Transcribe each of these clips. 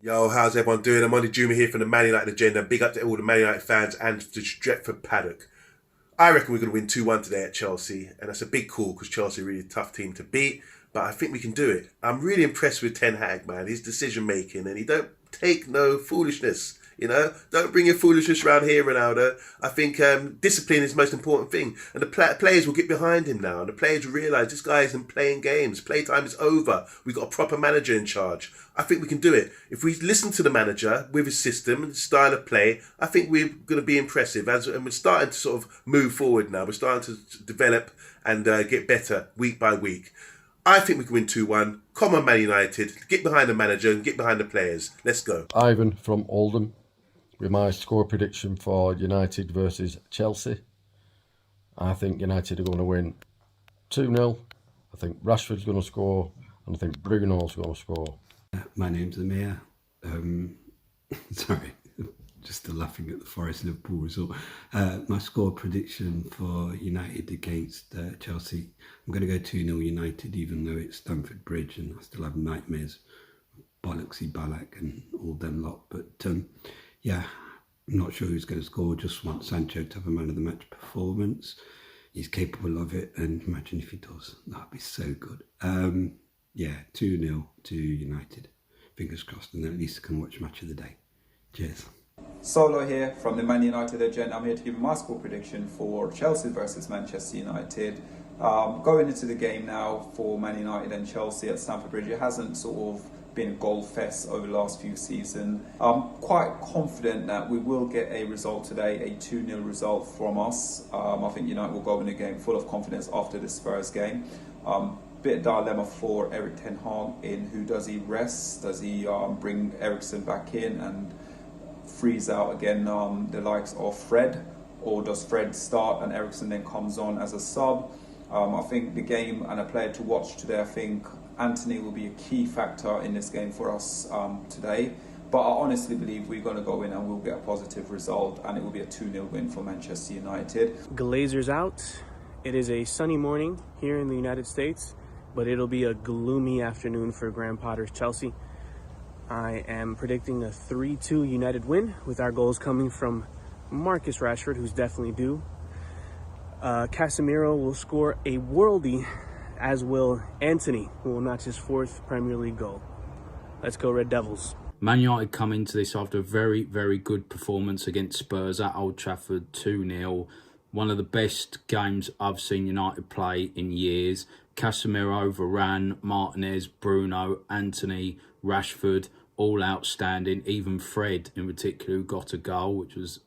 Yo, how's everyone doing? I'm Ollie Juma here from the Man United Agenda. Big up to all the Man United fans and the Stretford Paddock. I reckon we're going to win 2-1 today at Chelsea, and that's a big call because Chelsea are a really tough team to beat, but I think we can do it. I'm really impressed with Ten Hag, man, his decision making, and he don't take no foolishness. Don't bring your foolishness around here, Ronaldo. I think discipline is the most important thing. And the players will get behind him now. And the players will realise this guy isn't playing games. Playtime is over. We've got a proper manager in charge. I think we can do it. If we listen to the manager with his system and style of play, I think we're going to be impressive. And we're starting to sort of move forward now. We're starting to develop and get better week by week. I think we can win 2-1. Come on, Man United. Get behind the manager and get behind the players. Let's go. Ivan from Oldham with my score prediction for United versus Chelsea. I think United are going to win 2-0. I think Rashford's going to score, and I think Bruno's going to score. My name's Amir. Sorry, just laughing at the Forest Liverpool result. My score prediction for United against Chelsea, I'm going to go 2-0 United, even though it's Stamford Bridge and I still have nightmares, Bollocksy Ballack and all them lot. But yeah, I'm not sure who's going to score. Just want Sancho to have a man of the match performance. He's capable of it, and imagine if he does. That'd be so good. Yeah, 2-0 to United. Fingers crossed, and then at least I can watch match of the day. Cheers. Solo here from the Man United Agenda. I'm here to give my score prediction for Chelsea versus Manchester United. Going into the game now for Man United and Chelsea at Stamford Bridge, it hasn't sort of been a goal fest over the last few seasons. I'm quite confident that we will get a result today, a 2-0 result from us. I think United will go in the game full of confidence after the Spurs game. Bit of dilemma for Erik Ten Hag in who does he rest? Does he bring Eriksen back in and freeze out again the likes of Fred? Or does Fred start and Eriksen then comes on as a sub? I think the game and a player to watch today, I think Anthony will be a key factor in this game for us today. But I honestly believe we're going to go in and we'll get a positive result, and it will be a 2-0 win for Manchester United. Glazers out. It is a sunny morning here in the United States, but it'll be a gloomy afternoon for Graham Potter's Chelsea. I am predicting a 3-2 United win, with our goals coming from Marcus Rashford, who's definitely due. Casemiro will score a worldie, as will Anthony, who will notch his 4th Premier League goal. Let's go Red Devils. Man United come into this after a very, very good performance against Spurs at Old Trafford, 2-0. One of the best games I've seen United play in years. Casemiro, Varane, Martinez, Bruno, Anthony, Rashford, all outstanding. Even Fred in particular, who got a goal, which was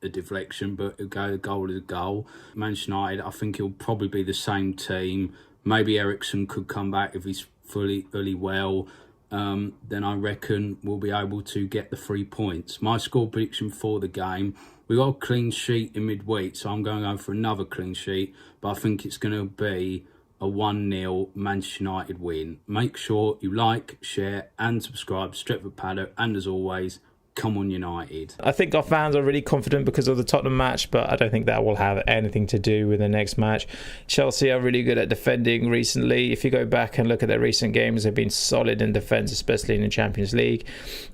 a deflection, but a goal is a goal. Manchester United, I think he'll probably be the same team. Maybe Eriksen could come back if he's fully well. Then I reckon we'll be able to get the 3 points. My score prediction for the game, we got a clean sheet in midweek, so I'm going to go for another clean sheet, but I think it's going to be a 1-0 Manchester United win. Make sure you like, share and subscribe to Stretford Paddock, and as always, come on United. I think our fans are really confident because of the Tottenham match, but I don't think that will have anything to do with the next match. Chelsea are really good at defending recently. If you go back and look at their recent games, they've been solid in defence, especially in the Champions League.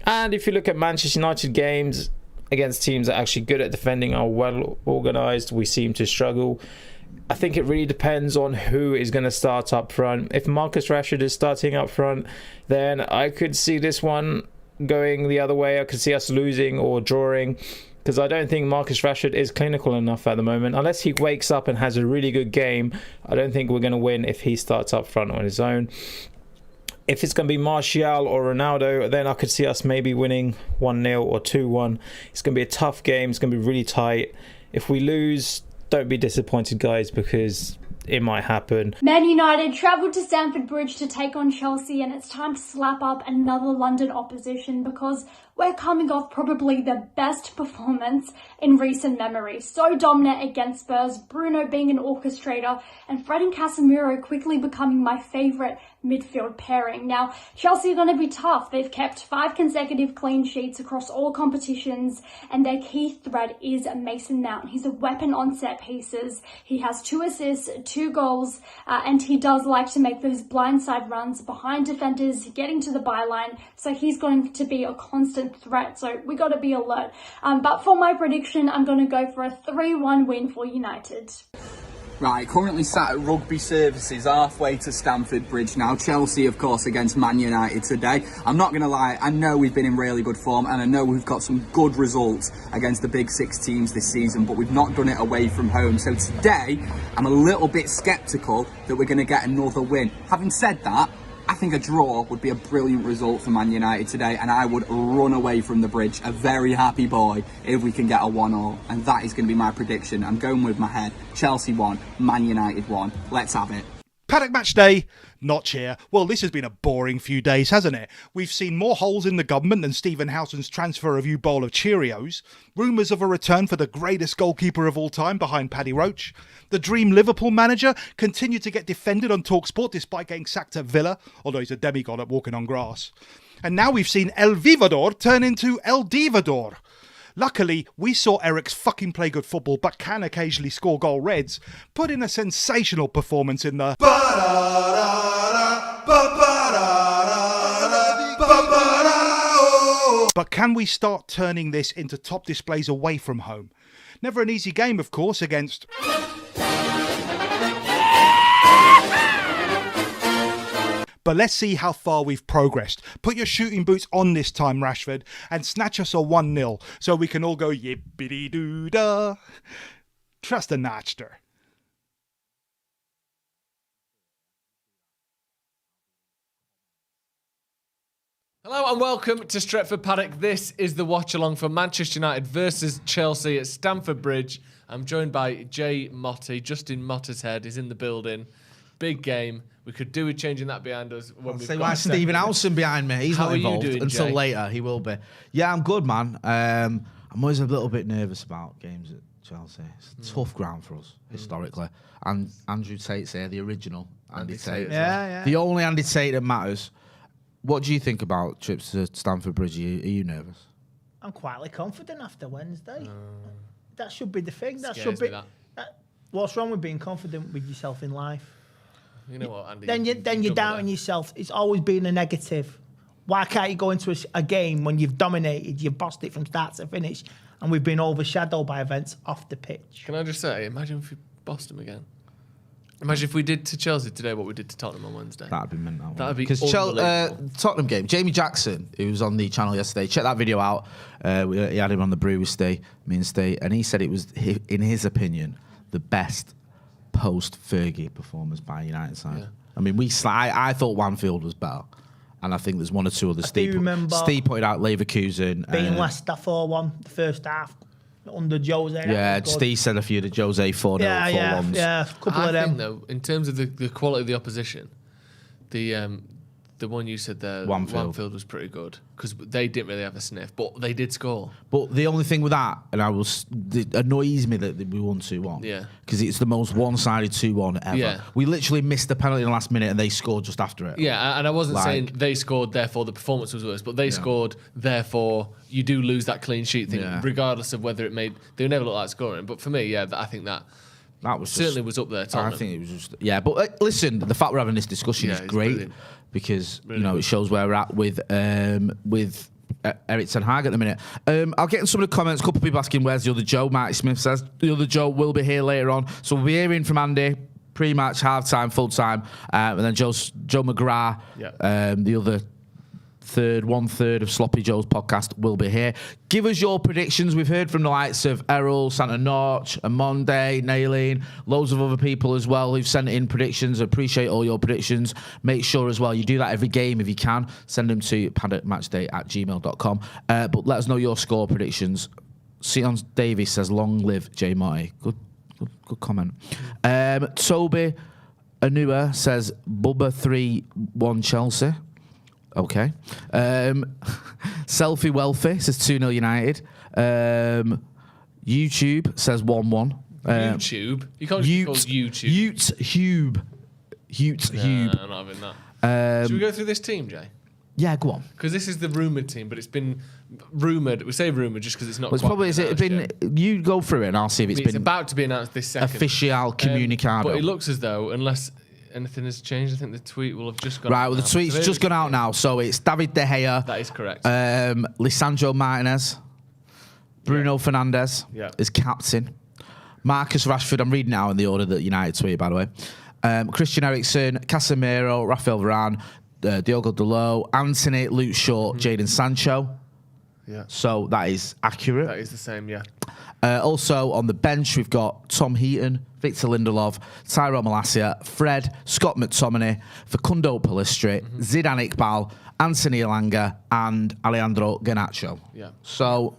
And if you look at Manchester United games against teams that are actually good at defending, are well organised, we seem to struggle. I think it really depends on who is going to start up front. If Marcus Rashford is starting up front, then I could see this one going the other way. I could see us losing or drawing, because I don't think Marcus Rashford is clinical enough at the moment. Unless he wakes up and has a really good game, I don't think we're going to win if he starts up front on his own. If it's going to be Martial or Ronaldo, then I could see us maybe winning 1-0 or 2-1. It's going to be a tough game. It's going to be really tight. If we lose, don't be disappointed, guys, because it might happen. Man United travelled to Stamford Bridge to take on Chelsea, and it's time to slap up another London opposition because we're coming off probably the best performance in recent memory. So dominant against Spurs, Bruno being an orchestrator, and Fred and Casemiro quickly becoming my favourite midfield pairing. Now, Chelsea are going to be tough. They've kept 5 consecutive clean sheets across all competitions, and their key threat is Mason Mount. He's a weapon on set pieces. He has 2 assists, 2 goals, and he does like to make those blindside runs behind defenders, getting to the byline, so he's going to be a constant threat, so we got to be alert. But for my prediction, I'm going to go for a 3-1 win for United. Right, currently sat at Rugby Services, halfway to Stamford Bridge now. Chelsea, of course, against Man United today. I'm not going to lie, I know we've been in really good form, and I know we've got some good results against the big 6 teams this season, but we've not done it away from home. So today, I'm a little bit sceptical that we're going to get another win. Having said that, I think a draw would be a brilliant result for Man United today, and I would run away from the bridge, a very happy boy, if we can get a 1-1, and that is going to be my prediction. I'm going with my head. Chelsea 1, Man United 1. Let's have it. Paddock match day, Notch here. Well, this has been a boring few days, hasn't it? We've seen more holes in the government than Stephen Housen's transfer review bowl of Cheerios, rumours of a return for the greatest goalkeeper of all time behind Paddy Roach, the dream Liverpool manager continued to get defended on TalkSport despite getting sacked at Villa, although he's a demigod at walking on grass. And now we've seen El Vivador turn into El Divador. Luckily, we saw Eric's fucking play good football but can occasionally score goal Reds put in a sensational performance in the But can we start turning this into top displays away from home? Never an easy game, of course, against But let's see how far we've progressed. Put your shooting boots on this time, Rashford, and snatch us a 1-0 so we can all go yippity-doo-dah. Trust the Natchter. Hello and welcome to Stretford Paddock. This is the watch-along for Manchester United versus Chelsea at Stamford Bridge. I'm joined by Jay Motti. Justin Mottershead is in the building. Big game. We could do with changing that behind us. When we've got why Stephen Howson behind me? He's not involved doing, until Jay? later. He will be. Yeah, I'm good, man. I'm always a little bit nervous about games at Chelsea. It's a tough ground for us, historically. And Andrew Tate's here, the original Andy Tate. Yeah. The only Andy Tate that matters. What do you think about trips to Stamford Bridge? Are you nervous? I'm quietly confident after Wednesday. That should be the thing. That Scares should be. me, What's wrong with being confident with yourself in life? You know what, Andy? Then you're doubting yourself. It's always been a negative. Why can't you go into a game when you've dominated, you've bossed it from start to finish, and we've been overshadowed by events off the pitch? Can I just say, imagine if we bossed them again. Imagine if we did to Chelsea today what we did to Tottenham on Wednesday. That'd be mental. That'd be because Tottenham game. Jamie Jackson, who was on the channel yesterday, check that video out. He had him on the Brew with me and Stay, and he said it was, in his opinion, the best post-Fergie performance by United side. Yeah. I mean, I thought Wanfield was better, and I think there's one or two others. Steve pointed out Leverkusen. Being Leicester 4-1 the first half under Jose. Yeah, Steve said a few of the Jose 4-0, 4-1s. Yeah, a couple of them. I think, though, in terms of the quality of the opposition, the one you said there, Wanfield was pretty good because they didn't really have a sniff, but they did score. But the only thing with that, and it annoys me that we won 2-1. Yeah. Because it's the most one-sided 2-1 ever. Yeah. We literally missed the penalty in the last minute and they scored just after it. Yeah, and I wasn't saying they scored, therefore the performance was worse, but they scored, therefore you do lose that clean sheet thing, regardless of whether it made... They never looked like scoring. But for me, I think that was certainly was up there. Tottenham. I think it was just... Yeah, but listen, the fact we're having this discussion is great. Brilliant. Because it shows where we're at with Eric Ten Hag at the minute. I'll get in some of the comments. A couple of people asking where's the other Joe. Marty Smith says the other Joe will be here later on, so we'll be hearing from Andy pre-match, half-time, full-time, and then Joe McGrath, the other one-third of Sloppy Joe's podcast will be here. Give us your predictions. We've heard from the likes of Errol, Santa Norch, Amonde, Nailin, loads of other people as well who've sent in predictions. I appreciate all your predictions. Make sure as well you do that every game if you can. Send them to paddockmatchday@gmail.com. But let us know your score predictions. Sion Davies says, long live Jay Marty. Good comment. Toby Anua says, Bubba 3-1 Chelsea. Okay. Selfie Wealthy says 2-0 United. YouTube says 1-1. YouTube? You can't just call YouTube. Ute Hube. I'm not having that. Should we go through this team, Jay? Yeah, go on. Because this is the rumoured team, but it's been rumoured. We say rumoured just because it's not. Well, it's quite probably has it been? yet. You go through it and I'll see if I it's mean, it's been about to be announced this second. official communicado. But it looks as though, unless anything has changed, I think the tweet will have just gone Right, out well, the now. tweet's So just gone out now. So it's David De Gea. That is correct. Lisandro Martinez. Bruno Fernandes is captain. Marcus Rashford, I'm reading now in the order that United tweet, by the way. Christian Eriksen, Casemiro, Rafael Varane, Diogo Dalot, Anthony, Luke Shaw, Jadon Sancho. Yeah. So that is accurate. That is the same, yeah. Also on the bench, we've got Tom Heaton, Victor Lindelof, Tyrone Malacia, Fred, Scott McTominay, Facundo Pellistri, Zidane Iqbal, Anthony Elanga, and Alejandro Garnacho. Yeah. So,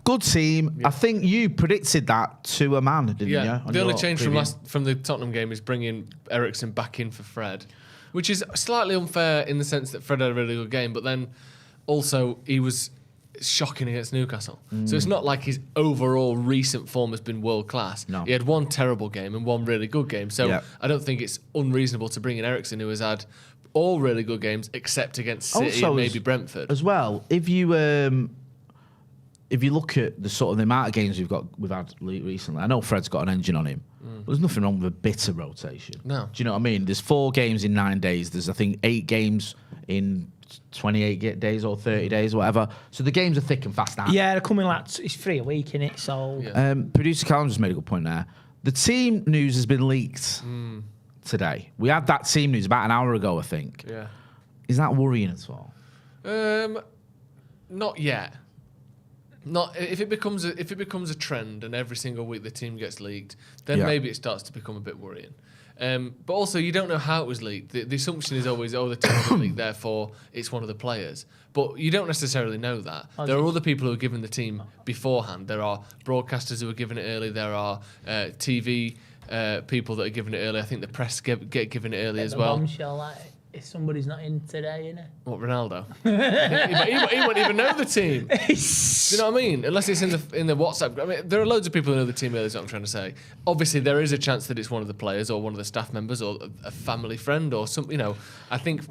good team. Yeah. I think you predicted that to a man, didn't you? Yeah. on The only your change preview? from the Tottenham game is bringing Eriksen back in for Fred, which is slightly unfair in the sense that Fred had a really good game, but then also he was shocking against Newcastle. So it's not like his overall recent form has been world class. No. He had one terrible game and one really good game. So Yeah. I don't think it's unreasonable to bring in Eriksen, who has had all really good games except against City Also and maybe as- Brentford. As well, if you look at the sort of the amount of games we've had recently, I know Fred's got an engine on him. But there's nothing wrong with a bit of rotation. No. Do you know what I mean? There's 4 games in 9 days. There's I think 8 games in 28 days or 30 days, whatever. So the games are thick and fast now. Yeah, they're coming like it's 3 a week, innit? So Producer Callum just made a good point there. The team news has been leaked today. We had that team news about an hour ago, I think. Yeah. Is that worrying at all? Not yet. Not if it becomes a trend and every single week the team gets leaked, then Yeah. maybe it starts to become a bit worrying. But also, you don't know how it was leaked. The assumption is always, the team was leaked, therefore it's one of the players. But you don't necessarily know that. There are other people who are given the team beforehand. There are broadcasters who are given it early. There are TV people that are given it early. I think the press get given it early as well. Bombshell, like, if somebody's not in today, innit? What, Ronaldo? he won't even know the team. Do you know what I mean? Unless it's in the WhatsApp. I mean, there are loads of people who know the team early, is what I'm trying to say. Obviously, there is a chance that it's one of the players or one of the staff members or a family friend or some. I think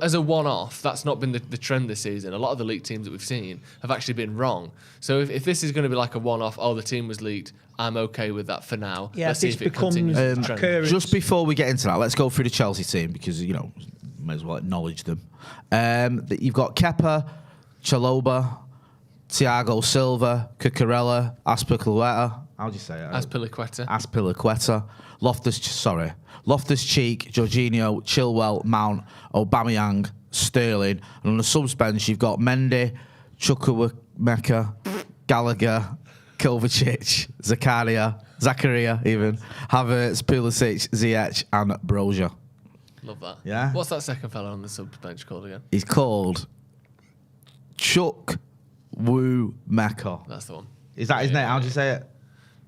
as a one-off, that's not been the trend this season. A lot of the leaked teams that we've seen have actually been wrong. So if this is going to be like a one-off, the team was leaked, I'm okay with that for now. Yeah, Let's see this if it becomes continues as a trend. occurrence. Just before we get into that, let's go through the Chelsea team because, may as well acknowledge them. You've got Kepa, Chalobah, Thiago Silva, Cucurella, Azpilicueta. How do you say it? Azpilicueta. Loftus-Cheek, Jorginho, Chilwell, Mount, Aubameyang, Sterling. And on the subs bench, you've got Mendy, Chukwuemeka, Gallagher, Kovacic, Zakaria even, Havertz, Pulisic, Ziyech, and Brozier. Love that. Yeah. What's that second fella on the sub bench called again? He's called Chukwuemeka. That's the one. Is that his name? How do you say it?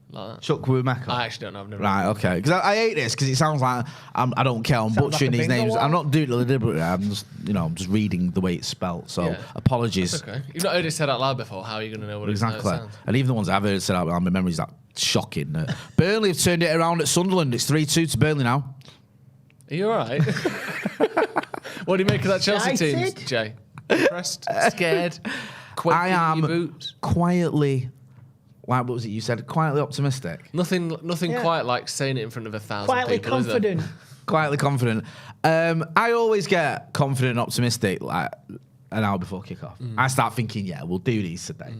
Like that. Chukwuemeka. I actually don't know. I've never. Right, okay. Because I hate this because it sounds like I don't care. I'm Sounds butchering like a these bingo names. wall. I'm not doing it deliberately. I'm just, I'm just reading the way it's spelt. So Yeah. apologies. That's okay. You've not heard it said out loud before. How are you going to know what Exactly. it sounds? And even the ones I've heard said out loud, my memory's that shocking. Burnley have turned it around at Sunderland. It's 3-2 to Burnley now. Are you all right? What do you make of that Chelsea team, United? Jay? Impressed? Scared? Quaking I in am your boots? quietly, what was it you said? Quietly optimistic. Nothing Yeah. quite like saying it in front of 1,000 Quietly people, is there? confident. Quietly confident. I always get confident and optimistic like an hour before kickoff. I start thinking, yeah, we'll do these today.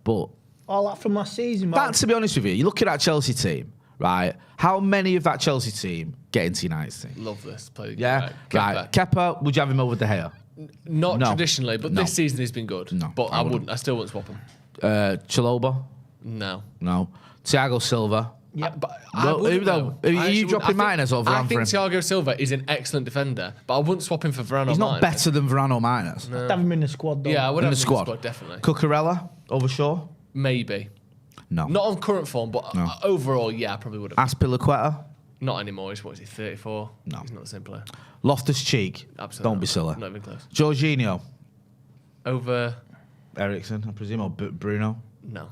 But All that from last season, man. to be honest with you, you look at that Chelsea team, right? How many of that Chelsea team get into United's team? Love this. Play, Yeah, right. Kepa, would you have him over De Gea? Not No. traditionally, but No. this season he's been good. No, But I I still wouldn't swap him. Chalobah? No. No. Thiago Silva? But Well, wouldn't, who though? though. Are you I actually dropping wouldn't. Martinez or Varane I for think him? Thiago Silva is an excellent defender, but I wouldn't swap him for Varane He's or not Martinez. better than Varane or Martinez. I'd have him in the squad, though. Yeah, I would In have the him in the squad. squad, definitely. Cucurella over Shaw? Maybe. No. Not on current form, but No. overall, yeah, I probably would have. Azpilicueta? Not anymore. He's, 34? No. He's not the same player. Loftus-Cheek? Absolutely. Don't be silly. Not even close. Jorginho? Over. Eriksen, I presume, or Bruno? No.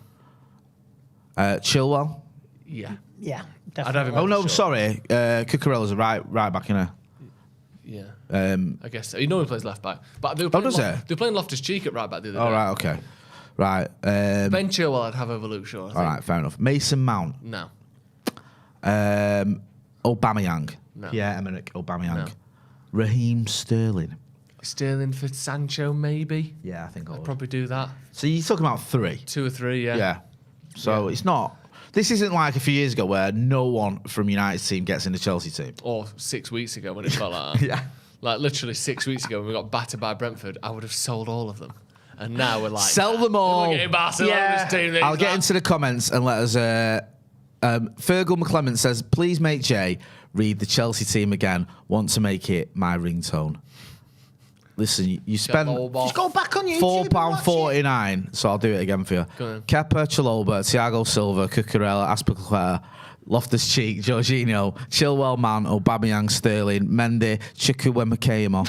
Chilwell? Yeah. Yeah, I'd have definitely. him. Oh, no, over Shaw. sorry. Cucurella's a right back in a... Yeah. I guess so. He normally plays left back. But they were playing Loftus-Cheek at right back the other day. All right, okay. Right. Ben Chilwell I'd have over Luke Shaw, I think. All right, fair enough. Mason Mount. No. Aubameyang. No. Pierre-Emerick Aubameyang. No. Raheem Sterling. Sterling for Sancho, maybe? Yeah, I think I I'd would. probably do that. So you're talking about 3? 2 or 3, yeah. Yeah. So it's not... This isn't like a few years ago where no one from United's team gets in the Chelsea team. Or 6 weeks ago when it felt like that. Yeah. Like literally 6 weeks ago when we got battered by Brentford, I would have sold all of them. And now we're like... Sell them all. Look at Barcelona's team. I'll get into the comments and let us... Fergal McClement says, please make Jay read the Chelsea team again. Want to make it my ringtone. Listen, you spend just go back on YouTube £4.49, so I'll do it again for you. Kepa, Chaloba, Thiago Silva, Cucurella, Aspilicueta, Loftus-Cheek, Jorginho, Chilwell, Man, Aubameyang, Sterling, Mendy, Chukwuemeka,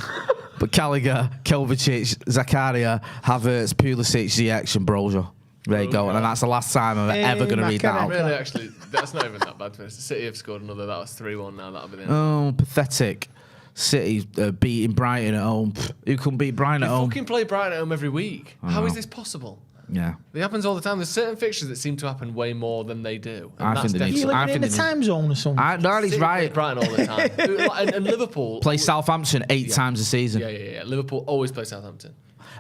but Gallagher, Kovacic, Zakaria, Havertz, Pulisic, Ziyech, and Broja. There you go, and that's the last time I'm ever going to read that out. Really, actually, that's not even that bad. City have scored another. That was 3-1 now. That'll be the end. Oh, pathetic. City beating Brighton at home. Who couldn't beat Brighton at home? Fucking play Brighton at home every week. How is this possible? Yeah. It happens all the time. There's certain fixtures that seem to happen way more than they do. I think they need you living in the time zone or something? No, he's right. Brighton all the time. and Liverpool play Southampton 8 times a season. Yeah. Liverpool always play Southampton.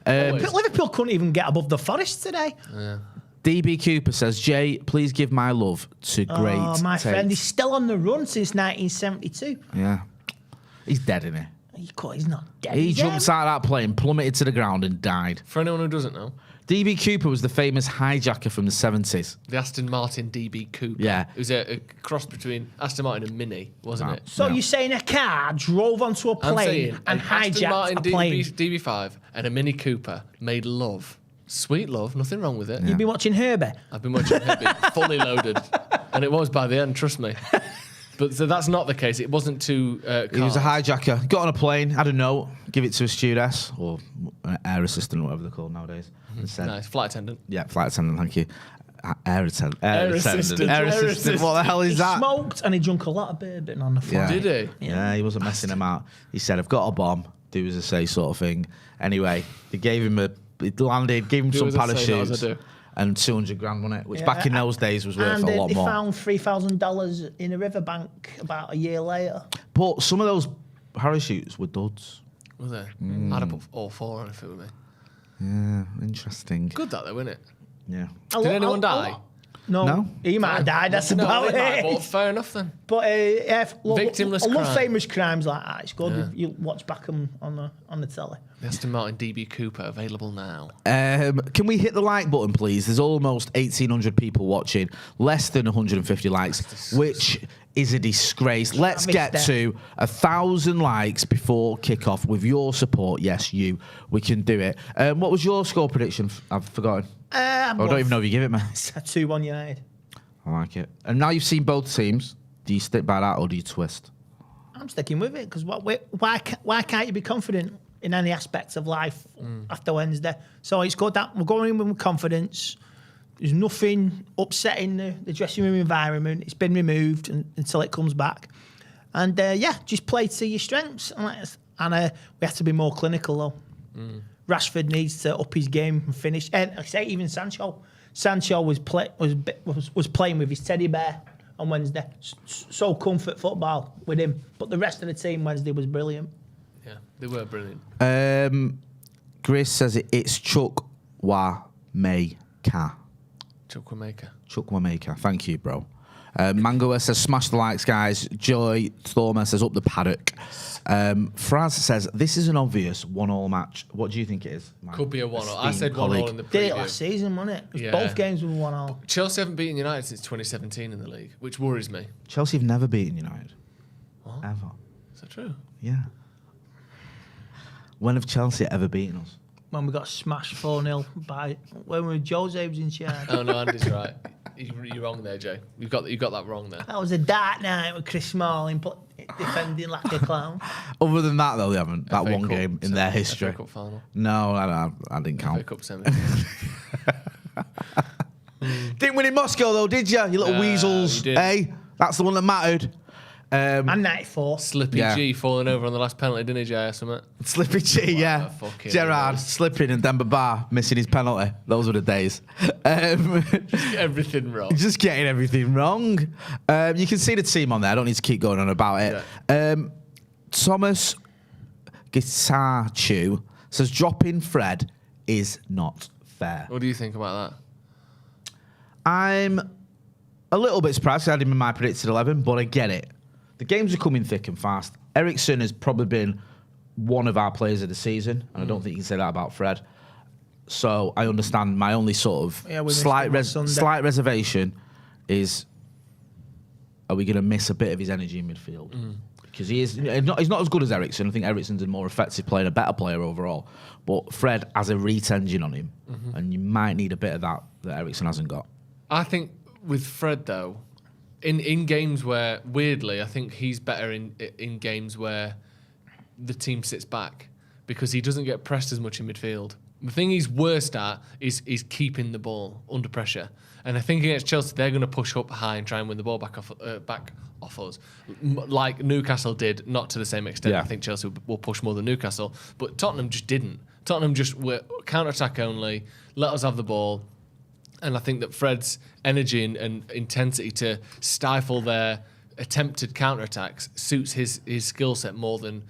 Liverpool couldn't even get above the Forest today. Yeah. DB Cooper says, Jay, please give my love to great my Tate. friend, he's still on the run since 1972. Yeah. He's dead, isn't he? He's not dead. He jumps out of that plane, plummeted to the ground and died. For anyone who doesn't know, DB Cooper was the famous hijacker from the 70s. the Aston Martin DB Coupe. Yeah. It was a cross between Aston Martin and Mini, wasn't it? So you're saying a car drove onto a I'm plane saying and an Aston hijacked Martin a plane? DB5 and a Mini Cooper made love. Sweet love, nothing wrong with it. You've been watching Herbie? I've been watching Herbie, fully loaded. And it was by the end, trust me. But so that's not the case. It wasn't too He was a hijacker. Got on a plane, had a note, give it to a stewardess or an air assistant or whatever they're called nowadays. And said, nice, flight attendant. Yeah, flight attendant, thank you. Air assistant. Air assistant. What the hell is He that? smoked and he drank a lot of bourbon on the flight. Yeah. Did he? Yeah, he wasn't messing him out. He said, I've got a bomb, do as I say sort of thing. Anyway, they gave him it landed, gave him Do some as I say, not parachutes as I do. and 200 grand on it, which back in those days was worth and a lot they more. found $3,000 in a riverbank about a year later. But some of those parachutes were duds. Was there? I'd have put all 4 on if it were me. Yeah, interesting. Good that though, isn't it? Yeah. Did anyone die? No, he might have died. That's about they might, it. well, fair enough then. But Victimless I love crime. famous crimes like that. It's good. You watch back on the telly. The Aston Martin DB Cooper available now. Can we hit the like button, please? There's almost 1,800 people watching, less than 150 likes, which is a disgrace. Let's get to 1,000 likes before kickoff with your support. Yes, we can do it. What was your score prediction? I've forgotten. I don't even know if you give it, man. It's a 2-1 United. I like it. And now you've seen both teams. Do you stick by that or do you twist? I'm sticking with it because why can't you be confident in any aspects of life after Wednesday? So it's good that we're going in with confidence. There's nothing upsetting the dressing room environment. It's been removed until it comes back. And just play to your strengths. And we have to be more clinical though. Rashford needs to up his game and finish. And I say even Sancho. Sancho was playing with his teddy bear on Wednesday. So comfort football with him. But the rest of the team Wednesday was brilliant. Yeah, they were brilliant. Grace says it's Chukwuemeka. Chukwuemeka. Thank you, bro. Mangoa says smash the likes, guys. Joy Stormer says up the paddock. Fraz says this is an obvious 1-1 match. What do you think it is? Could be a 1-1. I said 1-1 in the preview. Did it last season, wasn't it? It was both games were 1-1. Chelsea haven't beaten United since 2017 in the league, which worries me. Chelsea have never beaten United. What? Ever. Is that true? Yeah. When have Chelsea ever beaten us? When we got smashed 4-0 by when Jose was in charge. Oh no, Andy's right. You're wrong there, Jay. You got that wrong there. That was a dark night with Chris Smalling defending like a clown. Other than that, though, they haven't. That FA one Cup game in their history. FA Cup final. No, I didn't count. FA Cup semi. Didn't win in Moscow, though, did you? You little weasels. You did. Hey, that's the one that mattered. And 94. Slippy G falling over on the last penalty, didn't he, Jay, or something? Slippy G, yeah. Gerrard slipping and Demba Ba missing his penalty. Those were the days. Everything wrong. Just getting everything wrong. You can see the team on there. I don't need to keep going on about it. Yeah. Thomas Guitar Chew says dropping Fred is not fair. What do you think about that? I'm a little bit surprised. I had him in my predicted 11, but I get it. The games are coming thick and fast. Eriksen has probably been one of our players of the season, and I don't think you can say that about Fred. So I understand. My only sort of slight reservation is, are we going to miss a bit of his energy in midfield? Because he's not as good as Eriksen. I think Eriksen's a more effective player, a better player overall. But Fred has a reach engine on him, and you might need a bit of that Eriksen hasn't got. I think with Fred, though, in games where, weirdly, I think he's better in games where the team sits back because he doesn't get pressed as much in midfield. The thing he's worst at is keeping the ball under pressure. And I think against Chelsea, they're going to push up high and try and win the ball back off us, like Newcastle did, not to the same extent. Yeah. I think Chelsea will push more than Newcastle, but Tottenham just didn't. Tottenham just were counter-attack only, let us have the ball. And I think that Fred's energy and intensity to stifle their attempted counter-attacks suits his skill set more than,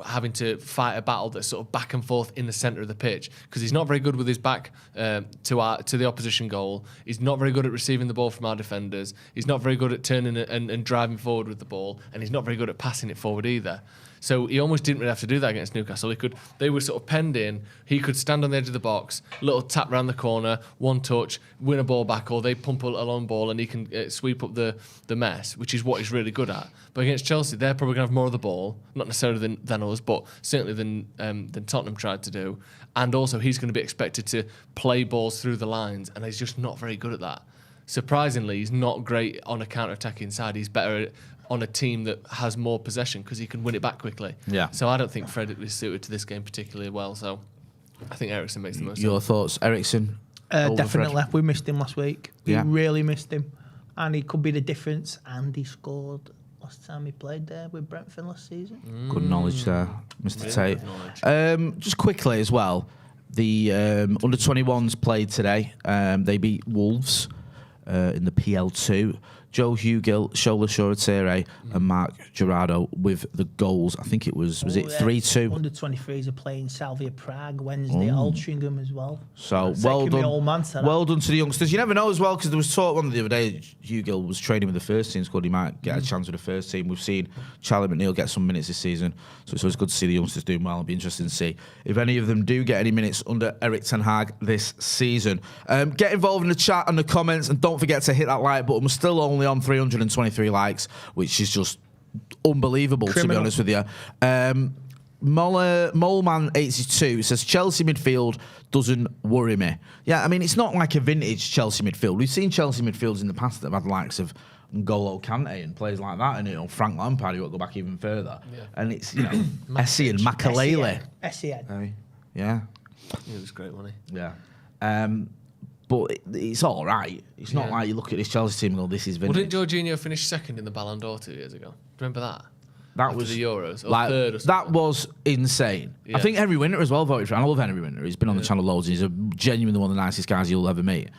having to fight a battle that's sort of back and forth in the centre of the pitch, because he's not very good with his back to the opposition goal. He's not very good at receiving the ball from our defenders. He's not very good at turning and driving forward with the ball, and he's not very good at passing it forward either. So he almost didn't really have to do that against Newcastle. They were sort of penned in. He could stand on the edge of the box, little tap round the corner, one touch, win a ball back, or they pump a long ball and he can sweep up the mess, which is what he's really good at. But against Chelsea, they're probably going to have more of the ball, not necessarily than us, but certainly than Tottenham tried to do. And also, he's going to be expected to play balls through the lines, and he's just not very good at that. Surprisingly, he's not great on a counter-attacking side. He's better on a team that has more possession because he can win it back quickly. Yeah. So I don't think Fred is suited to this game particularly well. So I think Eriksen makes the most of it. Your thoughts, Eriksen? Definitely. We missed him last week. We really missed him. And he could be the difference. And he scored last time he played there with Brentford last season. Good knowledge there, Mr. Tate. Just quickly as well, the under-21s played today. They beat Wolves in the PL2. Joe Hugill, Shola Shoretere, and Mark Gerardo with the goals. I think it was it 3-2? Under 23s are playing Salvia Prague Wednesday, Altrincham as well. So well done. Well done to the youngsters. You never know as well, because there was talk the other day, Hugill was training with the first team squad. He might get a chance with the first team. We've seen Charlie McNeil get some minutes this season, so it's always good to see the youngsters doing well. It'll be interesting to see if any of them do get any minutes under Erik ten Hag this season. Get involved in the chat and the comments, and don't forget to hit that like button. We're still only on 323 likes, which is just unbelievable, to be honest with you. Moleman82 says Chelsea midfield doesn't worry me. Yeah, I mean, it's not like a vintage Chelsea midfield. We've seen Chelsea midfields in the past that have had the likes of N'Golo Kante and players like that, and Frank Lampard, who won't go back even further. Yeah. And it's Essie and Makalele. Essien. Yeah. He was great, wasn't he? Yeah. But it's all right. It's not like you look at this Chelsea team and go, this is vintage. Well, didn't Jorginho finish second in the Ballon d'Or 2 years ago? Remember that? That After was the Euros, or third or something. That was insane. Yeah. I think Henry Winter as well voted for him. I love Henry Winter. He's been on the channel loads, and he's genuinely one of the nicest guys you'll ever meet.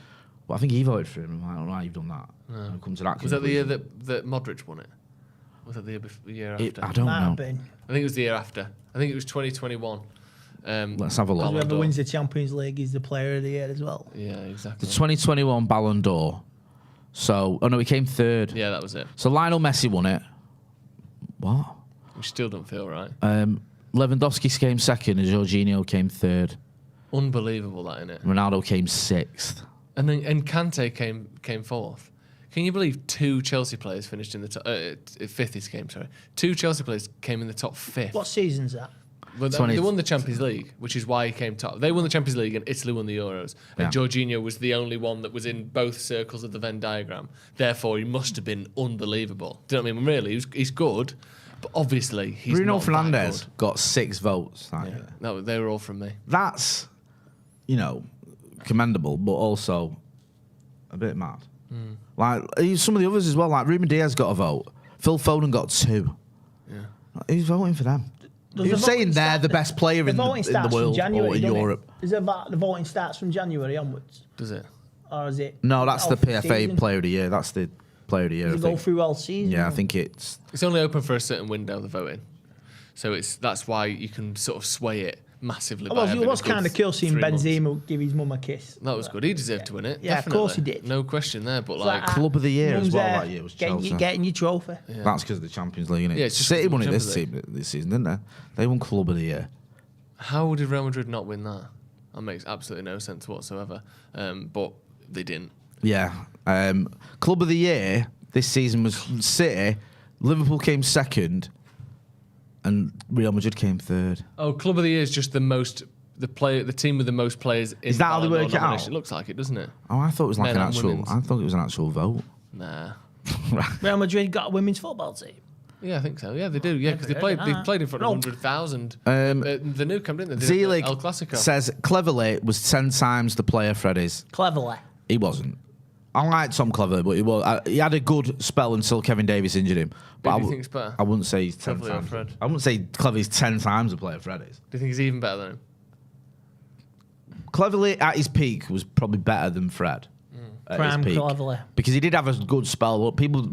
But I think he voted for him. I don't know how you've done that. No. Come to that was that the year that Modric won it? Was that the year after? I don't know. I think it was the year after. I think it was 2021. Let's have a look. Whoever wins the Champions League is the player of the year as well. Yeah, exactly. The 2021 Ballon d'Or. So, he came third. Yeah, that was it. So Lionel Messi won it. What? Which still don't feel right. Lewandowski came second and Jorginho came third. Unbelievable, that, innit? Ronaldo came sixth. And Kante came fourth. Can you believe 2 Chelsea players finished in the top... fifth this game, sorry. 2 Chelsea players came in the top 5th. What season's that? Well, they won the Champions League, which is why he came top. They won the Champions League and Italy won the Euros. And Jorginho was the only one that was in both circles of the Venn diagram. Therefore, he must have been unbelievable. Do you know what I mean? Really, he's good, but obviously he's Bruno not Fernandes got 6 votes. No, they were all from me. That's, commendable, but also a bit mad. Like some of the others as well, like Ruben Diaz got a vote. Phil Foden got 2. Yeah. Who's voting for them? Does Who's the saying voting they're start- the best player in voting the starts from world January, or in doesn't it? Europe? Is it about the voting starts from January onwards? Does it? Or is it? No, that's the all through PFA season? Player of the Year. That's the Player of the Year. Does I it go think. through all season? Yeah, I or- think it's. It's only open for a certain window, the voting. So that's why you can sort of sway it massively. Oh, by well, having it was a good kind of cool seeing 3 months. Benzema give his mum a kiss. That was good. He deserved to win it. Yeah, of course he definitely. did. No question there. But It's like, Club of the Year as mum's well there that year was getting, Chelsea. getting your trophy. Yeah. That's because of the Champions League, innit? Yeah, it's just City 'cause of won the it this Champions season, didn't they? They won Club of the Year. how did Real Madrid not win that? That makes absolutely no sense whatsoever. But they didn't. Yeah. Club of the Year this season was City. Liverpool came second, and Real Madrid came third. Oh, Club of the Year is just the team with the most players. In Is that how they Ballon work d'Or it out? nomination. It looks like it, doesn't it? Oh, I thought it was like Men an and actual. women's. I thought it was an actual vote. Nah. Real Madrid got a women's football team. Yeah, I think so. Yeah, they do. Yeah, because they played in front of 100,000. The new camp, didn't they? Z-League El Clasico. says Cleverley was 10 times the player Fred is. Cleverly. He wasn't. I like Tom Cleverley, but he had a good spell until Kevin Davis injured him. But Who do you think's better? I wouldn't say he's 10 Cleverley or times. Fred? I wouldn't say Cleverley's 10 times the player Fred is. Do you think he's even better than him? Cleverley at his peak was probably better than Fred. At Prime his peak. Cleverley. Because he did have a good spell, but people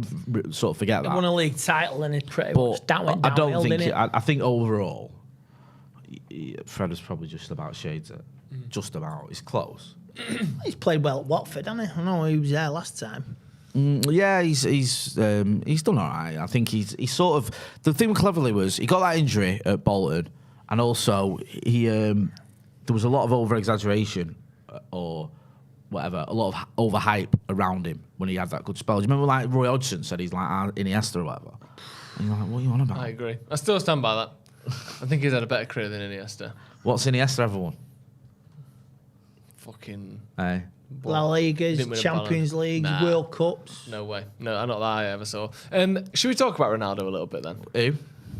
sort of forget He that. won a league title and it pretty But much that went I downhill, don't think. didn't it? I think overall, Fred was probably just about shades it. Just about. It's close. He's played well at Watford, hasn't he? I know he was there last time. Yeah, he's done all right. I think he's sort of the thing with Cleverley was he got that injury at Bolton, and also he there was a lot of over exaggeration or whatever, a lot of overhype around him when he had that good spell. Do you remember like Roy Hodgson said he's like Iniesta or whatever? And you're like, what are you on about? I agree. I still stand by that. I think he's had a better career than Iniesta. What's Iniesta ever won? Fucking. Hey. La Ligas, Didn't win a Champions Ballon. Leagues, Nah. World Cups. No way. No, not that I ever saw. Should we talk about Ronaldo a little bit then? Who?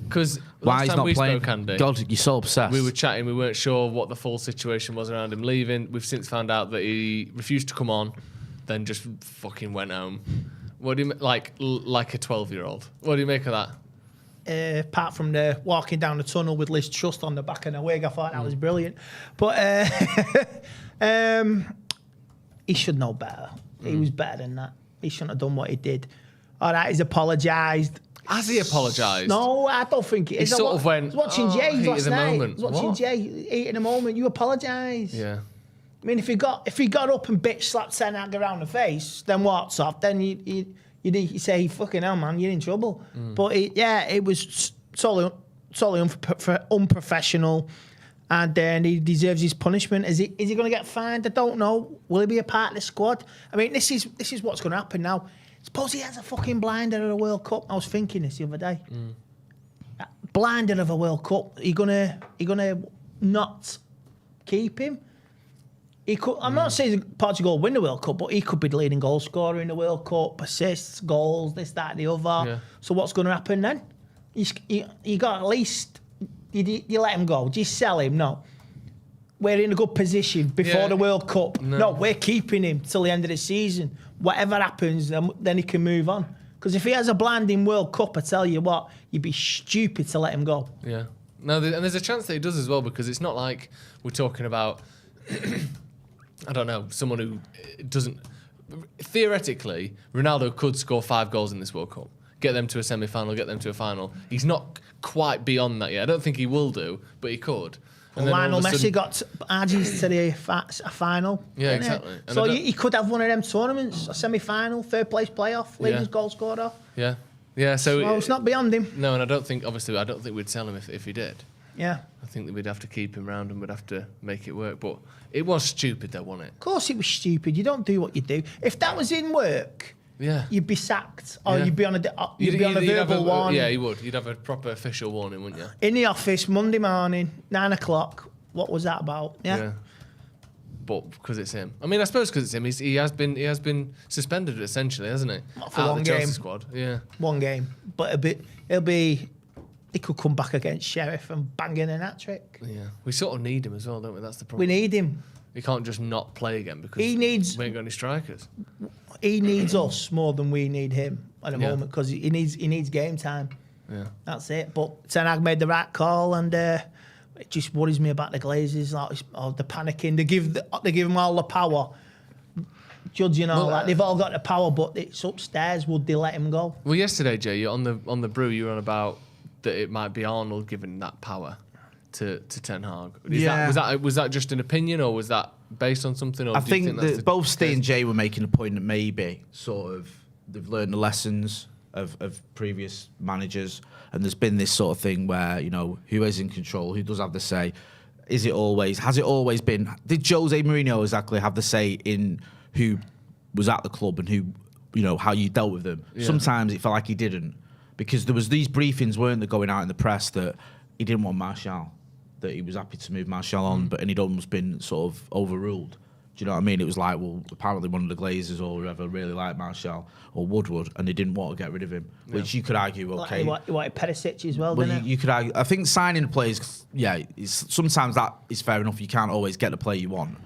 Because Why last he's time not we playing? spoke, Andy, God, you're so obsessed. we were chatting. We weren't sure what the full situation was around him leaving. We've since found out that he refused to come on, then just fucking went home. What do you like a 12-year-old? What do you make of that? Apart from the walking down the tunnel with Liz Trust on the back of the wig, I thought that was brilliant. But he should know better. He was better than that. He shouldn't have done what he did. All right, he's apologised. Has he apologised? No, I don't think it is. He sort of went, I was watching "Oh, Jay heat of last the night. moment." I was watching What? Jay, heat in the moment. You apologise. Yeah. I mean, if he got up and bitch slapped Ten Hag around the face, then what's up? Then you say, fucking hell, man, you're in trouble. But it was totally unprofessional, and then he deserves his punishment. Is he going to get fined? I don't know. Will he be a part of the squad? I mean, this is what's going to happen now. Suppose he has a fucking blinder at a World Cup. I was thinking this the other day. Blinder of a World Cup. Are you gonna not keep him? He could. I'm not saying Portugal win the World Cup, but he could be the leading goal scorer in the World Cup, assists, goals, this, that, the other. Yeah. So what's going to happen then? You got at least. You let him go. Do you sell him? No. We're in a good position before the World Cup. No, we're keeping him till the end of the season. Whatever happens, then he can move on. Because if he has a blinding World Cup, I tell you what, you'd be stupid to let him go. Yeah. No, and there's a chance that he does as well, because it's not like we're talking about, I don't know, someone who doesn't. Theoretically, Ronaldo could score 5 goals in this World Cup, get them to a semi-final, get them to a final. He's not quite beyond that yet. I don't think he will do, but he could. And then Lionel all of a Messi sudden- got Argentine to the final. Yeah, didn't he? exactly. And So I don't- he could have one of them tournaments, a semi-final, third place playoff, leading goal scorer. Yeah. Yeah, so... Well, it's not beyond him. No, and I don't think we'd sell him if he did. Yeah. I think that we'd have to keep him round and we'd have to make it work. But it was stupid though, wasn't it? Of course it was stupid. You don't do what you do. If that was in work, Yeah. you'd be sacked or Yeah. you'd be on a You'd have verbal warning. Yeah, you would. You'd have a proper official warning, wouldn't you? In the office, Monday morning, 9 o'clock. What was that about? Yeah. But because it's him. I mean, I suppose because it's him. He has been suspended essentially, hasn't he? Not for Out of one the Chelsea game. squad. Yeah. One game. But he could come back against Sheriff and bang in an hat-trick. Yeah. We sort of need him as well, don't we? That's the We problem. need him. He can't just not play again because He needs- we ain't got any strikers. he needs us more than we need him at the moment because he needs game time. Yeah, that's it. But Ten Hag made the right call, and it just worries me about the Glazers. Like, the panicking. They give them all the power. Judging all that, they've all got the power, but it's upstairs. Would they let him go? Well, yesterday, Jay, on the brew, you were on about that it might be Arnold giving that power to Ten Hag. Was that just an opinion, or was that based on something? Or I do you think that both Steve and Jay were making a point that maybe sort of they've learned the lessons of previous managers, and there's been this sort of thing where, you know, who is in control, who does have the say. Has it always been? Did Jose Mourinho exactly have the say in who was at the club and who, you know, how you dealt with them? Yeah. Sometimes it felt like he didn't, because there was these briefings, weren't there, going out in the press that he didn't want Martial, that he was happy to move Martial on, and he'd almost been sort of overruled. Do you know what I mean? It was like, well, apparently one of the Glazers or whoever really liked Martial or Woodward, and they didn't want to get rid of him, which you could argue, okay. Like he wanted Perisic as well, didn't you could argue. I think signing players, sometimes that is fair enough. You can't always get the player you want.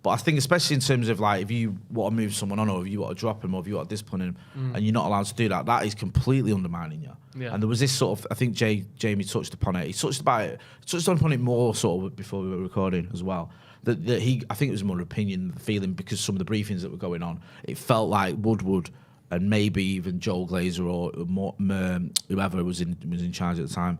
But I think especially in terms of, like, if you want to move someone on, or if you want to drop him, or if you want to discipline him, and you're not allowed to do that, that is completely undermining you. Yeah. And there was this sort of, I think Jamie touched upon it. He touched upon it more sort of before we were recording as well. That I think it was more opinion, feeling, because some of the briefings that were going on, it felt like Woodward and maybe even Joel Glazer or whoever was in charge at the time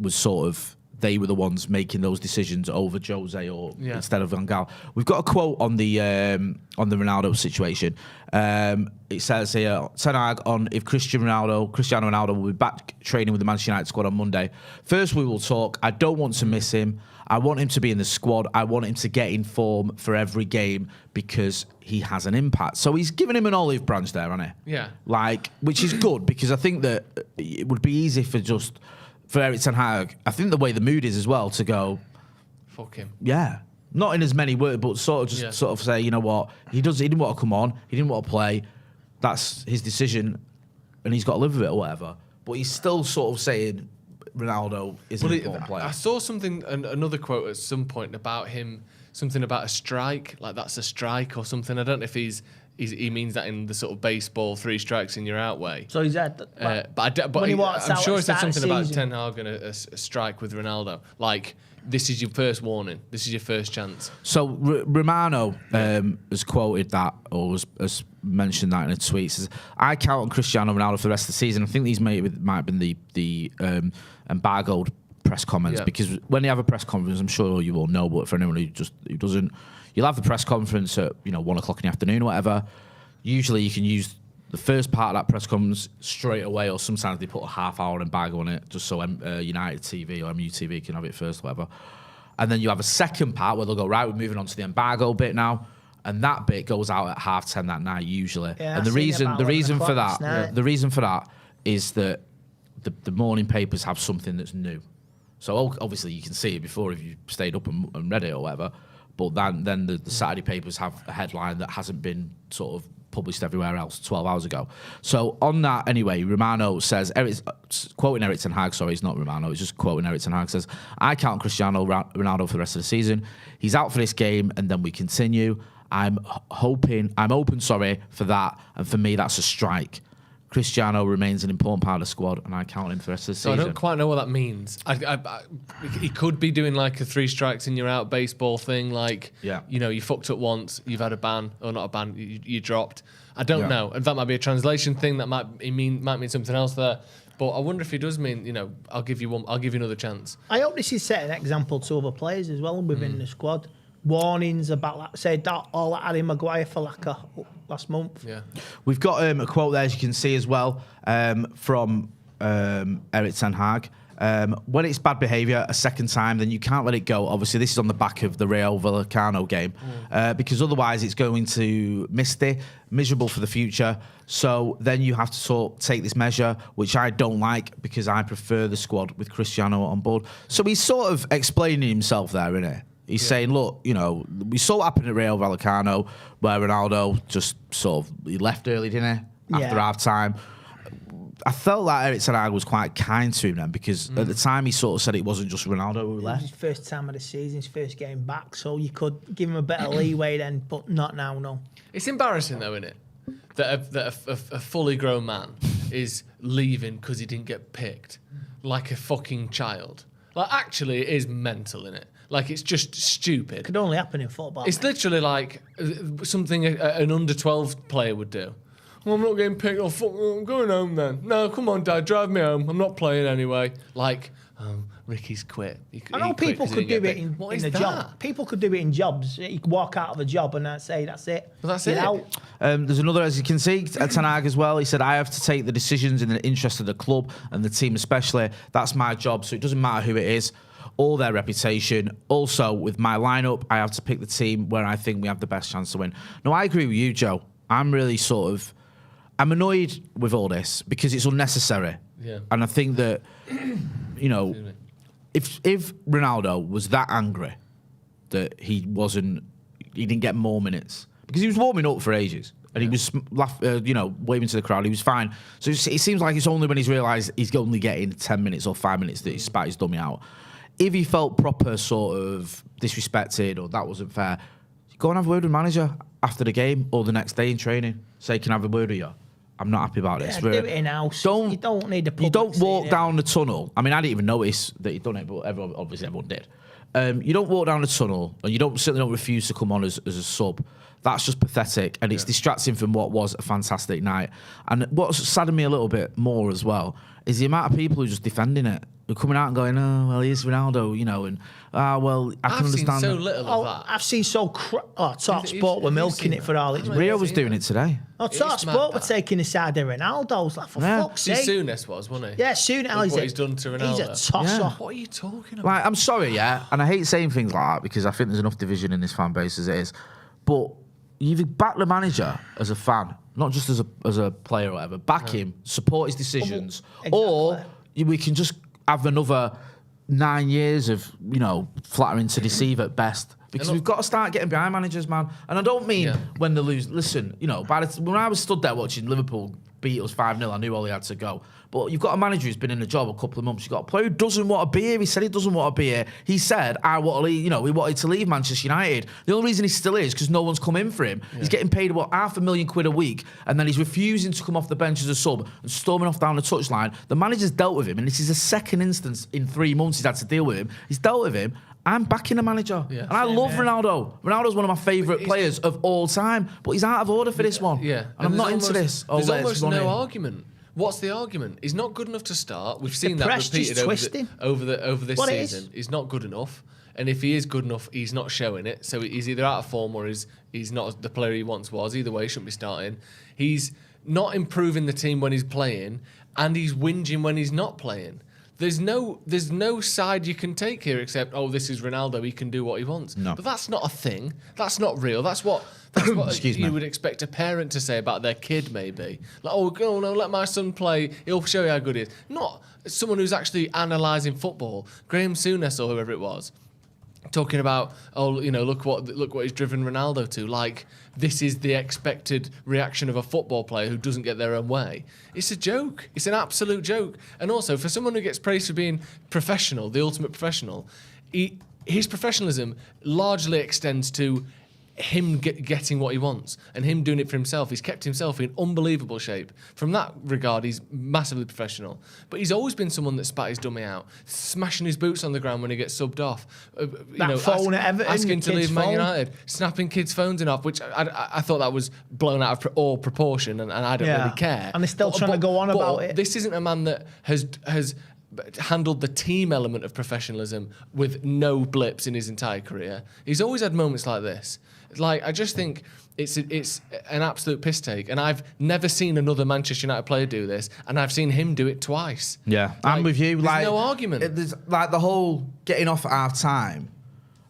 was sort of, they were the ones making those decisions over Jose or instead of Van Gaal. We've got a quote on the Ronaldo situation. It says here, Ten Hag on if Cristiano Ronaldo will be back training with the Manchester United squad on Monday. First, we will talk. I don't want to miss him. I want him to be in the squad. I want him to get in form for every game because he has an impact. So he's given him an olive branch there, hasn't he? Yeah. Which is good, because I think that it would be easy for Erik Ten Hag, I think the way the mood is as well, to go, fuck him. Yeah. Not in as many words, but sort of say, you know what, he didn't want to come on, he didn't want to play. That's his decision, and he's got to live with it or whatever. But he's still sort of saying Ronaldo is an important player. I saw another quote at some point about him, something about a strike, like that's a strike or something. I don't know if he means that in the sort of baseball 3 strikes and you're out way. So he's had. But I'm sure he said something about Ten Hag and a strike with Ronaldo. Like, this is your first warning. This is your first chance. So Romano has quoted that, or has mentioned that in a tweet. Says, I count on Cristiano Ronaldo for the rest of the season. I think these might have been the embargoed press comments, because when they have a press conference, I'm sure you all know, but for anyone who doesn't, you'll have the press conference at 1 o'clock in the afternoon or whatever. Usually you can use the first part of that press conference straight away, or sometimes they put a half-hour embargo on it just so United TV or MUTV can have it first or whatever. And then you have a second part where they'll go, right, we're moving on to the embargo bit now. And that bit goes out at 10:30 that night usually. Yeah, and the reason for that is that the morning papers have something that's new. So obviously you can see it before if you stayed up and read it or whatever. But then the Saturday papers have a headline that hasn't been sort of published everywhere else 12 hours ago. So on that, anyway, Romano says, quoting Erik Ten Hag, sorry, it's not Romano, it's just quoting Erik Ten Hag, says, I count Cristiano Ronaldo for the rest of the season. He's out for this game and then we continue. I'm open for that. And for me, that's a strike. Cristiano remains an important part of the squad, and I count him for the rest of the season. So I don't quite know what that means. He could be doing like a 3 strikes and you're out baseball thing, like, you fucked up once, you've had a ban, or not a ban, you dropped. I don't know. And that might be a translation thing, that might mean something else there. But I wonder if he does mean, I'll give you another chance. I hope this is setting an example to other players as well within the squad. Warnings about, like, say, that all that Harry Maguire for last month. Yeah, we've got a quote there, as you can see as well, from Erik Ten Hag. When it's bad behaviour a second time, then you can't let it go. Obviously, this is on the back of the Rayo Vallecano game, because otherwise it's going to miserable for the future. So then you have to take this measure, which I don't like, because I prefer the squad with Cristiano on board. So he's sort of explaining himself there, isn't he? He's saying, look, we saw what happened at Rayo Vallecano, where Ronaldo just he left early, didn't he? After half time. I felt like Erik ten Hag was quite kind to him then, because at the time he sort of said it wasn't just Ronaldo who It was left. his first time of the season, his first game back, so you could give him a bit of leeway then, but not now, no. It's embarrassing though, isn't it? That a fully grown man is leaving because he didn't get picked, like a fucking child. Like, actually, it is mental, innit? Like, it's just stupid. It could only happen in football. It's literally like something an under-12 player would do. Well, I'm not getting picked. I'm going home then. No, come on, Dad, drive me home. I'm not playing anyway. Like, Ricky's quit. I know people could do it in a job. People could do it in jobs. You could walk out of a job and say, that's it. Well, that's Get it. out. There's another, as you can see, at Ten Hag as well. He said, I have to take the decisions in the interest of the club and the team especially. That's my job, so it doesn't matter who it is or their reputation. Also, with my lineup, I have to pick the team where I think we have the best chance to win. No, I agree with you, Joe. I'm really I'm annoyed with all this because it's unnecessary. Yeah. And I think that, if Ronaldo was that angry that he didn't get more minutes, because he was warming up for ages and he was waving to the crowd, he was fine. So it seems like it's only when he's realised he's only getting 10 minutes or 5 minutes that he spat his dummy out. If he felt proper sort of disrespected or that wasn't fair, go and have a word with the manager after the game or the next day in training. Say, can I have a word with you? I'm not happy about this. Do it in-house. You don't need the public. You don't walk down the tunnel. I mean, I didn't even notice that he'd done it, but everyone did. You don't walk down the tunnel, and you certainly don't refuse to come on as a sub. That's just pathetic, and it's distracting from what was a fantastic night. And what's saddened me a little bit more as well is the amount of people who are just defending it. They're coming out and going, oh, well, here's Ronaldo, and, well, I can understand. I've seen so little of that. I've seen Talk Sport were milking it for all it's Rio was doing it today. Talk Sport were taking the side of Ronaldo's. Like, for fuck's sake. Souness wasn't he? Yeah, Souness. What he's done to Ronaldo. He's a tosser. What are you talking about? Like, I'm sorry, and I hate saying things like that because I think there's enough division in this fan base as it is. But you've backed the manager as a fan, not just as a player or whatever. Back him, support his decisions, or we can just have another 9 years of flattering to deceive at best. Because we've got to start getting behind managers, man. And I don't mean when they lose. Listen, when I was stood there watching Liverpool beat us 5-0, I knew all he had to go. But you've got a manager who's been in the job a couple of months. You've got a player who doesn't want to be here. He said he doesn't want to be here. He said, I want to leave, he wanted to leave Manchester United. The only reason he still is because no one's come in for him. Yeah. He's getting paid about £500,000 a week, and then he's refusing to come off the bench as a sub and storming off down the touchline. The manager's dealt with him, and this is the second instance in 3 months he's had to deal with him. He's dealt with him. I'm backing the manager. Yeah. And I love Ronaldo. Ronaldo's one of my favourite players of all time, but he's out of order for this one. Yeah. And I'm not into this. There's almost no argument. What's the argument? He's not good enough to start. We've seen that repeated over this season. He's not good enough. And if he is good enough, he's not showing it. So he's either out of form or he's not the player he once was. Either way, he shouldn't be starting. He's not improving the team when he's playing, and he's whinging when he's not playing. There's no side you can take here except, this is Ronaldo, he can do what he wants. No. But that's not a thing. That's not real. That's what you would expect a parent to say about their kid, maybe. Like, no, let my son play. He'll show you how good he is. Not someone who's actually analysing football. Graham Souness or whoever it was, talking about, look what he's driven Ronaldo to. Like, this is the expected reaction of a football player who doesn't get their own way. It's a joke. It's an absolute joke. And also, for someone who gets praised for being professional, the ultimate professional, his professionalism largely extends to him getting what he wants and him doing it for himself. He's kept himself in unbelievable shape. From that regard, he's massively professional. But he's always been someone that spat his dummy out, smashing his boots on the ground when he gets subbed off. Phone at Everton, asking to leave Man United, snapping kids' phones in off, which I thought that was blown out of all proportion, and I don't really care. And they're still trying to go on about it. This isn't a man that has handled the team element of professionalism with no blips in his entire career. He's always had moments like this. Like, I just think it's an absolute piss take, and I've never seen another Manchester United player do this, and I've seen him do it twice. Yeah, I'm with you. There's no argument. There's the whole getting off at half time.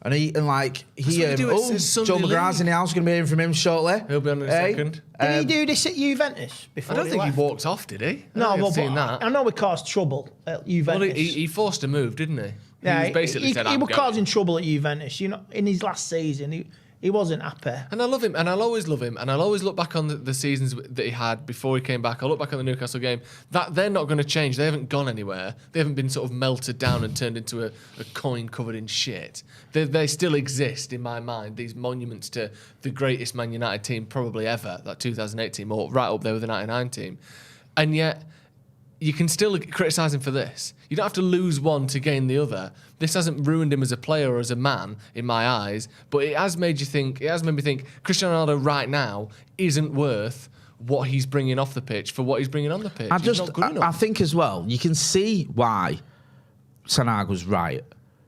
And Joe McGrath's in the house. Going to be hearing from him shortly. He'll be on in a second. Did he do this at Juventus before? I don't think he walked off, did he? I've seen that. I know he caused trouble at Juventus. Well, he forced a move, didn't he? Yeah, he basically said, he was causing trouble at Juventus. In his last season, He wasn't happy. And I love him, and I'll always love him, and I'll always look back on the seasons that he had before he came back. I'll look back on the Newcastle game. That they're not going to change. They haven't gone anywhere. They haven't been sort of melted down and turned into a coin covered in shit. They still exist in my mind, these monuments to the greatest Man United team probably ever, that 2008 team, or right up there with the 99 team. And yet, you can still criticise him for this. You don't have to lose one to gain the other. This hasn't ruined him as a player or as a man, in my eyes, but it has made me think Cristiano Ronaldo right now isn't worth what he's bringing off the pitch for what he's bringing on the pitch. He's not good enough. I think as well, you can see why Ten Hag was right.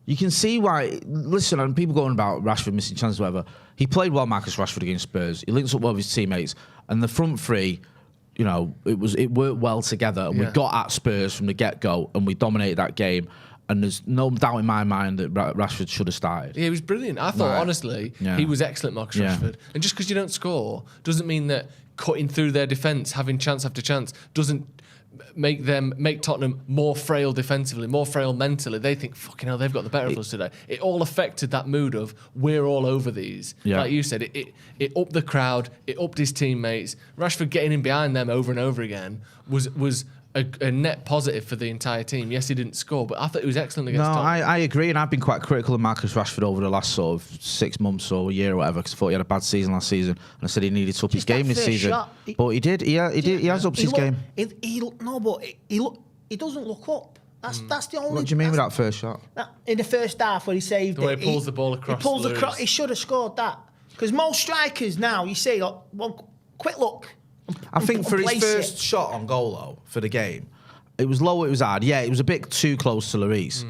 You can see why. Listen, and people going about Rashford missing chances, whatever. He played well, Marcus Rashford, against Spurs. He links up well with his teammates, and the front three, you know, it worked well together, and we got at Spurs from the get-go, and we dominated that game. And there's no doubt in my mind that Rashford should have started. Yeah, he was brilliant. I thought, honestly, he was excellent, Marcus Rashford. And just because you don't score doesn't mean that cutting through their defence, having chance after chance, doesn't make Tottenham more frail defensively, more frail mentally. They think, fucking hell, they've got the better of us today. It all affected that mood of, we're all over these. Like you said, it upped the crowd, it upped his teammates. Rashford getting in behind them over and over again was a net positive for the entire team. Yes, he didn't score, but I thought he was excellent against Tottenham. I agree, and I've been quite critical of Marcus Rashford over the last sort of 6 months or a year or whatever, because I thought he had a bad season last season, and I said he needed to up his game this season. But he did. He has upped his game. He doesn't look up. That's the only. What do you mean with that first shot? In the first half, where he saved the way he pulls the ball across. He should have scored that, because most strikers now, you see, like, one quick look. I think for his first shot on goal, though, for the game, it was low, it was hard. Yeah, it was a bit too close to Lloris.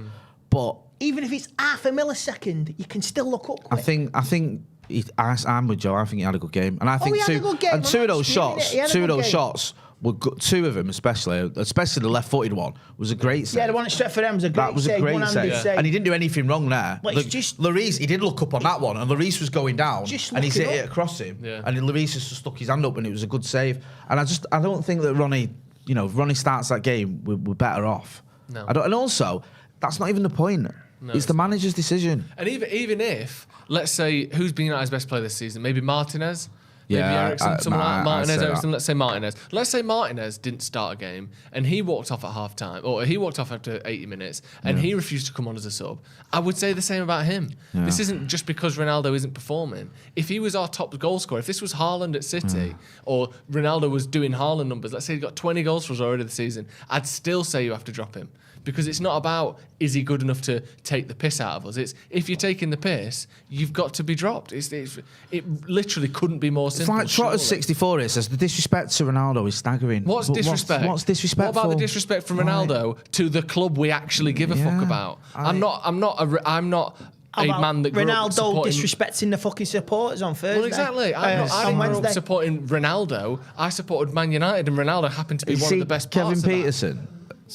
But even if it's half a millisecond, you can still look up quick. I'm with Joe. I think he had a good game. And I think two of those shots were good. Two of them, especially the left-footed one, was a great save. Yeah, the one at Stretford was a great save. That was a great save. And he didn't do anything wrong there. Lloris, he did look up on that one, and Lloris was going down, and he hit it across him. Yeah. And Lloris just stuck his hand up, and it was a good save. And I don't think that Ronnie, if Ronnie starts that game, we're better off. No. And also, that's not even the point. No, it's the manager's decision. And even if, let's say, who's been United's best player this season? Maybe Martinez? Maybe Eriksen, someone like Martinez, Eriksen, let's say Martinez. Let's say Martinez didn't start a game and he walked off at half-time, or he walked off after 80 minutes and he refused to come on as a sub. I would say the same about him. Yeah. This isn't just because Ronaldo isn't performing. If he was our top goal scorer, if this was Haaland at City, or Ronaldo was doing Haaland numbers, let's say he got 20 goals for us already this season, I'd still say you have to drop him. Because it's not about, is he good enough to take the piss out of us? It's, if you're taking the piss, you've got to be dropped. It literally couldn't be more simple. It's like Trotter64 here says, the disrespect to Ronaldo is staggering. What's disrespect? What's disrespect? What about the disrespect from Ronaldo to the club we actually give a fuck about? I'm not a man that grew up supporting... disrespecting the fucking supporters on Thursday. Well, exactly. I didn't grow up supporting Ronaldo. I supported Man United, and Ronaldo happened to be one of the best parts of that. Kevin Peterson...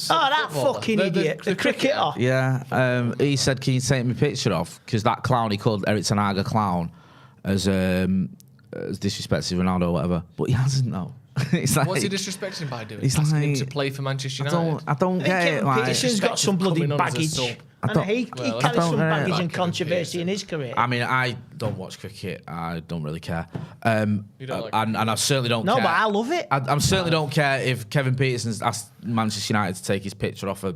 that fucking idiot. The cricketer. Yeah, he said, can you take me picture off? Because that clown, he called Erik Ten Hag a clown as disrespecting Ronaldo or whatever. But he hasn't, though. What's he disrespecting by doing? He's asking him to play for Manchester United. I don't get it. Peterson's got some bloody baggage. He carries some baggage and controversy in his career. I mean, I don't watch cricket. I don't really care. And I certainly don't care. No, but I love it. I certainly don't care if Kevin Peterson's asked Manchester United to take his picture off a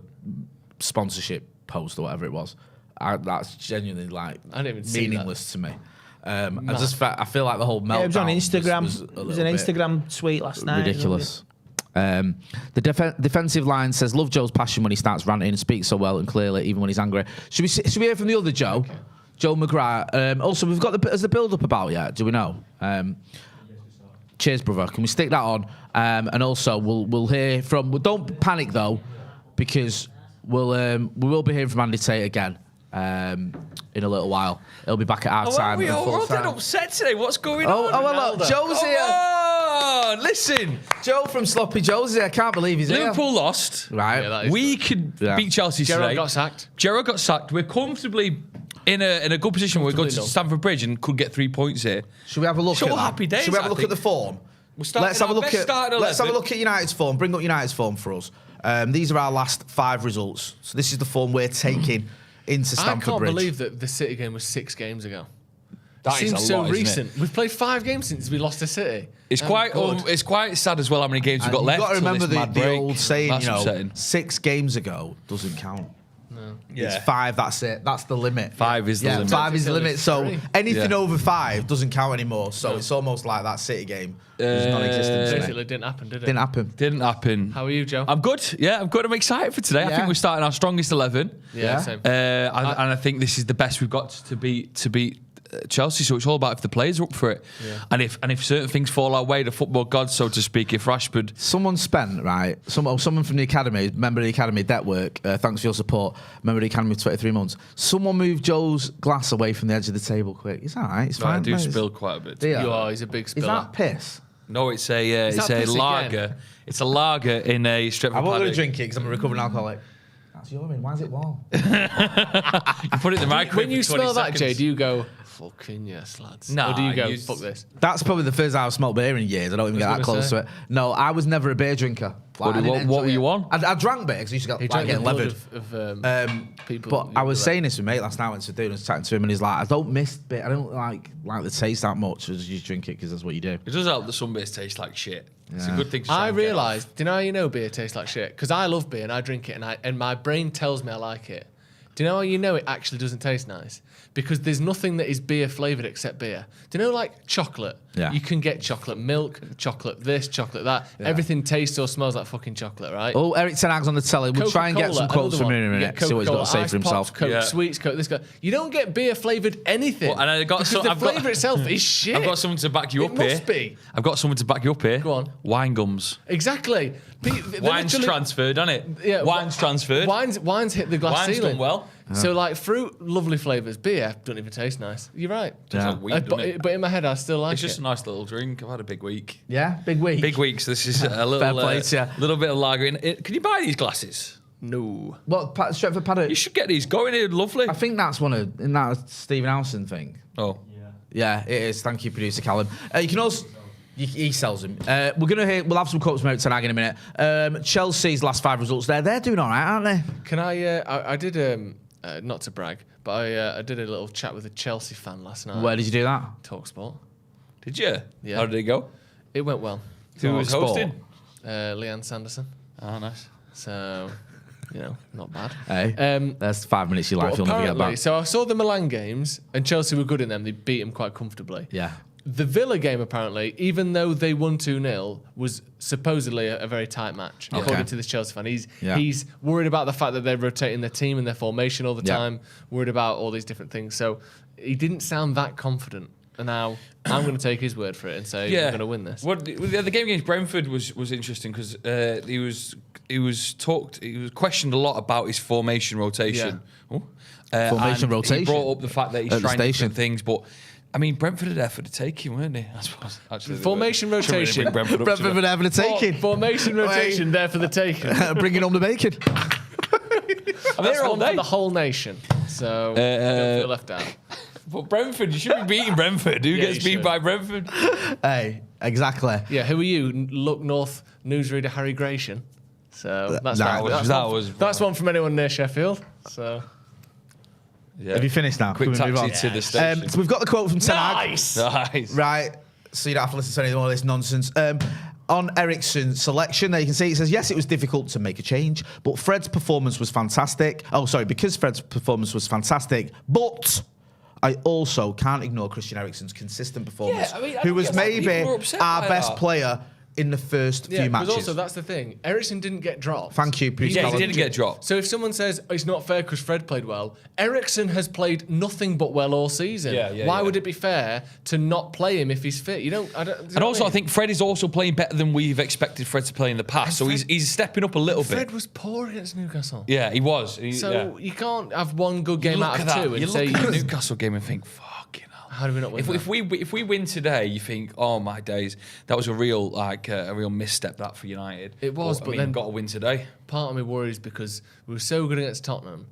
sponsorship post or whatever it was. That's genuinely meaningless to me. I feel like the whole meltdown. It was on Instagram. It was an Instagram tweet last night. Ridiculous. The defensive line says, love Joe's passion when he starts ranting and speaks so well and clearly, even when he's angry. Should we hear from the other Joe? Okay. Joe McGrath. Also, we've got the build-up about yet? Do we know? Cheers, brother. Can we stick that on? And also, we'll hear from... Don't panic, though, because we will be hearing from Andy Tate again in a little while. He'll be back at our time. We're all getting upset today. What's going on? Oh, well, look, Joe's here. Listen, Joe from Sloppy Joe's here. I can't believe he's here. Liverpool lost. Right. Yeah, we could beat Chelsea today. Gerrard got sacked. We're comfortably in a good position where we go to Stamford Bridge and could get 3 points here. Should we have a look at that? Happy days, Should we have a look at the form? Let's have a look at United's form. Bring up United's form for us. These are our last 5 results. So this is the form we're taking into Stamford Bridge. I can't believe that the City game was 6 games ago. That Seems is a so lot, isn't it? recent. We've played 5 games since we lost to City. It's it's quite sad as well how many games we've got You've left. got to till remember this mad the break. old saying, That's you know, upsetting. 6 games ago doesn't count. No. It's 5, that's it. That's the limit. 5 is the limit. 5 is the limit. So 3. anything over 5 doesn't count anymore. So it's almost like that City game is non-existent. to me. Basically, didn't happen, did it? Didn't happen. Didn't happen. How are you, Joe? I'm good. Yeah, I'm good. I'm excited for today. I Yeah. think we're starting our strongest 11. Yeah, same. And I think this is the best we've got to beat Chelsea. So it's all about if the players are up for it, and if certain things fall our way, the football gods, so to speak. If Rashford, Someone spent, right, someone from the academy, member of the academy, debt work, thanks for your support, member of the academy 23 months. Someone moved Joe's glass away from the edge of the table quick. It's all right. It's fine. I do mate. spill quite a bit. Do you? He's a big spiller. Is that piss? No, it's a that piss lager. again? It's a lager in a Stretford. I'm not going to Paddock. drink it because I'm a recovering alcoholic. That's urine. Why is it warm? You put it in the microwave. When you for 20 smell that, seconds. Jay, do you go, fucking yes, lads? Nah, or do you go, you- fuck this? That's probably the first time I've smelled beer in years. I don't even get that gonna close say. to it. No, I was never a beer drinker. What I didn't were enjoy you it. on? I drank beer because I used to He get, like, drank the getting blood levered. of people. But who I was were saying this to my mate last night. I went to do and I was chatting to him, and he's like, I don't miss beer. I don't like the taste that much as you drink it because that's what you do. It does help that some beers taste like shit. It's a Yeah. good thing to try I and get realised, do you know how you know beer tastes like shit? Because I love beer and I drink it and my brain tells me I like it. Do you know how you know it actually doesn't taste nice? Because there's nothing that is beer flavoured except beer. Do you know, like chocolate? Yeah. You can get chocolate milk, chocolate this, chocolate that. Everything tastes or smells like fucking chocolate, right? Oh, Eric Ten Hag's on the telly. We'll try and get some quotes from him in a minute. See what he's got to say for himself. Coke, Yeah. sweets, Coke, this guy. You don't get beer flavoured anything. Well, and I got because some- the I've got- flavour itself is shit. I've got someone to back you It up here. must be. I've got someone to back you up here. Go on. Wine gums. Exactly. They're Wine's literally- transferred, hasn't it? Yeah, Wine's transferred. Wine's hit the glass Wine's ceiling. done well. So like fruit, lovely flavours. Beer don't even taste nice. You're right. Tastes like weed, doesn't it? But in my head, I still like It's just it. a nice little drink. I've had a big week. Yeah, big week. Big week. So this is a Fair little, play to ya. little bit of lager in it. Can you buy these glasses? No. What, Stretford Paddock? You should get these going here. Lovely. I think that's in that Stephen Howson thing. Oh. Yeah, it is. Thank you, producer Callum. You can also. He sells them. We'll have some quotes from Eric Ten Hag in a minute. Chelsea's last 5 results they're doing all right, aren't they? Can I did not to brag, but I did a little chat with a Chelsea fan last night. Where did you do that? Talksport. Did you? Yeah. How did it go? It went well. Who was Sport. hosting? Leanne Sanderson. Oh, nice. So, not bad. Hey, that's 5 minutes of your life you'll never get Apparently, back. so I saw the Milan games, and Chelsea were good in them. They beat them quite comfortably. Yeah. The Villa game, apparently, even though they won 2-0, was supposedly a very tight match, according to this Chelsea fan. He's worried about the fact that they're rotating their team and their formation all the time, worried about all these different things. So he didn't sound that confident. And now I'm going to take his word for it and say we're going to win this. The game against Brentford was interesting because he was questioned a lot about his formation rotation. Yeah. Formation and rotation. He brought up the fact that he's At the trying station. different things, but I mean Brentford are there for the taking, weren't they? I suppose. Actually, Formation rotation. Brentford Brentford for the taking. Formation rotation there for the taking. Bringing home the bacon. I'm That's there all one for day. the whole nation. So don't feel left out. But Brentford, you should be beating Brentford. Who gets beat by Brentford? Hey, exactly. Yeah, who are you? Look North newsreader Harry Gratian. So that's that's one from anyone near Sheffield. So Yeah. Have you finished now? Quick Can we move taxi on? to the station. So we've got the quote from Ten Hag. nice. Right, so you don't have to listen to any more of this nonsense. On Eriksen's selection, there you can see it says, yes, it was difficult to make a change, but Fred's performance was fantastic. Because Fred's performance was fantastic, but I also can't ignore Christian Eriksen's consistent performance, who was maybe our best player in the first few matches. Because also that's the thing. Eriksen didn't get dropped. Thank you, Bruce. Yeah, he didn't get dropped. So if someone says it's not fair because Fred played well, Eriksen has played nothing but well all season. Why would it be fair to not play him if he's fit? You know And what also, I I mean? think Fred is also playing better than we've expected Fred to play in the past. So he's stepping up a little bit. Fred was poor against Newcastle. Yeah, he was. So you can't have one good game Look out at of that. two You and say look at the Newcastle game and think, fucking hell. How do we not win? If we win today, you think, oh my days, that was a real misstep that for United. It was, but then got to win today. Part of me worries because we were so good against Tottenham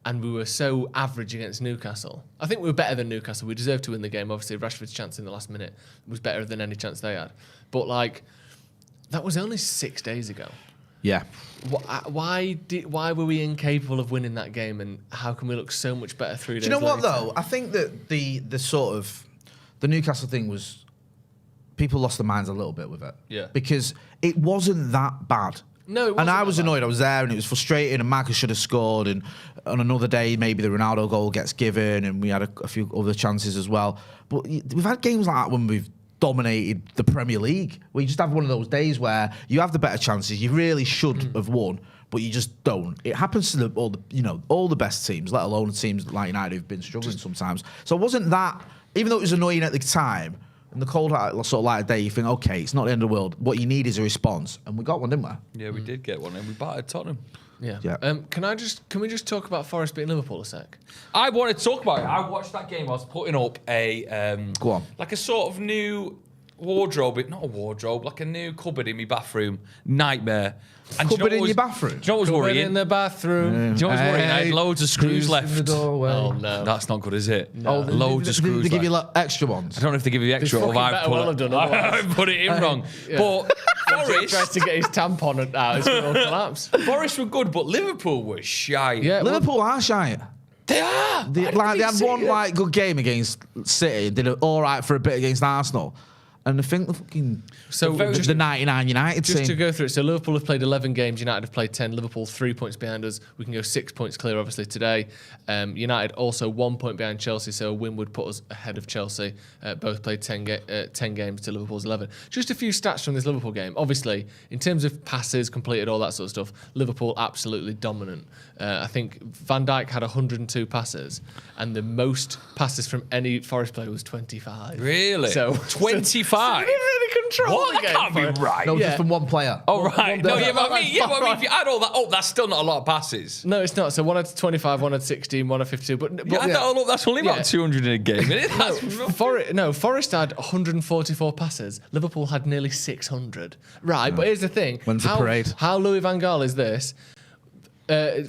and we were so average against Newcastle. I think we were better than Newcastle. We deserved to win the game. Obviously, Rashford's chance in the last minute was better than any chance they had. But that was only 6 days ago. Yeah. Why were we incapable of winning that game, and how can we look so much better 3 days Do you know what later? though? I think that the sort of the Newcastle thing was people lost their minds a little bit with it. Yeah. Because it wasn't that bad. No, it wasn't and I that was bad. annoyed. I was there, and it was frustrating. And Marcus should have scored. And on another day, maybe the Ronaldo goal gets given, and we had a few other chances as well. But we've had games like that when we've dominated the Premier League. We just have one of those days where you have the better chances. You really should have won, but you just don't. It happens to all the best teams, let alone teams like United who've been struggling sometimes. So it wasn't that. Even though it was annoying at the time, in the cold sort of light of day, you think, okay, it's not the end of the world. What you need is a response, and we got one, didn't we? Yeah, we did get one, and we battered Tottenham. Yeah. Yeah. Can we just talk about Forest beating Liverpool a sec? I wanted to talk about it. I watched that game. I was putting up a Go on. like a sort of new wardrobe, not a wardrobe, like a new cupboard in my bathroom. Nightmare. And do you know Cupboard in what your bathroom? Do you know what was Cupboard worrying? in the bathroom. Do you know what was worrying? I had loads of screws Screws left. in the doorway. Oh no. That's not good, is it? Oh, Loads of screws They give you left. extra ones. I don't know if they give you the extra or if fucking I've better put well it, have done otherwise. I put it in wrong. Yeah. But He tries Forest, to get his tampon out. It's going to collapse. Forest were good, but Liverpool were shy. Yeah, Liverpool are shy. They are. They had one good game against City, did it all right for a bit against Arsenal, and I think the fucking the 99 United Just team. to go through it, so Liverpool have played 11 games, United have played 10. Liverpool 3 points behind us. We can go 6 points clear, obviously, today. United also 1 point behind Chelsea, so a win would put us ahead of Chelsea. Both played 10 games to Liverpool's 11. Just a few stats from this Liverpool game. Obviously, in terms of passes completed, all that sort of stuff, Liverpool absolutely dominant. I think Van Dijk had 102 passes, and the most passes from any Forest player was 25. Really? So 25? So they really control What? the game. That can't be right. No, just from one player. Oh, right. No, yeah, but I mean, Right. if you add all that up, that's still not a lot of passes. No, it's not. So one had 25, one had 16, one had 52. But You add that all up, that's only about 200 in a game, isn't it? Forest had 144 passes. Liverpool had nearly 600. Right, but here's the thing. When's the parade? How Louis van Gaal is this?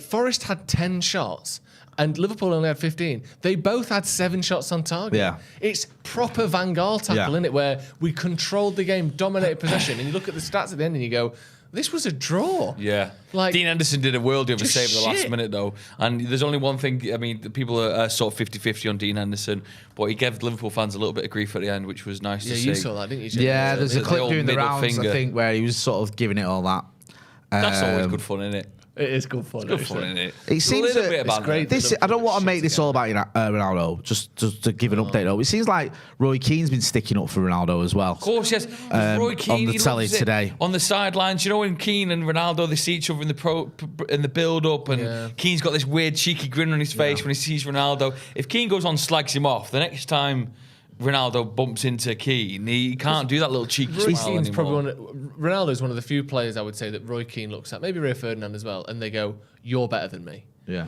Forest had 10 shots. And Liverpool only had 15. They both had 7 shots on target. Yeah. It's proper Van Gaal tackle, Yeah. isn't it? Where we controlled the game, dominated possession, and you look at the stats at the end and you go, this was a draw. Yeah. Like, Dean Anderson did a worldie of a just save at the last shit. minute, though. And there's only one thing, I mean, the people are sort of 50-50 on Dean Anderson, but he gave Liverpool fans a little bit of grief at the end, which was nice to see. you saw that, didn't you, Jim? Yeah, there's a The clip old doing the middle rounds, finger. I think, where he was sort of giving it all that. That's always good fun, isn't it? It is good fun. Good fun, isn't it? It seems a little that bit about it's great. this. I don't want to make this all about Ronaldo. Just to give an update though, it seems like Roy Keane's been sticking up for Ronaldo as well. Of course, yes. Roy Keane, on the he telly loves it. today. On the sidelines, you know, when Keane and Ronaldo, they see each other in the build-up, and Keane's got this weird cheeky grin on his face when he sees Ronaldo. If Keane goes on, slags him off, the next time Ronaldo bumps into Keane, he can't do that little cheeky Roy smile Keane's anymore. Ronaldo's one of the few players I would say that Roy Keane looks at, maybe Rio Ferdinand as well, and they go, "You're better than me." Yeah.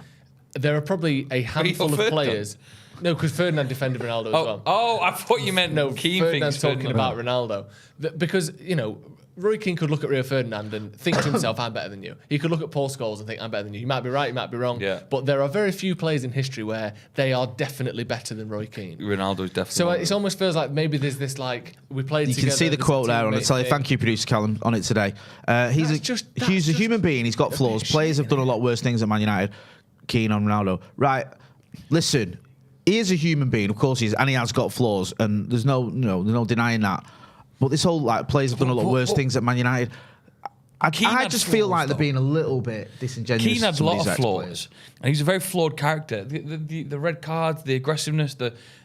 There are probably a handful of Ferdinand? players. No, because Ferdinand defended Ronaldo as well. Oh, I thought you meant No, Keane Ferdinand's thinks talking Ferdinand. about Ronaldo. Because, you know, Roy Keane could look at Rio Ferdinand and think to himself, I'm better than you. He could look at Paul Scholes and think, I'm better than you. You might be right, you might be wrong. Yeah. But there are very few players in history where they are definitely better than Roy Keane. Ronaldo's definitely. So one of it them. almost feels like maybe there's this, like, we played You together. can see the there's a quote there on the teammate telly. thing. Thank you, producer Callum, on it today. He's a human being. He's got flaws. Players have done a lot worse things at Man United. Keane on Ronaldo. Right. Listen, he is a human being, of course he is, and he has got flaws, and there's no denying that. But this whole players have done a lot worse things at Man United. I just feel like they're being a little bit disingenuous. Keane had a some of lot these of ex-players. flaws, and he's a very flawed character. The red cards, the aggressiveness,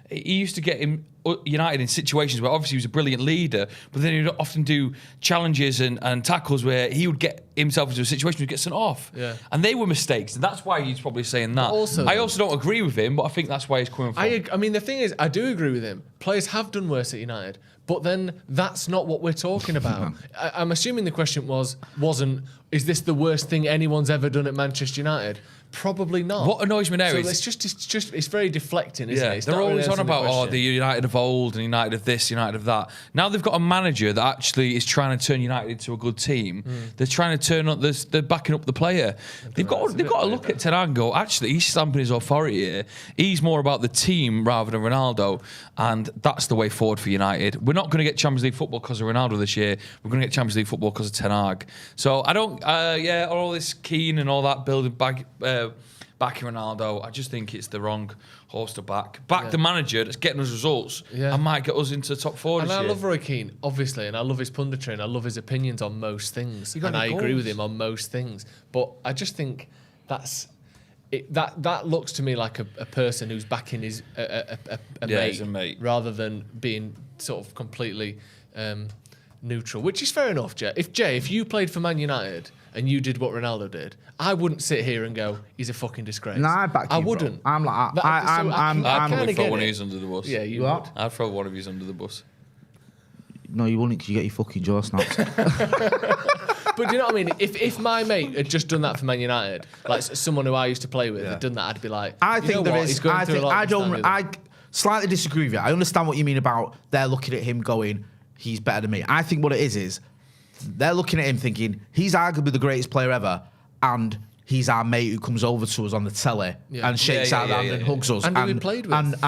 he used to get him United in situations where obviously he was a brilliant leader, but then he would often do challenges and tackles where he would get himself into a situation where he'd get sent off. Yeah. And they were mistakes, and that's why he's probably saying that. Also, I also don't agree with him, but I think that's why he's coming from. I mean, the thing is, I do agree with him. Players have done worse at United, but then that's not what we're talking about. I'm assuming the question wasn't, is this the worst thing anyone's ever done at Manchester United? Probably not. What annoys me there so is it's very deflecting, isn't it? It's they're not really always on answering the about question. the United of old and United of this, United of that. Now they've got a manager that actually is trying to turn United into a good team. They're trying to turn up. They're backing up the player. They've got to look at Ten Hag and go, actually, he's stamping his authority here. He's more about the team rather than Ronaldo, and that's the way forward for United. We're not going to get Champions League football because of Ronaldo this year. We're going to get Champions League football because of Ten Hag. So I don't, all this Keane and all that building backing Ronaldo, I just think it's the wrong horse to back. The manager that's getting us results and might get us into the top four. And this I year. love Roy Keane, obviously, and I love his punditry, and I love his opinions on most things, and I agree with him on most things. But I just think that looks to me like a person who's backing his he's a mate, rather than being sort of completely neutral, which is fair enough, Jay. If you played for Man United and you did what Ronaldo did, I wouldn't sit here and go, he's a fucking disgrace. No, I'd back you, I wouldn't. Bro. I'm like, I'd probably throw one of these under the bus. Yeah, you would. I'd throw one of these under the bus. No, you wouldn't, because you get your fucking jaw snapped. But do you know what I mean? If my mate had just done that for Man United, like someone who I used to play with had done that, I'd be like, I slightly disagree with you. I understand what you mean about they're looking at him going, he's better than me. I think what it is they're looking at him thinking he's arguably the greatest player ever, and he's our mate who comes over to us on the telly and shakes our hand and hugs us. And who we played with.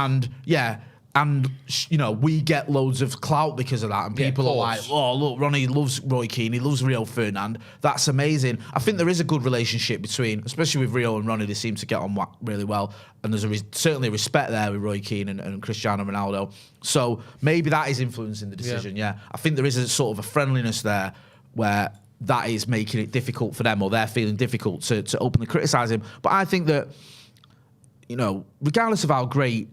And you know, we get loads of clout because of that, and people are like, "Oh, look, Ronnie loves Roy Keane. He loves Rio Ferdinand. That's amazing." I think there is a good relationship between, especially with Rio and Ronnie. They seem to get on really well, and there's certainly respect there with Roy Keane and Cristiano Ronaldo. So maybe that is influencing the decision. Yeah, I think there is a sort of a friendliness there where that is making it difficult for them, or they're feeling difficult to openly criticise him. But I think that, you know, regardless of how great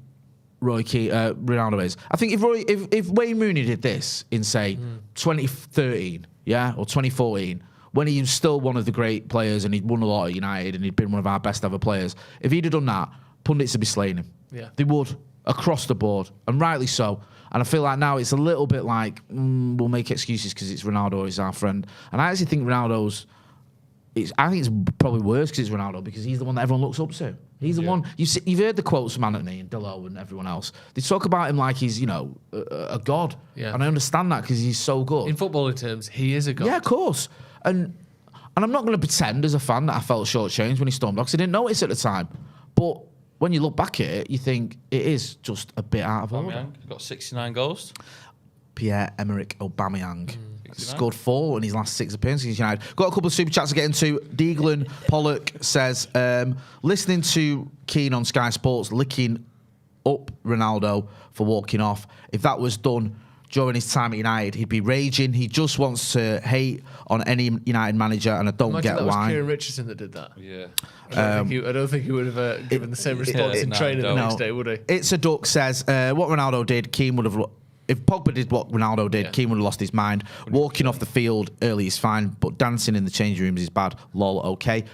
Ronaldo is, I think if Wayne Rooney did this in, say, 2013, or 2014, when he was still one of the great players and he'd won a lot at United and he'd been one of our best ever players, if he'd have done that, pundits would be slaying him. Yeah. They would, across the board, and rightly so. And I feel like now it's a little bit like, we'll make excuses because it's Ronaldo, he's our friend. And I actually think I think it's probably worse because it's Ronaldo, because he's the one that everyone looks up to. He's the one. You've heard the quotes from Anthony and Delo and everyone else. They talk about him like he's, you know, a god. Yeah. And I understand that because he's so good. In footballing terms, he is a god. Yeah, of course. And I'm not going to pretend as a fan that I felt shortchanged when he stormed off, because I didn't notice at the time. But when you look back at it, you think it is just a bit out of order. He's got 69 goals. Pierre-Emerick Aubameyang. Scored 4 in his last 6 appearances against United. Got a couple of super chats to get into. Deaglan Pollock says, listening to Keane on Sky Sports licking up Ronaldo for walking off. If that was done during his time at United, he'd be raging. He just wants to hate on any United manager, and I don't get that why. Was Kieran Richardson that did that. Yeah. I don't think he would have given the same response in training the next day, would he? It's a Duck says, what Ronaldo did, Keane would have... If Pogba did what Ronaldo did, Keane would have lost his mind. Walking off the field early is fine, but dancing in the changing rooms is bad. Lol, okay.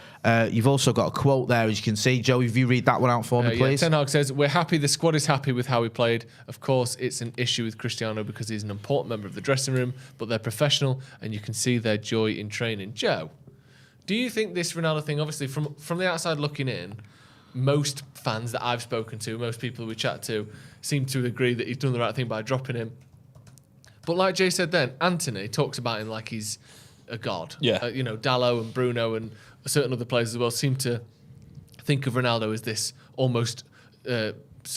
You've also got a quote there, as you can see. Joe, if you read that one out for me, please. Ten Hag says, we're happy, the squad is happy with how we played. Of course, it's an issue with Cristiano because he's an important member of the dressing room, but they're professional and you can see their joy in training. Joe, do you think this Ronaldo thing, obviously from the outside looking in, most fans that I've spoken to, most people we chat to, seem to agree that he's done the right thing by dropping him. But like Jay said then, Anthony talks about him like he's a god. Yeah. You know, Dallo and Bruno and certain other players as well seem to think of Ronaldo as this almost sort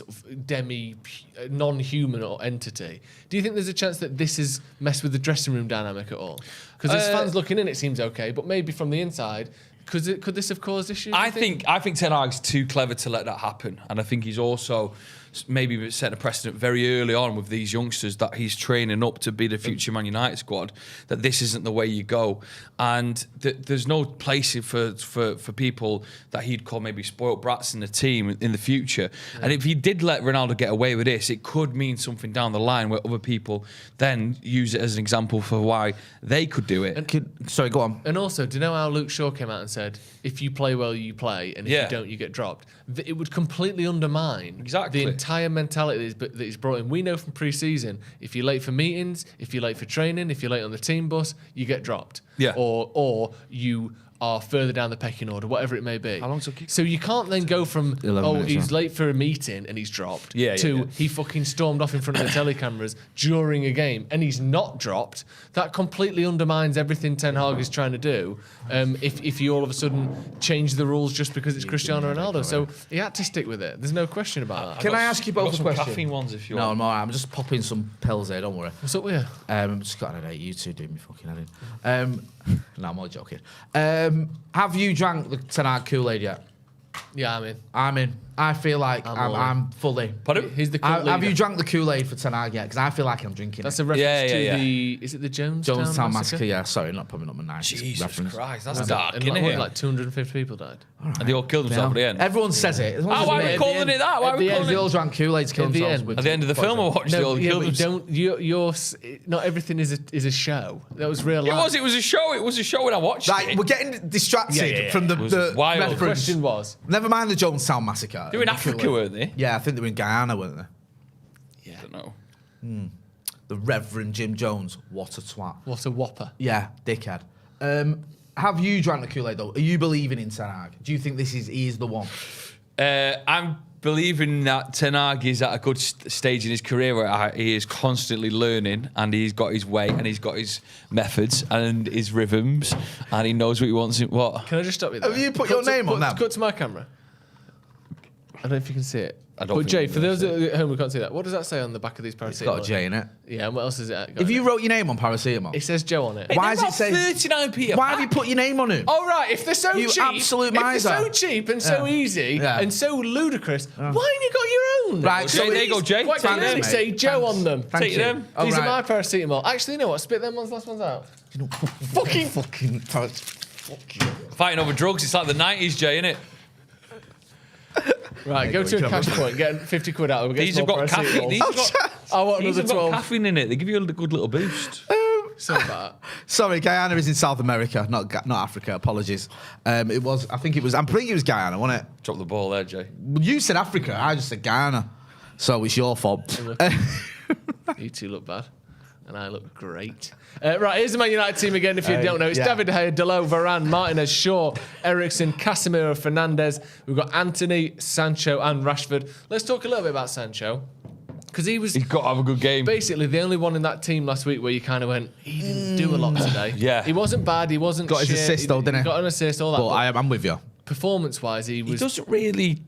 of non-human or entity. Do you think there's a chance that this has messed with the dressing room dynamic at all? Because as fans looking in, it seems okay, but maybe from the inside... Could this have caused issues? I think Ten Hag's too clever to let that happen, and I think he's also maybe setting a precedent very early on with these youngsters that he's training up to be the future Man United squad. That this isn't the way you go, and there's no place for people that he'd call maybe spoiled brats in the team in the future. Yeah. And if he did let Ronaldo get away with this, it could mean something down the line where other people then use it as an example for why they could do it. Sorry, go on. And also, do you know how Luke Shaw came out and said, if you play well, you play, and if you don't, you get dropped? It would completely undermine the entire mentality that he's brought in. We know from pre-season, if you're late for meetings, if you're late for training, if you're late on the team bus, you get dropped. Yeah. Or you are further down the pecking order, whatever it may be. How long's the kick? So you can't then go from 11 minutes, he's yeah. late for a meeting and he's dropped Yeah. he fucking stormed off in front of the telecameras during a game and he's not dropped. That completely undermines everything Ten Hag is trying to do. If you all of a sudden change the rules just because it's Cristiano Ronaldo, so he had to stick with it. There's no question about that. Can I ask you both a some question? caffeine ones if you No, want. I'm all right. I'm just popping some pills here. Don't worry. What's up with you? I'm just got an headache. You two do me fucking head in. No, I'm only joking. Have you drank the Ten Hag Kool-Aid yet? Yeah, I'm in. I'm in. I feel like I'm fully. Pardon? He's the cult Have leader. you drank the Kool-Aid for Ten Hag yet? Because I feel like I'm drinking That's it. a reference Yeah. to the... Is it the Jonestown Massacre, yeah. Sorry, probably not my nicest Jesus reference. Christ, that's And dark, like, isn't it? like 250 people died. And they all killed themselves at the end. Everyone says it. Why are we calling it that? Why are we calling They all it? drank Kool-Aid to kill At the themselves. end. with At the end of the film, I watched they all yeah, killed but themselves. not everything is a show. That was real life. It was a show. It was a show when I watched Right, it. we're getting distracted from the wild. reference. The question was... Never mind the Jonestown Massacre. They were in Africa, weren't they? Yeah, I think they were in Guyana, weren't they? I don't know. The Reverend Jim Jones. What a twat. What a whopper. Yeah, dickhead. Have you drank the Kool-Aid, though? Are you believing in Ten Hag? Do you think he is the one? I'm believing that Ten Hag is at a good stage in his career where he is constantly learning and he's got his way and he's got his methods and his rhythms and he knows what he wants. What? Can I just stop you there? Have you put your name on that? Cut to my camera. I don't know if you can see it. I don't But think Jay, you for can those see it. at home who can't see that, what does that say on the back of these paracetamol? It's got a J in it. Yeah, and what else is it? If you wrote your name on paracetamol, It says Joe on it. why does it say 39p? Why have you put your name on it? Oh right, if they're so You cheap, absolute if they're miser. so cheap and so Yeah. easy Yeah. and so ludicrous, why haven't you got your own? Right, so there you go, Jay. Why Thanks, can't they mate. say Joe on them? Thank Take you. them. Oh, These are my right. paracetamol. Actually, you know what? Spit them last ones out. Fucking Fighting over drugs. It's like the 90s, Jay, innit? Right, go to a cash point, get 50 quid out. These have got caffeine. These have got, I want these another have got 12. caffeine in it. They give you a good little boost. Something like that. Sorry, Guyana is in South America, not Africa. Apologies. I think it was Guyana, wasn't it? Drop the ball there, Jay. Well, you said Africa. I just said Guyana. So it's your fault. You two look bad. And I look great. Right, here's the Man United team again, if you don't know. It's David De Gea, Dalot, Varane, Martinez, Shaw, Eriksen, Casemiro, Fernandes. We've got Anthony, Sancho and Rashford. Let's talk a little bit about Sancho. Because he's got to have a good game. Basically, the only one in that team last week where you kind of went, he didn't do a lot today. Yeah. He wasn't bad, he wasn't Got his shit. assist though, didn't he? Got an assist, all that. But I'm with you. Performance-wise, he He was... doesn't really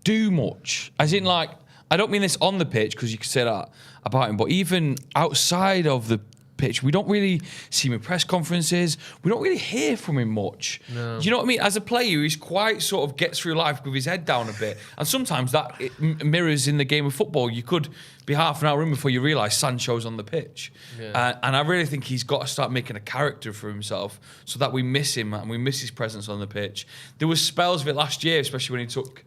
do much. As in, like, I don't mean this on the pitch because you could say that about him, but even outside of the pitch, we don't really see him in press conferences. We don't really hear from him much. No. Do you know what I mean? As a player, he's quite sort of gets through life with his head down a bit, and sometimes that mirrors in the game of football. You could be half an hour in before you realise Sancho's on the pitch, and I really think he's got to start making a character for himself so that we miss him and we miss his presence on the pitch. There was spells of it last year, especially when he took,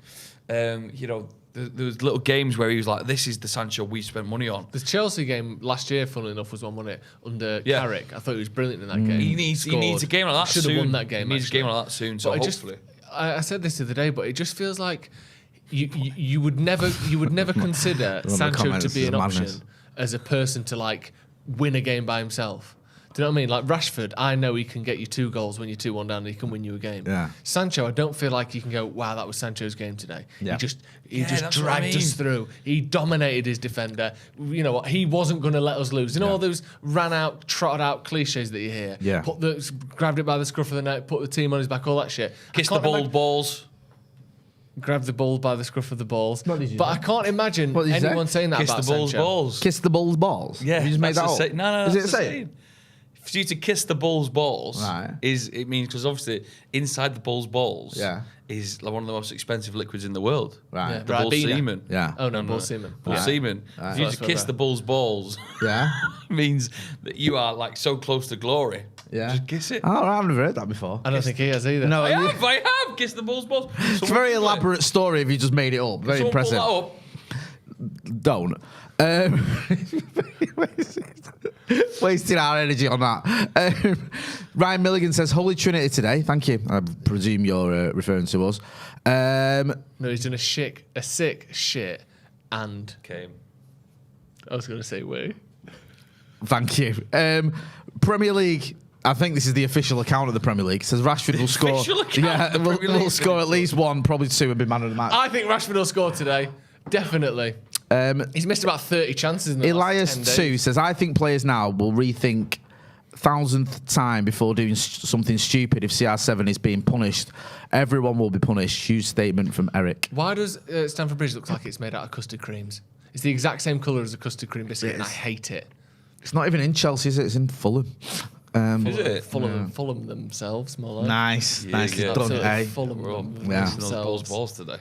there was little games where he was like, this is the Sancho we spent money on. The Chelsea game last year, funnily enough, was one, wasn't it? Under Carrick. I thought he was brilliant in that game. He needs a game like that soon. Should have won that game. He needs a game like that soon, so But hopefully. I said this the other day, but it just feels like you would never consider Sancho to be an option as a person to like win a game by himself. Do you know what I mean? Like Rashford, I know he can get you 2 goals when you're 2-1 down and he can win you a game. Yeah. Sancho, I don't feel like you can go, wow, that was Sancho's game today. Yeah. He just that's what I dragged us mean. through. He dominated his defender. You know what? He wasn't going to let us lose. You know all those trotted out cliches that you hear? Yeah. Grabbed it by the scruff of the neck, put the team on his back, all that shit. Kiss the balls. Grab the ball by the scruff of the balls. What did you But say? I can't imagine What did you say? anyone saying that Kiss about the balls, Sancho. balls. Kiss the bull's balls. Yeah, You just made that that's up. the No, Is that's it the a saying. For you to kiss the bull's balls, Right. it means because obviously inside the bull's balls Yeah. is like one of the most expensive liquids in the world. Right. Yeah. The bull Ribena. semen. Yeah. Oh no, bull semen. Bull Yeah. semen. Right. For you to That's kiss right. the bull's balls Yeah. means that you are like so close to glory. Yeah. Just kiss it. Oh, I've never heard that before. I don't think he has either. No, I have kissed the bull's balls. it's a very elaborate story if you just made it up. Very impressive. Pull Don't. Wasting our energy on that. Ryan Milligan says, Holy Trinity today. Thank you. I presume you're referring to us. No, he's done a sick shit, and that up. Came. I was going to say woo. Thank you. Premier League I think this is the official account of the Premier League. It says Rashford will score. Official account Yeah, of the Premier will League. score at least one, probably two, and be man of the match. I think Rashford will score today. Definitely. He's missed about 30 chances in the last 10 days. Elias2 says, I think players now will rethink 1,000th time before doing something stupid if CR7 is being punished. Everyone will be punished. Huge statement from Eric. Why does Stamford Bridge look like it's made out of custard creams? It's the exact same colour as a custard cream biscuit, and I hate it. It's not even in Chelsea, is it? It's in Fulham. Is it? Fulham themselves, more like. Nice. Nicely done, Absolutely eh? Fulham Yeah. themselves. Balls today.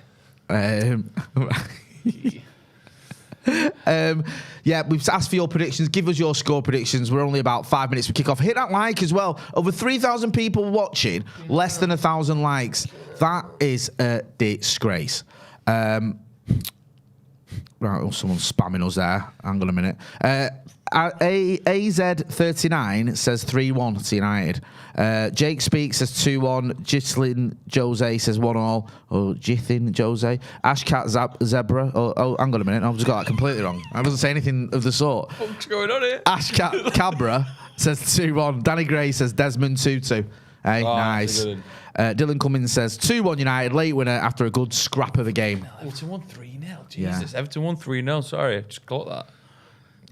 Yeah, we've asked for your predictions. Give us your score predictions. We're only about 5 minutes to kick off. Hit that like as well. Over 3,000 people watching, less than 1,000 likes. That is a disgrace. Right, oh, someone's spamming us there. Hang on a minute. AZ39 says 3-1 to United. Jake Speaks says 2-1. Jitlin Jose says 1-1. Oh, Jithin Jose. Ashcat Zebra. Oh, hang on a minute. I've just got that completely wrong. I wasn't saying anything of the sort. What's going on here? Ashcat Cabra says 2-1. Danny Gray says Desmond 2-2. Hey, nice. Dylan Cummins says 2-1 United. Late winner after a good scrap of a game. Everton won 3-0. Jesus. Yeah. Everton won 3-0. Sorry, I just caught that.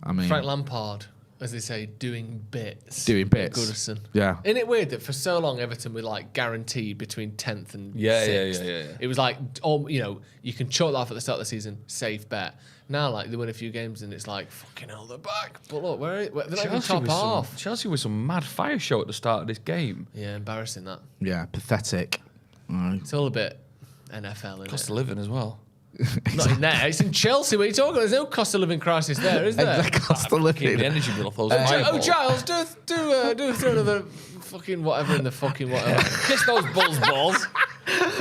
I mean, Frank Lampard, as they say, doing bits. Doing bits. Goodison. Yeah. Isn't it weird that for so long Everton were like guaranteed between 10th and 6th? Yeah. It was like, you can chalk that off at the start of the season, safe bet. Now, like, they win a few games and it's like, fucking hell, they're back. But look, they're not even top half. Chelsea was some mad fire show at the start of this game. Yeah, embarrassing that. Yeah, pathetic. It's all a bit NFL, isn't Cost of living as well. Not in there. It's in Chelsea. What are you talking about? There's no cost of living crisis there, is there? Cost of living. The energy bill off those. Giles, do throw another fucking whatever in the fucking whatever. Kiss those Bulls balls.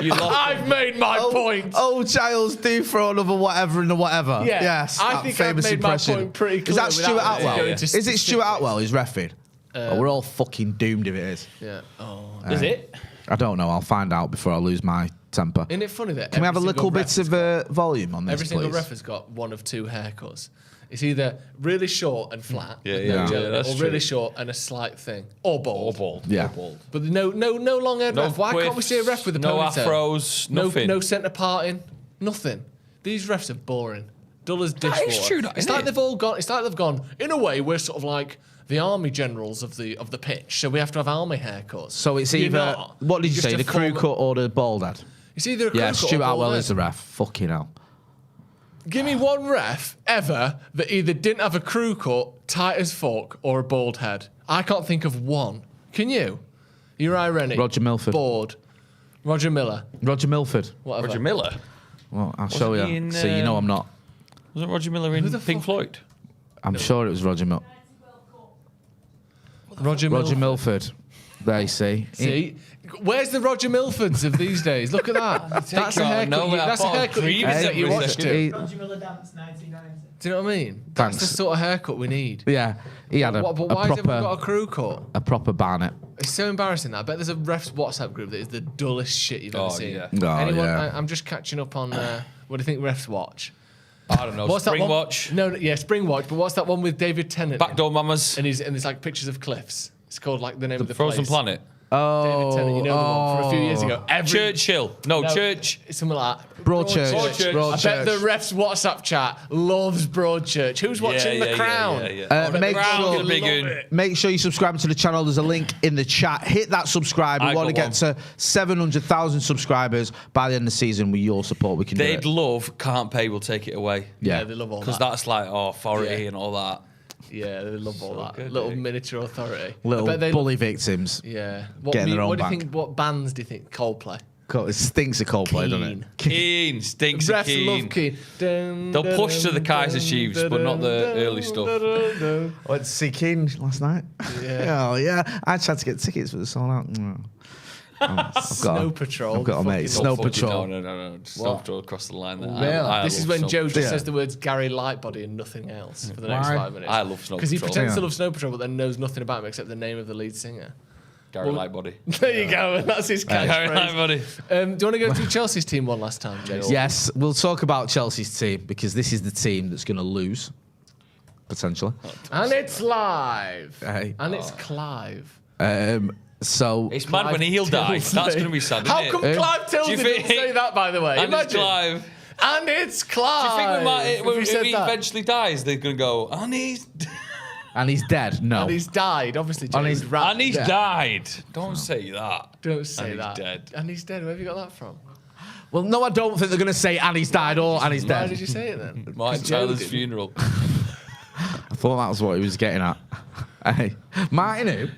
I've made my point. Oh, Giles, do throw another whatever in the whatever. Yeah, Yes, I that think famous I've made impression. my point pretty clear. Is that Stuart without Atwell? going into Is it Stuart specifics. Atwell who's reffing? We're all fucking doomed if it is. Yeah. Oh, is it? I don't know. I'll find out before I lose my temper. Isn't it funny that Can we have a every little single bit of volume on this, every single please? ref has got one of two haircuts. It's either really short and flat, Yeah, with no yeah. gel, Yeah, that's or true. really short and a slight thing, or bald. Yeah. But no long-haired No ref. Why can't we quiffs, see a ref with a no ponytail? afros, nothing. No centre parting, nothing. These refs are boring, dull as dishwater. That is true, that, it's isn't like it? they've all gone. It's like they've gone. In a way, we're sort of like the army generals of the pitch, so we have to have army haircuts. So it's You're either not. what did you Just say? a The crew former- cut or the bald head? It's either a crew Yeah, cut or Stuart bald Atwell head. is the ref. Fucking hell. Give me one ref ever that either didn't have a crew cut, tight as fuck, or a bald head. I can't think of one. Can you? Uri Rennie. Roger Milford. Bald. Roger Miller. Roger Milford. Whatever. Roger Miller. Well, I'll show you. he in, So you know I'm not. Wasn't Roger Miller in Pink Floyd? I'm sure it was Roger Milford. Roger Milford. There you see. See? Where's the Roger Milfords of these days? Look at that. That's a haircut. That's a haircut you can set your watch to. Roger Miller Dance 1990. Do you know what I mean? Thanks. That's the sort of haircut we need. Yeah, he had But why has everyone got a crew cut? a proper Barnet. It's so embarrassing that. I bet there's a refs WhatsApp group that is the dullest shit you've ever seen. yeah. Oh, Anyone? yeah. I'm just catching up on what do you think refs watch? I don't know. What's that Spring one? Watch. No, yeah, Spring Watch. But what's that one with David Tennant? Backdoor Mamas. And there's like pictures of cliffs. It's called like the name of the Frozen place. Planet. David Tennant, you know the one from a few years ago. Churchill. No, Church. It's something like that. Broadchurch. Broadchurch. Broadchurch. I bet the refs WhatsApp chat loves Broadchurch. Who's watching The Crown? Make sure you subscribe to the channel. There's a link in the chat. Hit that subscribe. We want to get to 700,000 subscribers by the end of the season. With your support, we can do They'd it. love Can't Pay Will Take It Away. Yeah, they love all that. Because that's like authority and all that. Yeah, they love all that. good, Little miniature authority. Little I bet they bully victims. Yeah. Getting their own what do you back. think? What bands do you think? Coldplay. It stinks of Coldplay, doesn't it? Keen. Stinks of Refs Keen. love Keen. They'll push to the Kaiser Chiefs, but not the early stuff. I went to see Keane last night. Yeah. Oh, yeah. I tried to get tickets, but they're sold out. Snow Patrol. I've got a mate. Snow Patrol. No. Snow Patrol across the line there. Really? This is when Snow Joe Patrol. just says the words Gary Lightbody and nothing else for the next Why? 5 minutes. I love Snow Patrol. Because he pretends to Yeah. love Snow Patrol, but then knows nothing about him except the name of the lead singer. Gary Lightbody. There you go. That's his Gary catchphrase. Lightbody. Do you want to go through Chelsea's team one last time, Jason? Yes, we'll talk about Chelsea's team because this is the team that's going to lose, potentially. And it's live. Hey. And it's Clive. So it's mad when he'll die. That's going to be sad. How isn't come it? Clive Tilsley didn't say that, by the way? And it's Clive. And it's Clive. Do you think when he eventually dies, they're going to go, and he's... And he's dead? No. And he's died, obviously. And he's died. Don't say that. Don't say and that. He's dead. And he's dead. Where have you got that from? Well, no, I don't think they're going to say and he's died or and he's dead. Why did you say it then? Martin Tyler's funeral. I thought that was what he was getting at. Hey, Martin who?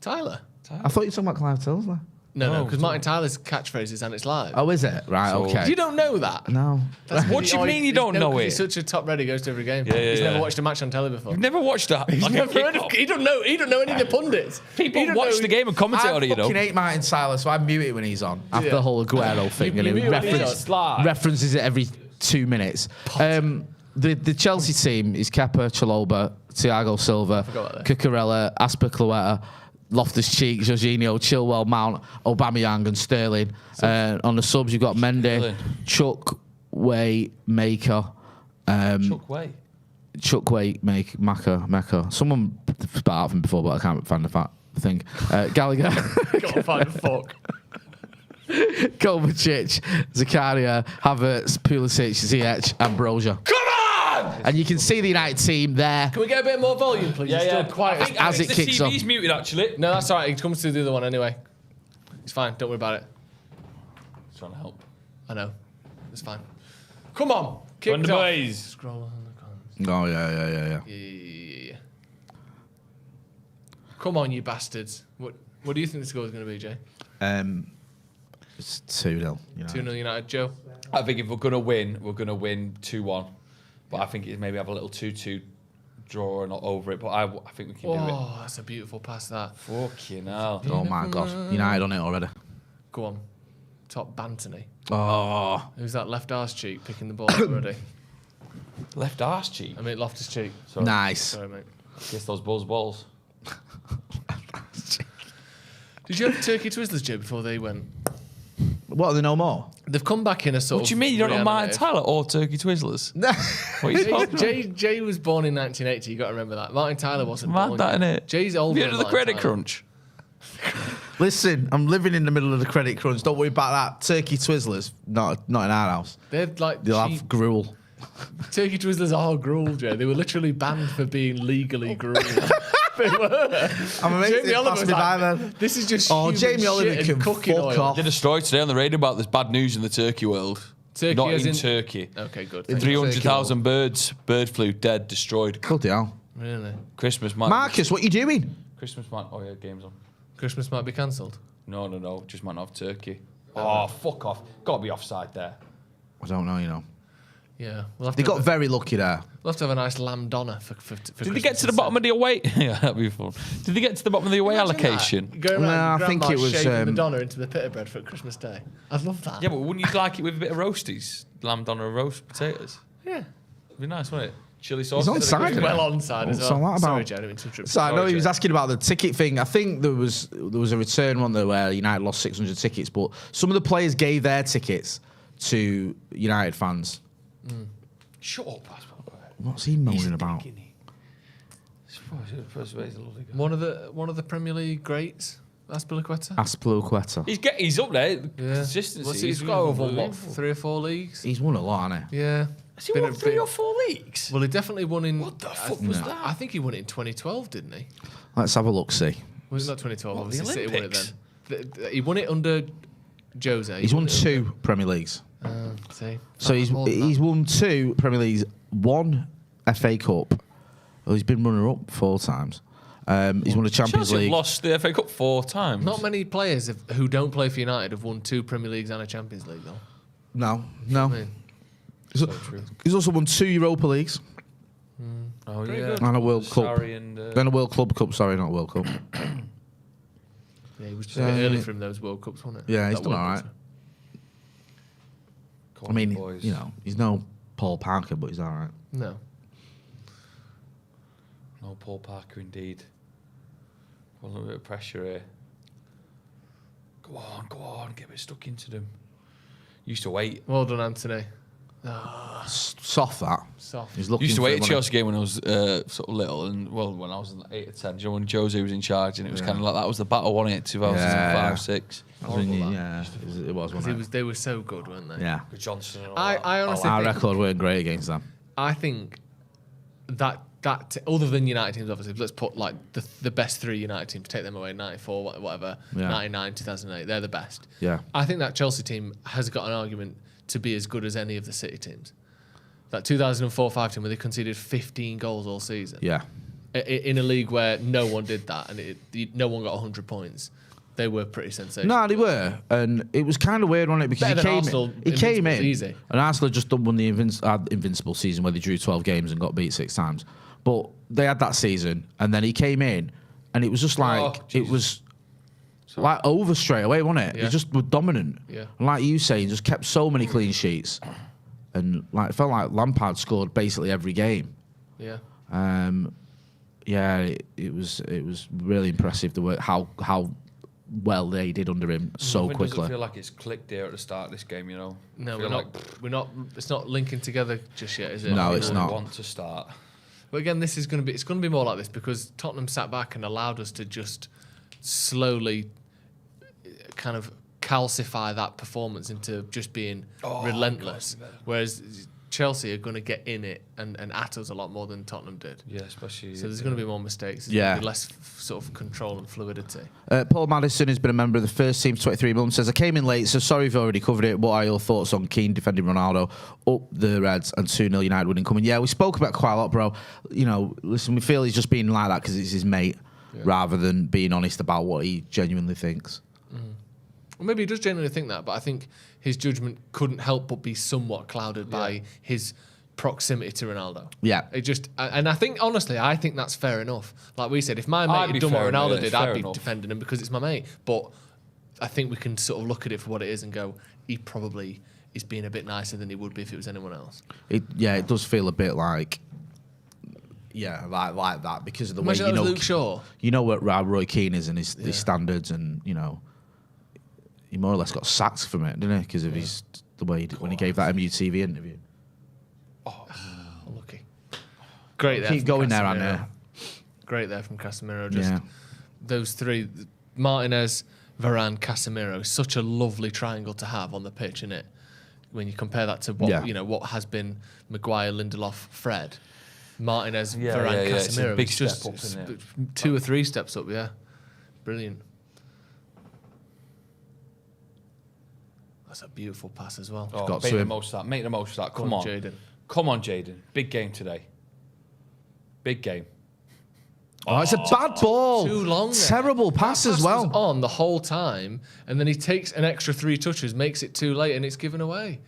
Tyler. I thought you were talking about Clive Tilsley. No, because Martin Tyler's catchphrase is "and it's live." Oh, is it? Right, okay. You don't know that? No. What do you mean you don't know it? He's such a top red. He goes to every game. Yeah, He's never watched a match on telly before. You've never watched that? He's never heard of, he don't know any of the pundits. People watch the game and commentate on it, you know. I fucking hate Martin Tyler, so I mute it when he's on. After the whole Aguero thing. And he references it every 2 minutes. The Chelsea team is Kepa, Chalobah, Thiago Silva, Cucurella, Azpilicueta, Loftus-Cheek, Jorginho, Chilwell, Mount, Aubameyang and Sterling. On the subs, you've got Mendy, Chukwuemeka. Chukwuemeka, Mecca. Someone spat out from before, but I can't find the thing. Gallagher. Gotta find the fuck. Kovacic, Zakaria, Havertz, Pulisic, Ziyech, Ambrosia. Come on! And you can see the United team there. Can we get a bit more volume, please? Yeah, Still quiet. As it kicks off. The TV's muted, actually. No, that's all right. It comes through the other one anyway. It's fine. Don't worry about it. Just trying to help. I know. It's fine. Come on. Kick Run the it off. boys. Scroll on the comments. Oh, yeah. Yeah. Come on, you bastards. What do you think the score is going to be, Jay? It's 2-0. 2-0 United, Joe? I think if we're going to win, we're going to win 2-1. But I think it maybe have a little 2-2 draw or not over it. But I think we can do it. Oh, that's a beautiful pass, that. Fucking hell. Oh, my God. United on it already. Go on. Top Bantony. Oh. Who's that left arse cheek picking the ball already? Left arse cheek? I mean, Loftus cheek. Sorry. Nice. Sorry, mate. Guess those balls. Did you have Turkey Twizzlers, Jay, before they went? What, are they no more? They've come back in a sort of... What do you mean? You don't know Martin Tyler or Turkey Twizzlers? What are you talking about? Jay was born in 1980. You got to remember that. Martin Tyler wasn't born. Mad that, innit? Jay's older. Have you heard of the credit crunch? Listen, I'm living in the middle of the credit crunch. Don't worry about that. Turkey Twizzlers, not in our house. They're like They'll have gruel. Turkey Twizzlers are gruel, Jay. They were literally banned for being legally gruel. They were. I'm amazed Jamie Oliver was like, this is just Jamie Oliver can cooking fuck oil. off. Did a story today on the radio about this bad news in the turkey world. Turkey not as in Turkey. Okay, good. 300,000 birds, bird flu, dead, destroyed. Bloody hell. Really? Christmas might... Marcus, what are you doing? Christmas might... Oh, yeah, game's on. Christmas might be cancelled? No. Just might not have turkey. Oh, fuck off. Got to be offside there. I don't know, you know. Yeah. We'll have They to got very lucky there. We'll have to have a nice lamb doner for Did they get to the bottom of the away? Yeah, that'd be fun. Did they get to the bottom of the away allocation? Going around I think it was shaving the doner into the pita bread for Christmas Day. I'd love that. Yeah, but wouldn't you like it with a bit of roasties? Lamb doner and roast potatoes? Yeah. It'd be nice, wouldn't it? Chili sauce. He's on side. Well on side as well. What's Sorry, Joe, I didn't mean to interrupt. So I know he was asking about the ticket thing. I think there was a return one there where United lost 600 tickets, but some of the players gave their tickets to United fans. Shut up, What's he moaning about? One of the Premier League greats, Azpilicueta. He's up there. Yeah. Consistency. He's got over what, 3 or 4 leagues? He's won a lot, hasn't he? Yeah. Has he won 3 or 4 leagues? Well, he definitely won in... What the fuck was that? I think he won it in 2012, didn't he? Let's have a look, see. Was it not 2012? What, Obviously, the City won it Olympics? then. He won it under Jose. He's won 2 Premier Leagues. See? So he's won 2 Premier Leagues, 1 FA Cup. Well, he's been runner-up 4 times. He's won a Champions Chelsea League. Lost the FA Cup 4 times. Not many players who don't play for United have won 2 Premier Leagues and a Champions League, though. No. I mean, He's also won 2 Europa Leagues. Oh, Pretty yeah. good. And a World Cup. And, Then a World Club Cup, sorry, not World Cup. Yeah, it was just a bit early for him, those World Cups, wasn't it? Yeah, he's That done World all right. Cup. I mean, boys. you know, he's no Paul Parker, but he's all right. No. No, Paul Parker, indeed. A little bit of pressure here. Go on, get a bit stuck into them. Used to wait. Well done, Anthony. Soft that. Soft. He's looking Used to for wait it, at wasn't Chelsea game when I was sort of little, and when I was 8 or 10, when Jose was in charge, and it was kind of like that was the battle, wasn't it? 2005, 6. It was. Wasn't it? They were so good, weren't they? Yeah. With Johnson and all I that. honestly Our think, record weren't great against them. I think that other than United teams, obviously, let's put like the best 3 United teams, take them away, 94, whatever, 99, 2008, they're the best. Yeah. I think that Chelsea team has got an argument to be as good as any of the City teams. That 2004-5 team where they conceded 15 goals all season. Yeah. In a league where no one did that and no one got 100 points, they were pretty sensational. No, they were, and it was kind of weird, wasn't it? Because Better than Arsenal, he came in, easy. and Arsenal had just won the invincible season where they drew 12 games and got beat 6 times. But they had that season, and then he came in, and it was just like it was like over straight away, wasn't it? Yeah. He just was dominant. Yeah. And like you say, he just kept so many clean sheets, and like it felt like Lampard scored basically every game. Yeah. It was really impressive the way how well they did under him so It quickly. doesn't feel like it's clicked here at the start of this game, you know. No, Feel we're not. It's not linking together just yet, is it? No, it's really not. Want to start. But again, it's going to be more like this because Tottenham sat back and allowed us to just slowly kind of calcify that performance into just being relentless. Whereas Chelsea are going to get in it and at us a lot more than Tottenham did. Yeah, especially. So there's going to be more mistakes. There's going to be less sort of control and fluidity. Paul Madison has been a member of the first team for 23 months. Says, I came in late, so sorry if you've already covered it. What are your thoughts on Keane defending Ronaldo, up the Reds, and 2-0 United winning coming? Yeah, we spoke about it quite a lot, bro. You know, listen, we feel he's just being like that because it's his mate rather than being honest about what he genuinely thinks. Well, maybe he does genuinely think that, but I think his judgment couldn't help but be somewhat clouded by his proximity to Ronaldo. Yeah. It just, and I think, honestly, I think that's fair enough. Like we said, if my mate had done what Ronaldo did, I'd be defending him because it's my mate. But I think we can sort of look at it for what it is and go, he probably is being a bit nicer than he would be if it was anyone else. It does feel a bit like, like that because of the Imagine way you know Luke Shaw. You know what Roy Keane is and his standards, and you know he more or less got sacked from it, didn't he? Because of the way when he gave that MUTV interview. Lucky. Great there. Keep going there, Anna. Great there from Casemiro. Just those 3, Martinez, Varane, Casemiro. Such a lovely triangle to have on the pitch, isn't it? When you compare that to what what has been Maguire, Lindelof, Fred, Martinez, Varane, Casemiro. It's a big it's step just up, isn't it? 2 or 3 steps up. Yeah, brilliant. That's a beautiful pass as well. Make the most of that. Make the most of that. Come on, Jayden. Come on, Jayden. Big game today. Big game. Oh, it's a bad ball. Too long. There. Terrible pass as well. Was on the whole time, and then he takes an extra 3 touches, makes it too late, and it's given away.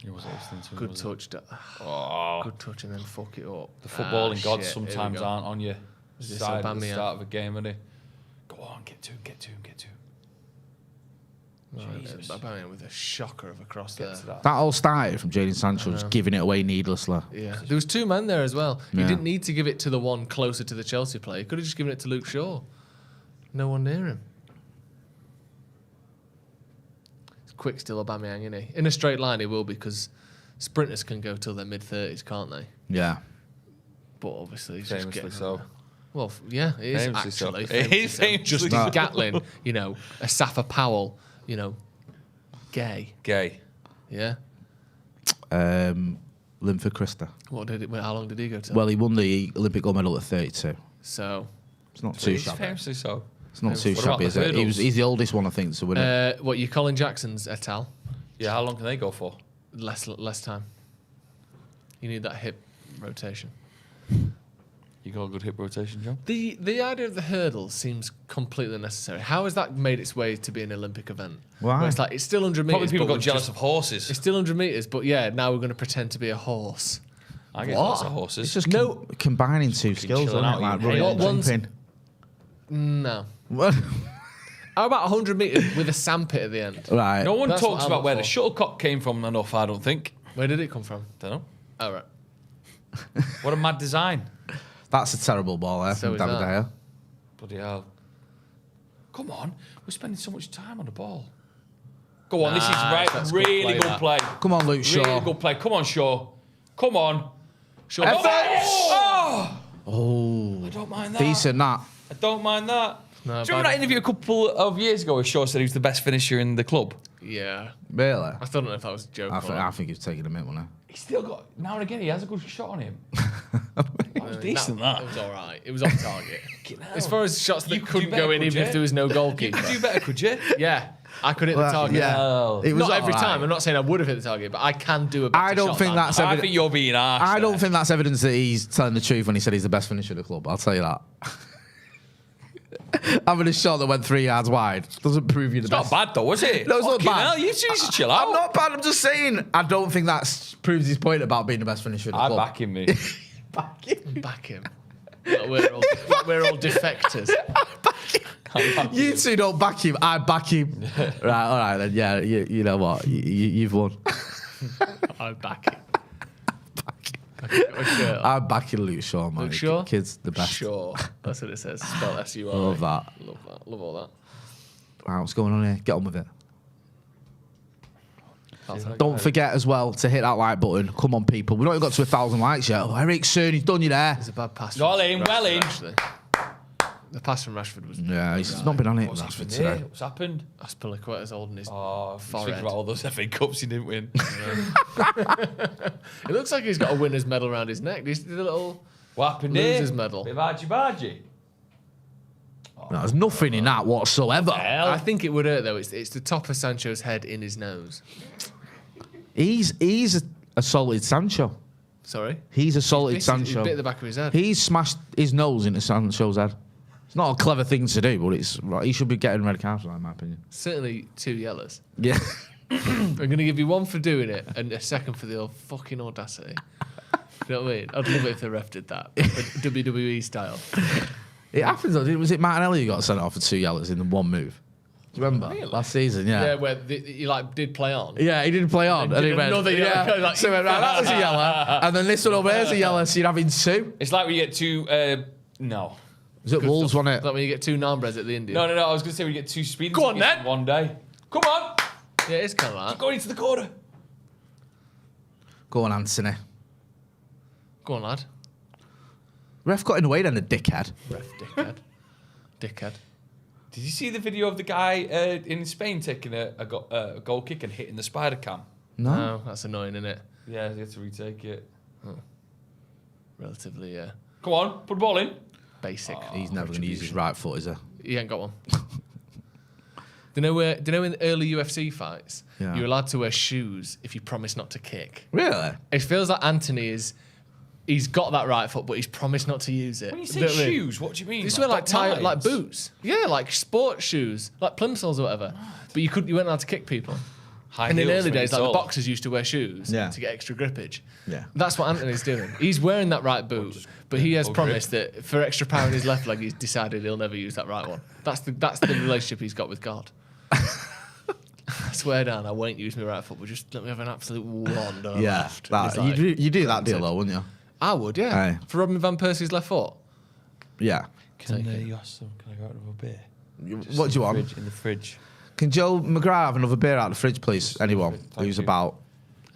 Good touch. Good touch, and then fuck it up. The footballing gods sometimes aren't on your Is side at the Aubameyang? start of a game, are they? Go on, get to him. Jesus. Aubameyang with a shocker of a cross there. That all started from Jadon Sancho just giving it away needlessly. Yeah, there was 2 men there as well. He Yeah. didn't need to give it to the one closer to the Chelsea player. He could have just given it to Luke Shaw. No one near him. It's quick still, Aubameyang, isn't he? In a straight line, he will because sprinters can go till their mid-30s, can't they? Yeah. But obviously, he's Famously just getting so. there. Well, yeah, it is Famously so. actually. It is famously famously Justin so. Gatlin, a Safa Powell, gay. Yeah. Linford Christa. How long did he go to? Well, he won the Olympic gold medal at 32. So it's not too He's shabby. famously so. It's not too What about shabby, is the it? hurdles? He's the oldest one, I think, to win it. what, you Colin Jackson's et al? Yeah, how long can they go for? Less time. You need that hip rotation. You got a good hip rotation, John? The idea of the hurdles seems completely unnecessary. How has that made its way to be an Olympic event? Why? Where it's still 100 metres. Probably people but got jealous of horses. It's still 100 metres, but now we're going to pretend to be a horse. I get lots of horses. It's just combining 2 skills, isn't chilling it? out, Like eating running hay. and What one's- jumping. No. What? How about 100 metres with a sandpit at the end? Right. No one That's talks what I'm about up where for. the shuttlecock came from enough, I don't think. Where did it come from? Don't know. Oh, right. What a mad design. That's a terrible ball there So from is David that. Dyer. Bloody hell. Come on. We're spending so much time on the ball. Go on, this is right. that's good Really play, good that. play. Come on, Luke Shaw. Really good play. Come on, Shaw. Come on. Sure. Oh, I don't mind that. Decent, that. I don't mind that. No, Do you remember that interview a couple of years ago where Shaw said he was the best finisher in the club? Yeah. Really? I still don't know if that was a joke. I think he was taking a minute, wasn't He's still got, now and again, he has a good shot on him. That was decent, It that. was all right. It was off target. hell. As far as shots that You could couldn't do better, go in, could even you? if there was no You goalkeeper. could do better, could you? Yeah, I could hit the target. yeah. It was Not every all right. time. I'm not saying I would have hit the target, but I can do a better I don't shot think than that's that. I think you're being harsh. I don't think that's evidence that he's telling the truth when he said he's the best finisher of the club. I'll tell you that. Having a shot that went 3 yards wide doesn't prove you the best. It's not bad though, was it? No, it's not Fucking bad. hell, you two should chill out. I'm not bad. I'm just saying. I don't think that proves his point about being the best finisher of the I club. back him, me. Back him. Like we're all defectors. You two don't back him. I back him. Right, all right then. Yeah, you know what? You've won. I back him. Sure. I'm backing Luke Shaw, man. Luke Shaw? Kid's the best. Sure. That's what it says. Spelled S-U-R. Love that. Love that. Love all that. Right, what's going on here? Get on with it. That's how I Don't go. forget as well to hit that like button. Come on, people. We've not even got to 1,000 likes yet. Oh, Eric Soon, he's done you there. It's a bad pass. Well from in, Rashford, well in. Actually. The pass from Rashford was. Yeah, he's not been on it. What's Rashford happened here? today. What's happened? Aspilicueta's holding his Oh, forehead. speaking about all those FA Cups he didn't win. It looks like he's got a winner's medal around his neck. These the little What happened here? loser's medal. Bit of argy-bargy. No, there's nothing in that whatsoever. I think it would hurt though. It's the top of Sancho's head in his nose. He's assaulted Sancho. Sorry. He's assaulted He's Sancho. bit at the back of his head. He's smashed his nose into Sancho's head. It's not a clever thing to do, but it's right. He should be getting red cards, in my opinion. Certainly 2 yellows. Yeah. I'm going to give you 1 for doing it and a second for the fucking audacity. You know what I mean? I'd love it if the ref did that. WWE style. It happens though. Was it Martinelli who got sent off for 2 yellows in the one move? Do you remember? Really? Last season, yeah. Yeah, where he did play on. Yeah, he didn't play on. And he did went, another yellow. Like, so he went, right, that was a yellow. And then this one over here's a yellow, so you're having 2. It's like we get 2. No. Was it Wolves, wasn't it? Like when you get 2 Nambres at the Indian. No. I was going to say we get 2 speeding Go on, tickets then. one day. Come on. Yeah, it's kind of like Keep that. going into the corner. Go on, Anthony. Go on, lad. Ref got in the way then, the dickhead. Ref, dickhead. Dickhead. Did you see the video of the guy in Spain taking a goal kick and hitting the spider cam? No. No, that's annoying, isn't it? Yeah, he had to retake it. Relatively, Come on, put the ball in. basic. He's never going to use his right foot, is he? He ain't got one. Do you know in early UFC fights, Yeah. you're allowed to wear shoes if you promise not to kick? Really? It feels like Anthony he's got that right foot, but he's promised not to use it. When you Do say know what I mean? shoes, what do you mean? You just wear like Doc Martens? boots. Yeah, like sports shoes, like plimsolls or whatever. But you weren't allowed to kick people. High And in heels early when days, you're like the tall. boxers used to wear shoes Yeah. to get extra grippage. Yeah. That's what Anthony's doing. He's wearing that right boot, but he has promised that for extra power in his left leg, he's decided he'll never use that right one. That's the relationship he's got with God. I swear down, I won't use my right foot, but just let me have an absolute wander Yeah. left. That, And he's you do that deal granted. though, wouldn't you? I would, yeah. Aye. For Robin Van Persie's left foot. Yeah. Can you ask them? Can I go out of a beer? What do you want? In the fridge. Can Joe McGrath have another beer out of the fridge, please? Anyone who's you. about.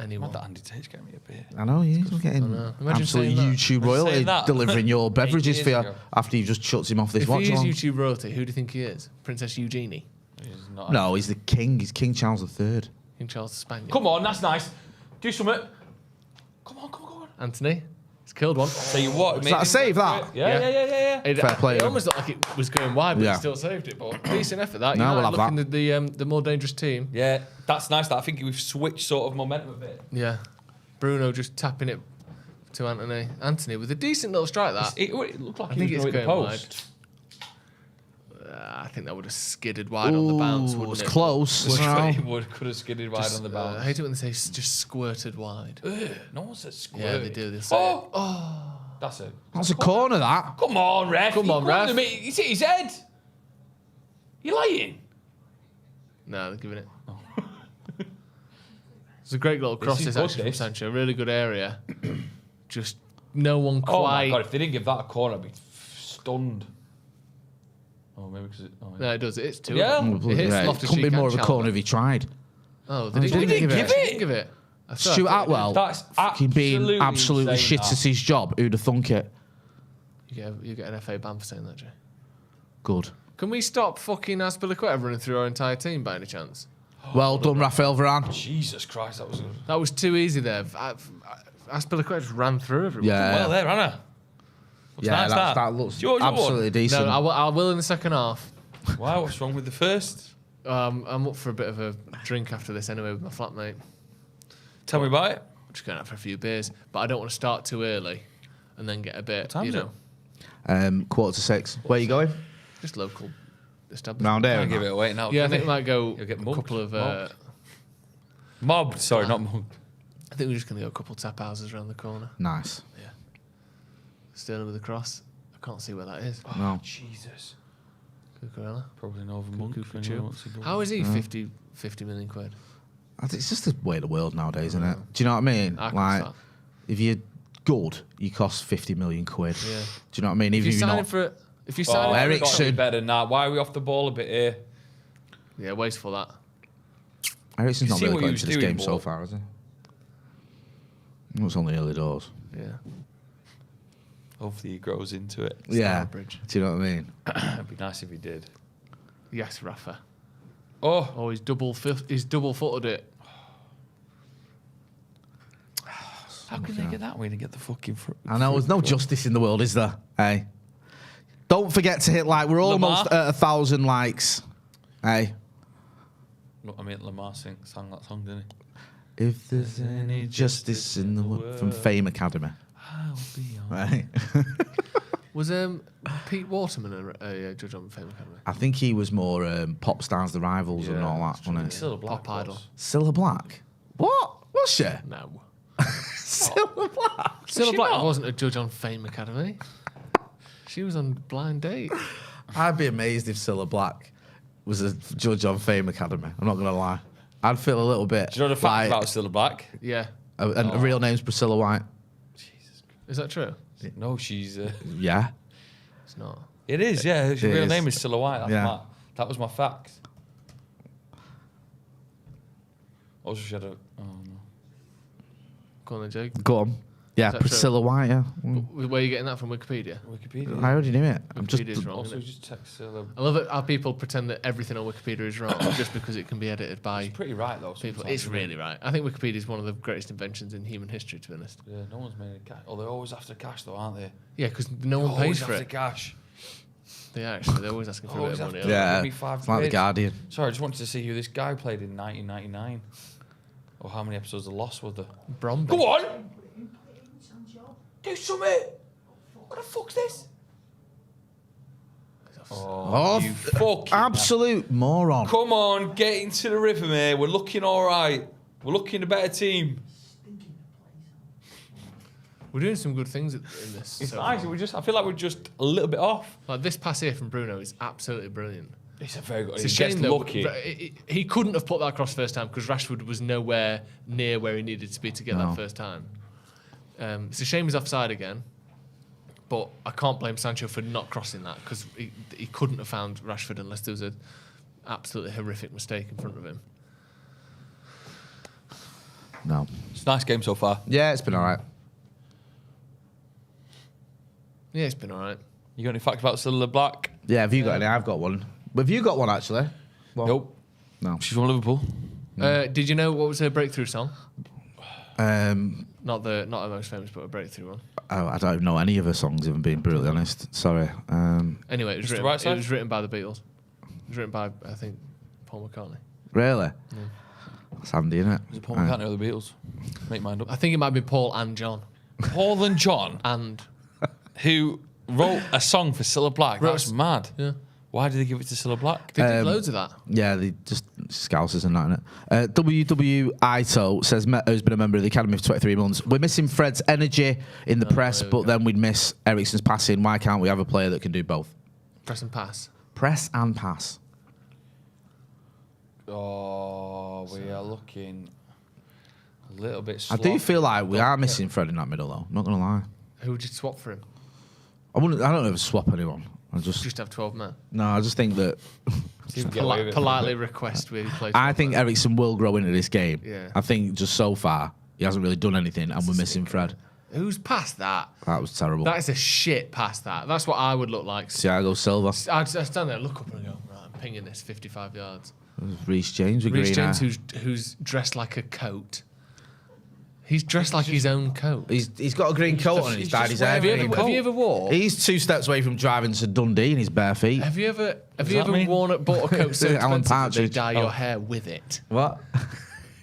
Anyone. Not that Andy Tate's getting me a beer. I know, he's getting Imagine absolute saying that. YouTube Imagine royalty saying that. delivering your beverages 8 for years you ago. after you just shuts him off this If watch he is along. YouTube royalty, who do you think he is? Princess Eugenie? He's not. No, he's the king. He's King Charles III. King Charles the Spaniard. Come on, that's nice. Do something. Come on. Anthony. He's killed one. Tell you what. Is that a save, that? Yeah. It, Fair play, It then. almost looked like it was going wide, but Yeah. he still saved it. But decent effort, that. No, we'll United have looking the more dangerous team. Yeah, that's nice. That I think we've switched sort of momentum a bit. Yeah. Bruno just tapping it to Anthony. Anthony with a decent little strike, that. It looked like I he think was it's going to going the post. I think that would have skidded wide on the bounce, Ooh, wouldn't it was it? close. Could have skidded wide on the bounce. I hate it when they say just squirted wide. No one says squirt. Yeah, they do. They say it. That's it. That's a corner, that. Come on, ref. Come on, ref. He's hit his head. You're lying. No, they're giving it. It's a great little cross, is this good, actually from this. Sancho. Really good area. Just no one Oh my quite. god! If they didn't give that a corner, I'd be stunned. Oh, maybe because No, it does. It's two. Yeah. Of them. It hits Yeah, it Loftus-Cheek couldn't be more and of a Chalobah. corner if he tried. Oh, he they didn't didn't give it. Didn't give it. Stuart Atwell That's fucking being absolutely insane, shit that. at his job. Who'd have thunk it? You get an FA ban for saying that, Jay. Good. Can we stop fucking Azpilicueta running through our entire team by any chance? Well done, Rafael Varane. Jesus Christ, that was... That was too easy there. Aspilicueta just ran through everyone. Yeah. Well there, Anna. Looks Yeah, nice, that looks Do you want absolutely one? decent. No, I will in the second half. Wow, what's wrong with the first? I'm up for a bit of a drink after this anyway with my flatmate. Tell me about it. I'm just going out for a few beers, but I don't want to start too early and then get a bit, time is it? 5:45. Where are you going? just local establishment. Round here. Can't give it away now. Yeah, I can think you? we might go You'll get a mugged. couple of... Mobbed, sorry, not mugged. I think we're just going to go a couple of tap houses around the corner. Nice. Yeah. Sterling with the Cross. I can't see where that is. Oh, No. Jesus. Cucurella. Probably an over monk. Cuckoo if anyone wants to do How it. is he 50 million quid? It's just the way of the world nowadays, isn't it? Do you know what I mean? I can Like, start. if you're good, you cost 50 million quid. Yeah. Do you know what I mean? If Even you if you're sign not. for... If you Oh, sign... Eric's Eriksen. got to be better than that. Why are we off the ball a bit here? Yeah, wasteful that. Ericsson's not seen really what got he into was this doing, game so Paul. far, has he? It's only early doors. Yeah. Hopefully he grows into it. Yeah. Bridge. Do you know what I mean? It'd be nice if he did. Yes, Rafa. Oh, Oh, he's double-footed it. how can they get that way to get the fucking... I know, there's no justice in the world, is there? Hey. Don't forget to hit like. We're almost at 1,000 likes. Hey. I mean, Lamar sang that song, didn't he? If there's any justice in the world. From Fame Academy. I'll be on. Right. Was Pete Waterman a judge on Fame Academy? I think he was more Pop Stars, The Rivals and all that, wasn't Still a black Pop Idol. was. Cilla Black? What? Was she? No. Cilla Black? Cilla she Black not? wasn't a judge on Fame Academy. She was on Blind Date. I'd be amazed if Cilla Black was a judge on Fame Academy. I'm not going to lie. I'd feel a little bit. Do you know the fact about Stella Black? Yeah. And her real name's Priscilla White. Is that true? No, she's... Yeah. It's not. It is, yeah. Her It real is. name is Stella White. That's Yeah. that was my fact. Also, she had a... Oh, no. Go on then, Jake. Go on. Yeah, Is that Priscilla White, yeah. Where are you getting that from? Wikipedia? Wikipedia. I already knew it. I'm just. Wikipedia's wrong. Also, Isn't it? just text Stella... I love it how people pretend that everything on Wikipedia is wrong just because it can be edited by It's pretty right, though. people. sometimes, It's isn't it? really right. I think Wikipedia is one of the greatest inventions in human history, to be honest. Yeah, no one's made a cash. Oh, they're always after cash, though, aren't they? Yeah, because no one pays Always for after it. cash. They are actually. They're always asking for a Always bit of money. after- aren't Yeah, Give me 5 it's like The quid. Guardian. Sorry, I just wanted to see who this guy played in 1999. Or how many episodes of Lost were there? they? Bromby. Go on! Do something! What the fuck's this? Oh, you fucking... absolute moron. Come on, get into the rhythm here. We're looking all right. We're looking a better team. We're doing some good things in this. It's so nice. far. I feel like we're just a little bit off. Like this pass here from Bruno is absolutely brilliant. It's a very good... It's a He shame gets though. lucky. He couldn't have put that across first time because Rashford was nowhere near where he needed to be to get No. that first time. It's a shame he's offside again, but I can't blame Sancho for not crossing that because he couldn't have found Rashford unless there was an absolutely horrific mistake in front of him. No. It's a nice game so far. Yeah, it's been all right. Yeah, it's been all right. You got any facts about Cilla Black? Yeah, have you got any? I've got one. Have you got one, actually? Well, Nope. No. She's from Liverpool. Did you know what was her breakthrough song? Not the most famous, but a breakthrough one. I don't know any of her songs, if I'm being brutally honest. Sorry. Anyway, it was, Mr. written, Brightside? it was written by the Beatles. It was written by, I think, Paul McCartney. Really? That's handy, isn't it? Was it Paul McCartney or the Beatles? Make mind up. I think it might be Paul and John. Paul and John, And who wrote a song for Cilla Black. Wrote That's a- mad. yeah, Why did they give it to Cilla Black? they did loads of that. Yeah, they just scousers and that, innit? WW Ito says Meto's been a member of the Academy for 23 months. We're missing Fred's energy in the press, there we but go. then we'd miss Eriksen's passing. Why can't we have a player that can do both? Press and pass. Press and pass. Oh, we are looking a little bit I slow. do feel like we are missing Fred in that middle, though. I'm not going to lie. Who would you swap for him? I don't ever swap anyone. I just have 12 men. No, I just think that Politely request we play. I think Eriksen will grow into this game. Yeah. I think just so far he hasn't really done anything, and we're missing Fred. Who's past that? That was terrible. That is a shit past that. That's what I would look like. Thiago Silva. I'd stand there, look up and go, right, I'm pinging this 55 yards. Reece James with Reece green James, who's dressed like a coat. He's dressed like his own coat. He's got a green coat on and he's dyed his hair. Have you ever wore? He's 2 steps away from driving to Dundee in his bare feet. Have you ever bought a coat so Alan expensive that they Partridge. dye your hair with it? What?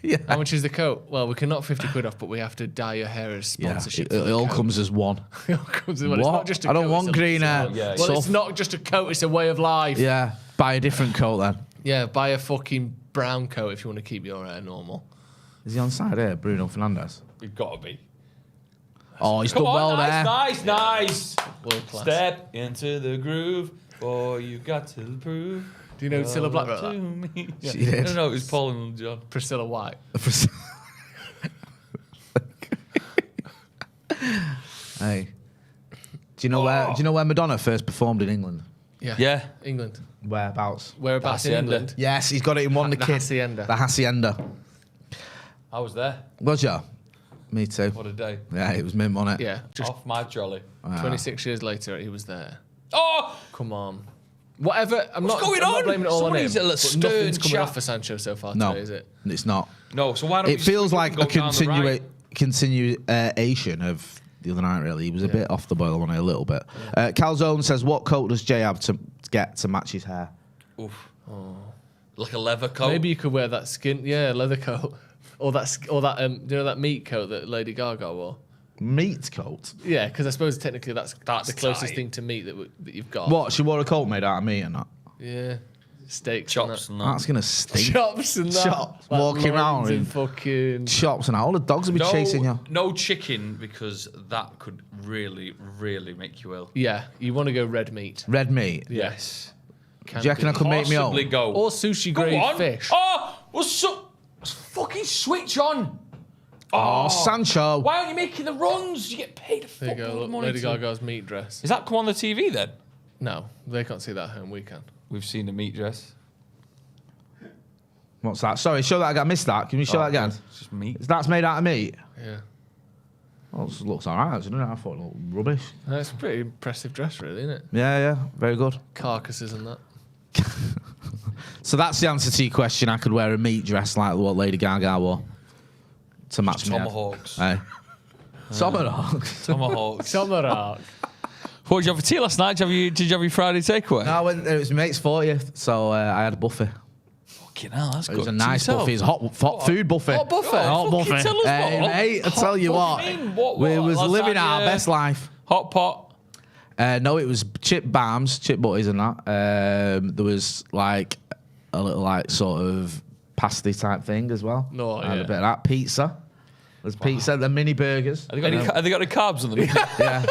Yeah. How much is the coat? Well, we can knock 50 quid off, but we have to dye your hair as sponsorship. It all comes as one. It all comes as one. It's What? not just a I don't coat, want it's a- green hair. Well, it's not just a coat, it's a way of life. Yeah, buy a different coat then. Yeah, buy a fucking brown coat if you want to keep your hair normal. Is he on side here, Bruno Fernandes? We've got to be. Oh, he's Come done well on, there. nice. World class. Step into the groove, boy, you got to prove. Do you know Cilla Black wrote that? Yeah. She did. No, it was Paul and John. Priscilla White. Hey, do you know where Madonna first performed in England? Yeah. England. Whereabouts? Whereabouts in Hacienda. England? Yes, he's got it in one. The The kid. Hacienda. The Hacienda. I was there. Was you? Me too. What a day. Yeah, it was mint on it. Yeah. Just Off my trolley. 26 years later, he was there. Oh! Come on. Whatever. I'm What's not going I'm not on? blaming it all on him. Somebody's a little But stern nothing's coming chap. off for Sancho so far No, today, is it? it's not. No, so why don't It feels like a go down the right? continuation of the other night, really. He was a bit off the boil on it a little bit. Calzone says, what coat does Jay have to get to match his hair? Oof. Oh. Like a leather coat? Maybe you could wear that leather coat. Or that, do you know that meat coat that Lady Gaga wore? Meat coat? Yeah, because I suppose technically that's the closest tight. thing to meat that you've got. What? She wore a coat made out of meat and that? Yeah. Steaks. Chops and and that. That's going to stink. Chops and that. Chops. Like Walking around loins and in fucking chops and that. All the dogs will be chasing you. No chicken, because that could really, really make you ill. Yeah, you want to go red meat. Red meat? Yes. Do you reckon I could make me own? Possibly go. Or sushi Go grade on. fish. Oh! Well, fucking switch on. Oh, Sancho. Why aren't you making the runs? You get paid a There you fucking go, look, money. Lady Gaga's meat dress. Does that come on the TV then? No, they can't see that at home, we can. We've seen the meat dress. What's that? Sorry, show that again. I missed that. Can you show that again? It's just meat. That's made out of meat? Yeah. Well, it looks all right, doesn't it? I thought it looked rubbish. That's a pretty impressive dress, really, isn't it? Yeah, very good. Carcasses and that. So that's the answer to your question. I could wear a meat dress like what Lady Gaga wore to match me. Tomahawks. Hey. Tomahawks. Tomahawks. Tomahawk. What did you have for tea last night? Did you have your Friday takeaway? No, it was my mate's 40th, so I had a buffet. Fucking hell, that's good. It was a nice buffet. It was a hot food buffet. Hot buffet? Hot Fucking buffet. tell us Hey, what. mate, I Hot tell you buffet? what. We was living our Lasagna, best life. Hot pot. No, it was chip bams, chip butties and that. There was like a little like sort of pasty type thing as well. No, I had yeah. a bit of that. Pizza. There's pizza, the mini burgers. Have they got any carbs underneath? Yeah.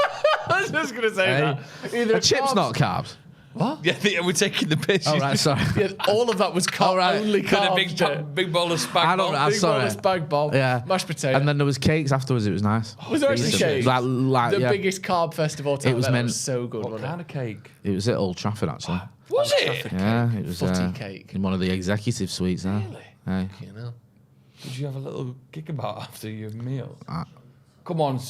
I was just going to say Hey. that. Either A chip's not carbs. What? Yeah, we're taking the piss. Oh, right, sorry. Yeah, all of that was only Then carbs. a big bowl of spag I don't bol. know. I'm Big sorry. bowl of spag bol. Yeah. Mashed potato. And then there was cakes afterwards. It was nice. was there actually Decent. cake? Like the yeah. biggest carb fest of all time. It was That meant- was so good, What wasn't kind it? of cake? It was at Old Trafford actually. Was it? Yeah, it was Footy cake. in one of the executive suites there. Really? Hey. You know. Did you have a little kick about after your meal? Ah. Come on.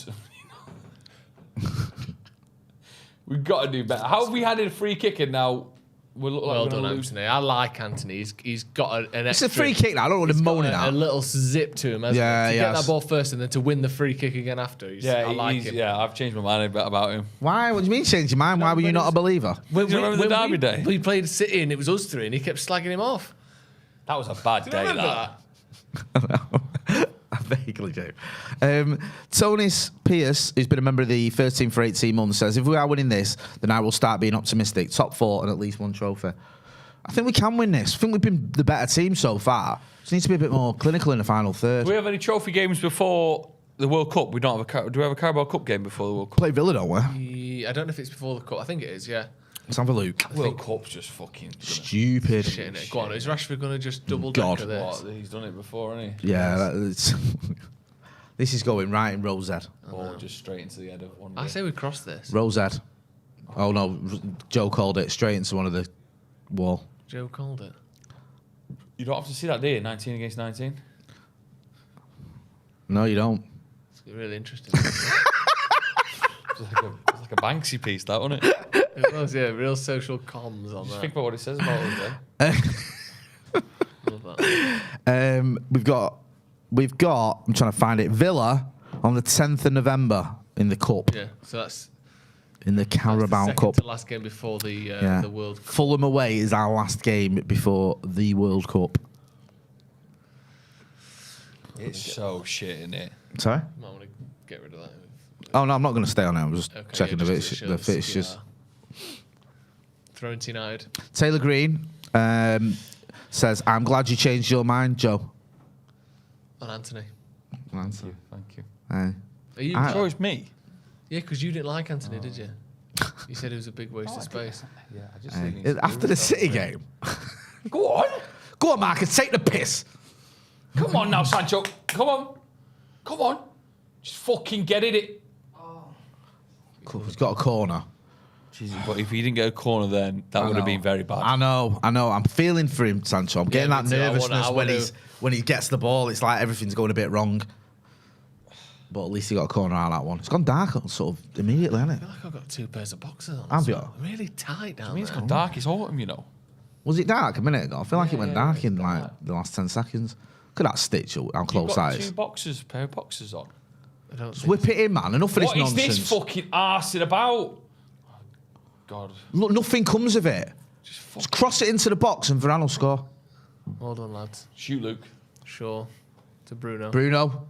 We've got to do better. How have we had a free kick and now we look like Well we're done, going to lose? Anthony. I like Anthony. He's got an It's extra... a free kick now. I don't want him moaning a out. little zip to him, hasn't Yeah, he? To he get has. that ball first and then to win the free kick again after. Yeah, I like him. yeah, I've changed my mind a bit about him. Why? What do you mean change your mind? Why were you not a believer? When, Do you remember the Derby day? We played City and it was us three and he kept slagging him off. That was a bad Do you day, remember that. I vaguely do. Tony Pierce, who's been a member of the first team for 18 months, says, if we are winning this, then I will start being optimistic. Top 4 and at least 1 trophy. I think we can win this. I think we've been the better team so far. Just need to be a bit more clinical in the final third. Do we have any trophy games before the World Cup? We don't have a. Do we have a Carabao Cup game before the World Cup? Play Villa, don't we? I don't know if it's before the cup. I think it is, yeah. Let's have a look. World Cup's just fucking Stupid. Shit, innit? Go on, is Rashford going to just double God. decker this? What? He's done it before, hasn't he? Yeah, it's this is going right in Rose Ed. Or just straight into the head of one. I say we cross this. Rose Ed. Oh no, Joe called it straight into one of the wall. Joe called it. You don't have to see that, do you? 19 against 19. No, you don't. It's really interesting. It's like a Banksy piece, that, wasn't it? It was, yeah, real social comms on Just that. think about what it says about us then. Love that. We've got. I'm trying to find it. Villa on the 10th of November in the cup. Yeah, so that's In the Carabao second Cup. to last game before the World Cup. Fulham away is our last game before the World Cup. It's so shit, isn't it? Sorry? I might want to get rid of that. Oh no, I'm not going to stay on it. I'm just checking yeah, the just to show fixtures. Throwing to United. Taylor Green says, "I'm glad you changed your mind, Joe." On Anthony. Thank you. Are you sure it's me? Yeah, because you didn't like Anthony, did you? You said it was a big waste of space. Yeah, I just think it's after the City game. Go on. Go on, Marcus, take the piss. Come on now, Sancho. Come on. Come on. Just fucking get it. Cool. He's got a corner. Jesus, but if he didn't get a corner then, that would have been very bad. I know. I'm feeling for him, Sancho. I'm getting that nervousness when he gets the ball. It's like everything's going a bit wrong. But at least he got a corner out of that one. It's gone dark sort of immediately, hasn't it? I feel like I've got 2 pairs of boxers on. Have you? Well. Really tight down I mean, it's there. gone dark. It's autumn, you know. Was it dark a minute ago? I feel like it went dark in like the last 10 seconds. Look at that stitch, how close that is. You've got 2 pair of boxers on. I don't Just whip it in, man. Enough of this nonsense. What is this fucking arsing about? God. Look, nothing comes of it. Just cross it into the box and Varane will score. Well done, lads. Shoot, Luke. Sure. To Bruno. Bruno.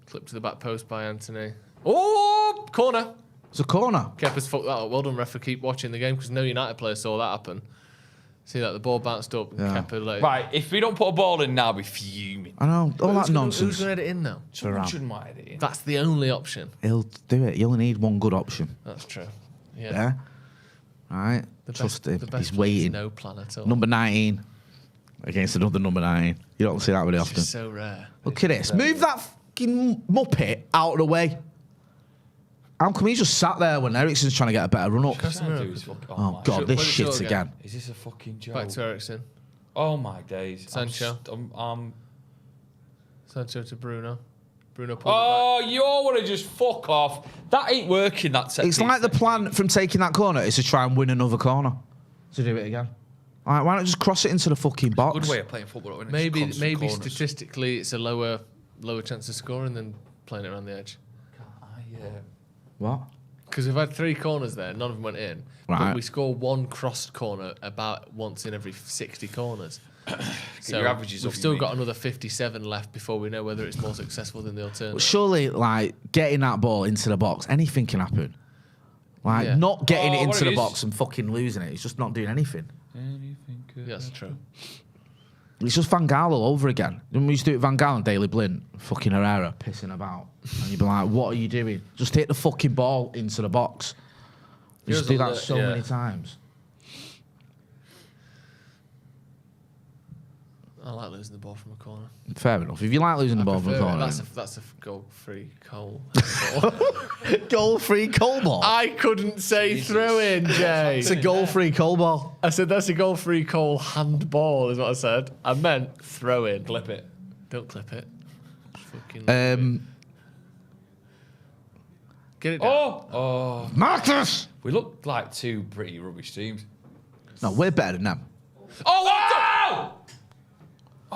Clip to the back post by Anthony. Oh, corner. It's a corner. Kepa's fucked that up. Well done, ref, for keep watching the game because no United player saw that happen. See that? The ball bounced up. Yeah. Kepa let it. Right, if we don't put a ball in now, I'll be fuming. I know. All that nonsense. Who's going to edit in now? Someone shouldn't mind edit in. That's the only option. He'll do it. You only need one good option. That's true. Yeah. Yeah. All right. Trust him. The best He's player waiting. is no plan at all. Number 19 against another number 9. You don't see that very often. It's so rare. Look at this. Move that fucking muppet out of the way. How come he just sat there when Eriksen's trying to get a better run up? Oh, God, this shit again. Is this a fucking joke? Back to Eriksen. Oh, my days. Sancho. I'm Sancho to Bruno. Bruno pulled Oh, you all want to just fuck off. That ain't working, that set It's piece. like the plan from taking that corner is to try and win another corner. To do it again. All right, why not just cross it into the fucking box? Good way of playing football. Isn't it? Maybe Just constant corners. statistically it's a lower chance of scoring than playing it around the edge. What? Because we've had 3 corners there, none of them went in. Right. But we score 1 crossed corner about once in every 60 corners. So your averages we've up, still you got another 57 left before we know whether it's more successful than the But alternative. surely, like, getting that ball into the box, anything can happen. Like, Yeah. not getting it what into it the is- box and fucking losing it. It's just not doing anything. Yeah, that's true. It's just Van Gaal all over again. When we used to do it Van Gaal and Daley Blind, fucking Herrera pissing about. And you'd be like, what are you doing? Just hit the fucking ball into the box. You Here's just do a that li- so yeah. many times. I like losing the ball from a corner. Fair enough. If you like losing the ball from the Prefer it. corner. That's a goal-free goal. Goal-free goal ball? I couldn't say throw-in, Jay. It's a goal-free goal ball. I said that's a goal-free goal handball is what I said. I meant throw-in. Clip it. Don't clip it. Fucking get it down. Oh. Marcus! We look like 2 pretty rubbish teams. No, we're better than them. Oh, what the?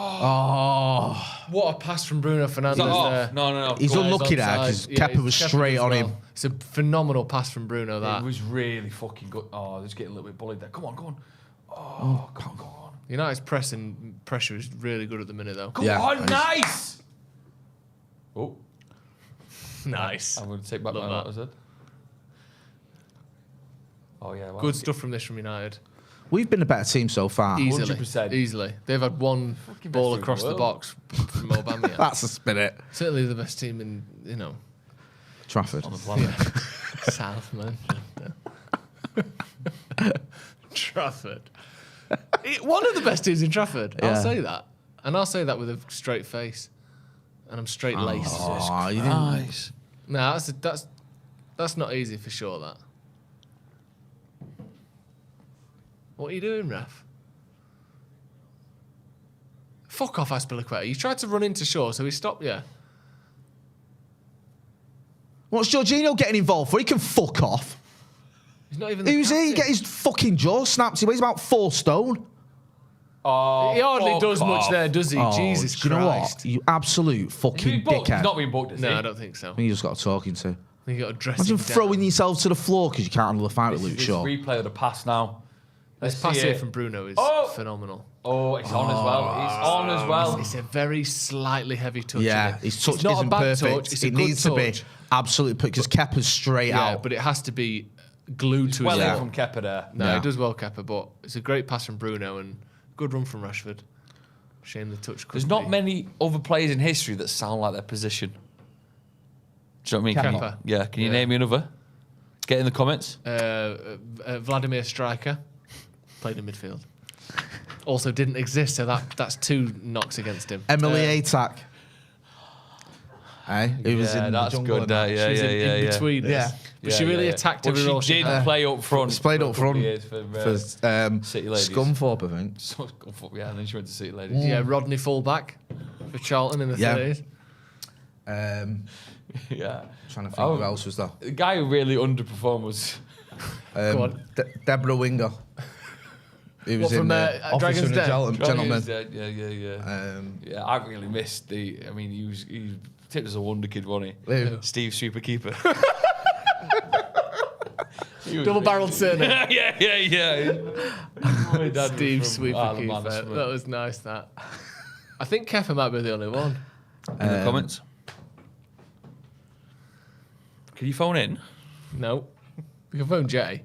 Oh. What a pass from Bruno Fernandes Is that off? there. No. He's Go on. unlucky there because Kepa was straight on him. It's a phenomenal pass from Bruno, that. It was really fucking good. Oh, they're just getting a little bit bullied there. Come on. Oh, come on. United's pressure is really good at the minute, though. Come on, nice. Oh. Nice. I'm going to take back Love what that. I said. Oh, yeah. Well, Good stuff from United. We've been a better team so far. Easily. 100%. Easily. They've had one Fucking ball best team across in the the world. box from Aubameyang. That's a spirit. Certainly the best team in, Trafford. on the planet. South Manchester. Trafford. One of the best teams in Trafford. Yeah. I'll say that. And I'll say that with a straight face. And I'm straight-laced. Oh, you didn't. Nice. No, that's That's not easy for sure, that. What are you doing, ref? Fuck off, Aspilicueta. You tried to run into Shaw, so he stopped you. What's Jorginho getting involved for? He can fuck off. He's not even the Who's he? captain. Get his fucking jaw snapped. He weighs about 4 stone. Oh, He hardly does fuck much off. there, does he? Oh, Jesus do you know what? Christ. You absolute fucking dickhead. He's not being booked, is No, he? I don't think so. I think you just got talking to. You got to dress Imagine him down. throwing yourself to the floor because you can't handle the fight with Luke This Shaw. replay of the pass now. This Let's pass see here it. from Bruno is phenomenal. Oh, it's on as well. It's on as well. It's a very slightly heavy touch. Yeah, again. his touch it's not isn't a bad perfect. touch. It's a it good needs to be touch. absolutely because Kepa's straight Yeah, out. but it has to be glued to Well his in foot. from Kepa there. No, Yeah. it does well, Kepa, but it's a great pass from Bruno and good run from Rashford. Shame the touch couldn't There's not be. many other players in history that sound like their position. Do you know what I mean? Kepa. Can you name me another? Get in the comments. Vladimir Striker played in midfield. Also didn't exist, so that's 2 knocks against him. Emily Atack. Hey, who was in that's the jungle good. and that. Yeah, She's in between us. Yeah. But she really attacked every role she she did had. play up front. She's played for a up couple of front years for City Ladies. Scunthorpe, I think. Scunthorpe, yeah, and then she went to City Ladies. Yeah, Rodney fullback for Charlton in the 30s. Yeah. Trying to think who else was there. The guy who really underperformed was Go on. Deborah Winger. Who was What, from, in Dragon's Officer and a Den? Gentleman. Yeah, I really missed the. I mean, he tipped as a wonder kid, wasn't he? Who? Steve Superkeeper. Double-barreled surname. yeah. My dad Steve was from Isle of Man or Sweeperkeeper. something. That was nice, that. I think Kepa might be the only one. In the comments. Can you phone in? No. We can phone Jay.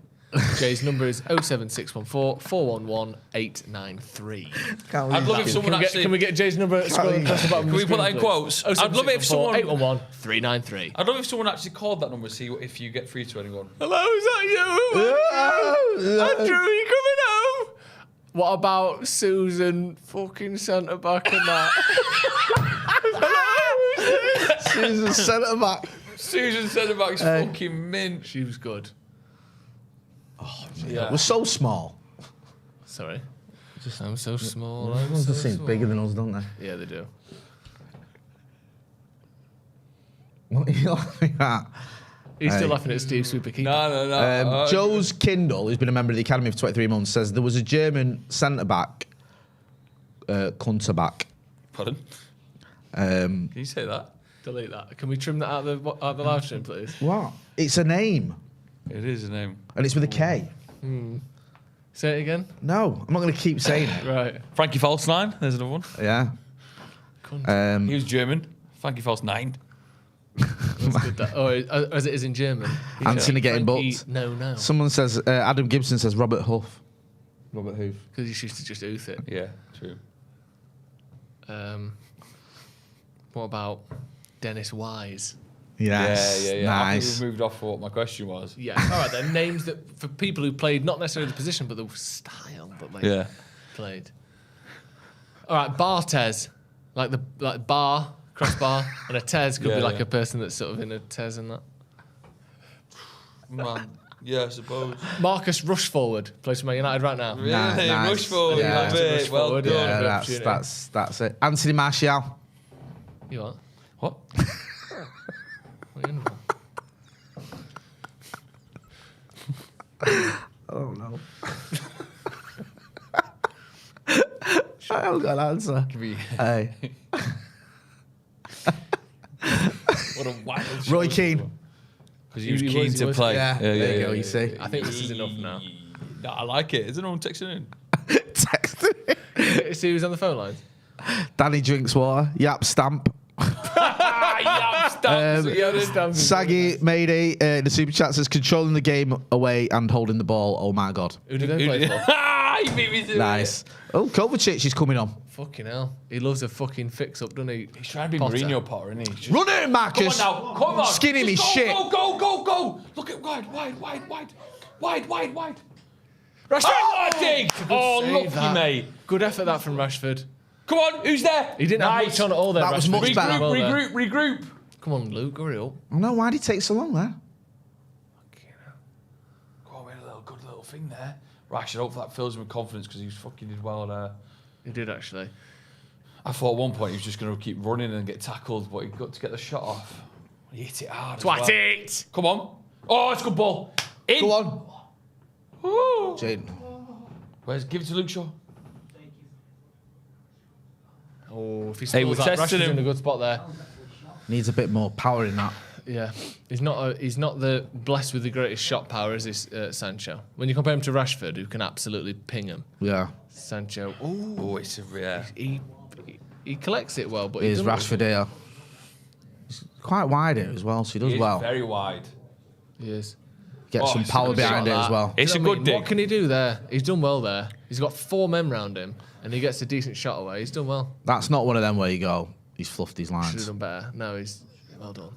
Jay's number is 07614 411 893. I'd love if someone Can we get Jay's number scrolling across the bottom? Can we put that in quotes? I'd love it if someone. 811 393. I'd love if someone actually called that number. See if you get through to anyone. Hello, is that you? Andrew, are you coming home? What about Susan fucking centre back and that? Susan centre back. Susan centre back's fucking mint. She was good. Yeah. We're so small. Sorry. I'm so small. Everyone just seems bigger than us, don't they? Yeah, they do. What are you laughing at? He's still laughing at Steve Superkeeper. No. Joe's Kindle, who's been a member of the Academy for 23 months, says there was a German centre-back, Kunterback. Pardon? Can you say that? Delete that. Can we trim that out of the live stream, please? What? It's a name. It is a name. And it's with a K. Say it again. No, I'm not going to keep saying it. Right. Frankie Falsnine. There's another one. Yeah. He was German. Frankie Falsnine. That's good. As it is in German. Anthony getting Frankie, booked. No. Someone says, Adam Gibson says Robert Huff. Robert Hoof. Because you used to just ooth it. Yeah, true. What about Dennis Wise? Yes. Yeah. Nice. I think we've moved off for what my question was. Yeah. All right, then. Names that for people who played not necessarily the position, but the style that they played. All right, Bartez, like bar, crossbar, and a Tez could be like a person that's sort of in a Tez and that. Man, yeah, I suppose. Marcus Rushforward plays for Man United right now. Really? Nice. Rushford. Yeah. Love it. Well Rushford, done. Yeah, that's it. Anthony Martial. You what? What? What are you on about? Oh no. I haven't got an answer. Hey. What a wild Roy Keane. Because he was keen to play. Yeah, there you go, you see. I think this is enough now. No, I like it. Is anyone texting in? Texting. See who's on the phone lines? Danny drinks water. Yap stamp. Saggy Mayday in the super chat says controlling the game away and holding the ball. Oh my god. Who did they play for? He beat me to Nice. it. Oh, Kovacic is coming on. Fucking hell. He loves a fucking fix up, doesn't he? He's trying to be Potter. Mourinho Potter, isn't he? Just Run it, Marcus. Come on now. Come on. Skinny me Just shit. Go. Look at wide. Rashford! Oh, dig! Oh, Save lucky that. mate. Good effort that from Rashford. Come on, who's there? He didn't have much on at all there. That was Rashford. much better. Regroup. Come on, Luke, hurry up. Oh no, why did he take so long there? good little thing there. Rashford, hopefully that fills him with confidence because he fucking did well there. He did actually. I thought at one point he was just going to keep running and get tackled, but he got to get the shot off. He hit it hard. Twat it! Come on. Oh, it's a good ball. In. Go on. Woo. Jaden. Give it to Luke Shaw. Oh, if he Hey, we're scores that, testing Rashford's him. in a good spot there. Needs a bit more power in that. Yeah, he's not the blessed with the greatest shot power as is Sancho. When you compare him to Rashford, who can absolutely ping him. Yeah. Sancho. Oh, it's a rare. He collects it well, but Here's Rashford here. He's quite wide here as well, so he does well. Very wide. He is. Get some power behind it as well. It's a good dig. What can he do there? He's done well there. He's got 4 men round him, and he gets a decent shot away. He's done well. That's not one of them where you go, he's fluffed his Should have lines. done better. No, he's well done.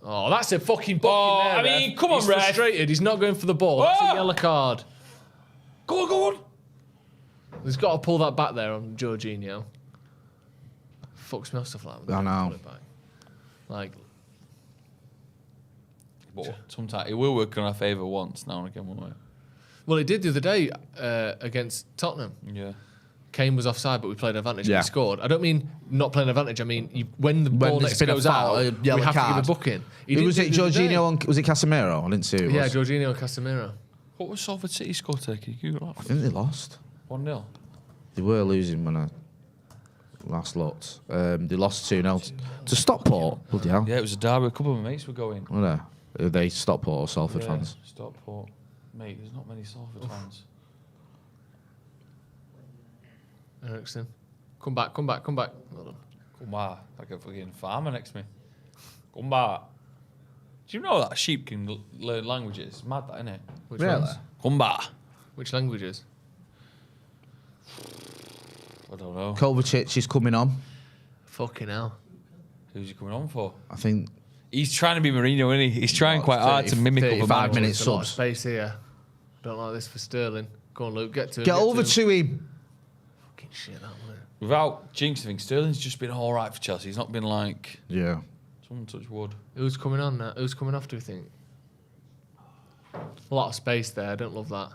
Oh, that's a fucking booking there. I mean, ref. come on, he's ref. frustrated. He's not going for the ball. That's a yellow card. Go on, go on. He's got to pull that back there on Jorginho. Fucks me off stuff like that. I know. Pull it back. Like, But sometimes it will work in our favour once now and again, won't it? well, it did the other day against Tottenham. Yeah. Kane was offside, but we played advantage Yeah. and we scored. I don't mean not playing advantage. I mean when the ball When next it's been a goes foul, out, a we yellow have card. to give a booking. Who was it, Jorginho and was it Casemiro? I didn't see who it Yeah, was. Jorginho and Casemiro. What was Salford City score taking? I think they lost. 1-0. They were losing when I last looked. They lost 2-0 to Stockport. Bloody hell. Yeah, it was a derby. A couple of my mates were going. Were they? Are they Stockport or Salford Yeah, fans? Stockport. Mate, there's not many Salford fans. Ericsson. Come back. Well done. Come back. Like a fucking farmer next to me. Come back. Do you know that sheep can learn languages? It's mad, that, isn't it? Which Really? ones? Come back. Which languages? I don't know. Kovacic is coming on. Fucking hell. Who's he coming on for? I think He's trying to be Mourinho, isn't he? He's trying quite hard to mimic other 35 managers. minutes There's a lot of subs. space here. Don't like this for Sterling. Go on, Luke. Get to him. Get over to him. Fucking shit, that one. Without jinx, I think Sterling's just been all right for Chelsea. He's not been like Yeah. someone touch wood. Who's coming on now? Who's coming off, do you think? A lot of space there. I don't love that.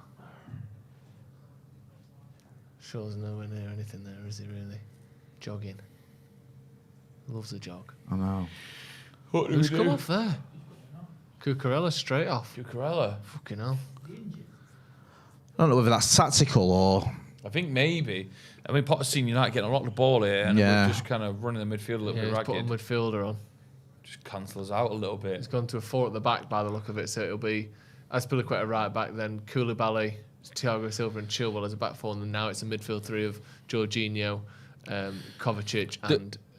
Shaw's nowhere near anything there, is he really? Jogging. Loves a jog. I know. Who's come off there? Cucurella straight off. Cucurella. Fucking hell. I don't know whether that's tactical or I think maybe. I mean, Potter's seen United getting a lot of the ball here, and Yeah. we're just kind of running the midfield a little Yeah, bit he's put a ragged. midfielder on. Just cancel us out a little bit. He's gone to a 4 at the back by the look of it, so it'll be Azpilicueta right back, then Koulibaly, Thiago Silva and Chilwell as a back 4, and then now it's a midfield 3 of Jorginho, Kovacic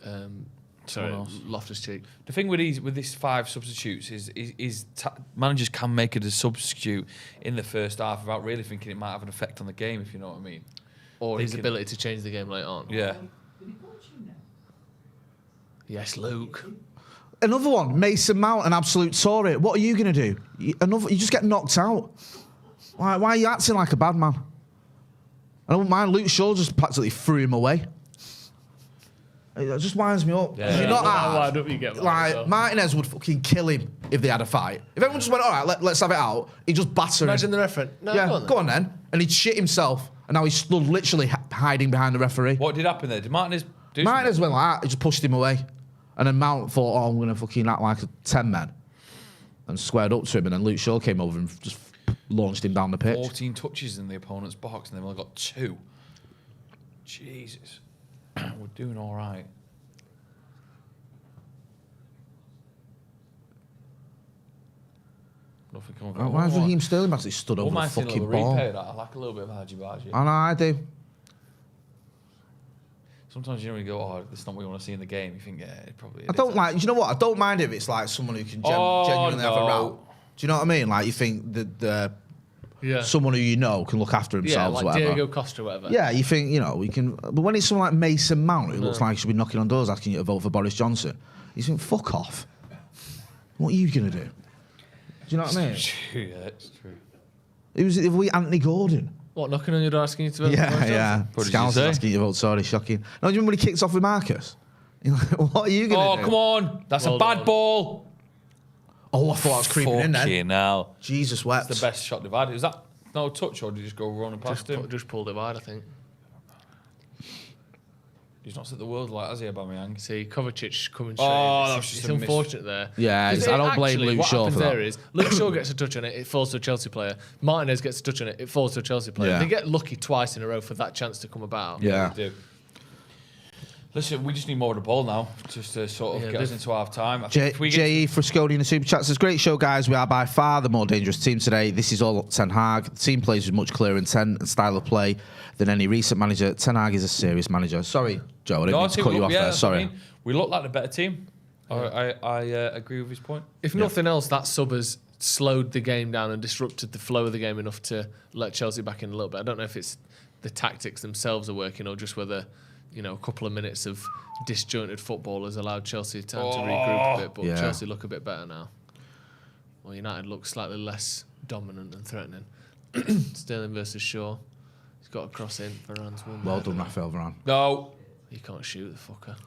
and Loftus-Cheek. The thing with these 5 substitutes is managers can make it a substitute in the first half without really thinking it might have an effect on the game, if you know what I mean. Or his ability to change the game later on. Yeah. Yes, Luke. another one. Mason Mount, an absolute Tory. What are you going to do? You just get knocked out. Why are you acting like a bad man? I don't mind. Luke Shaw just practically threw him away. It just winds me up. Yeah. You're not Why don't you get like Martinez would fucking kill him if they had a fight. If everyone just went, all right, let's have it out, he'd just batter Imagine him. the referee. No, yeah, go on then. And he'd shit himself, and now he's stood literally hiding behind the referee. What did happen there? Did Martinez do Martinez went like that. He just pushed him away, and then Mount thought, "Oh, I'm going to fucking act like a 10 man," and squared up to him. And then Luke Shaw came over and just launched him down the pitch. 14 touches in the opponent's box, and they've only got 2. Jesus, we're doing all right. Nothing coming. Oh, why has Raheem Sterling actually stood over the fucking ball? I like a little bit of argy-bargy. I know, I do. Sometimes you know when you go, oh, this is not what you want to see in the game. You think, yeah, it probably. I don't like. You know what? I don't mind if it's like someone who can genuinely have a route. Do you know what I mean? Like you think that someone who you know can look after themselves, like whatever. Diego Costa, whatever. Yeah, you think we can. But when it's someone like Mason Mount who looks like he should be knocking on doors asking you to vote for Boris Johnson, you think, fuck off. What are you gonna do? Do you know what I mean? Yeah, it's true. It was Anthony Gordon. What, knocking on your door asking you to vote for Boris Johnson? Yeah. What did you Scouts say? asking you to vote. Sorry, shocking. No, do you remember when he kicks off with Marcus? You're like, what are you gonna do? Oh, come on, that's Well a bad done. ball. Oh, I thought I was creeping in then. Fucking hell. Jesus wept. It's the best shot they've had. Was that no touch, or did he just go running past him? Just pulled it wide, I think. He's not set the world light, has he, Aubameyang? See, Kovacic coming straight. Oh, in. that was just it's a miss. unfortunate there. Yeah, I don't blame Luke what Shaw happens for that. there is Luke Shaw gets a touch on it, it falls to a Chelsea player. Martinez gets a touch on it, it falls to a Chelsea player. Yeah. They get lucky twice in a row for that chance to come about. Yeah. They do. Listen, we just need more of the ball now, just to sort of get us into half time. J.E. Frasconi in the Super Chat says, great show, guys. We are by far the more dangerous team today. This is all Ten Hag. The team plays with much clearer intent and style of play than any recent manager. Ten Hag is a serious manager. Sorry, Joe, I didn't mean to cut you off there. Sorry. We look like the better team. I agree with his point. If nothing else, that sub has slowed the game down and disrupted the flow of the game enough to let Chelsea back in a little bit. I don't know if it's the tactics themselves are working or just whether, a couple of minutes of disjointed football has allowed Chelsea time to regroup a bit, but Chelsea look a bit better now. Well, United look slightly less dominant and threatening. Sterling versus Shaw. He's got a cross in. Varane's won. Well done, Raphael Varane. No. He can't shoot, the fucker.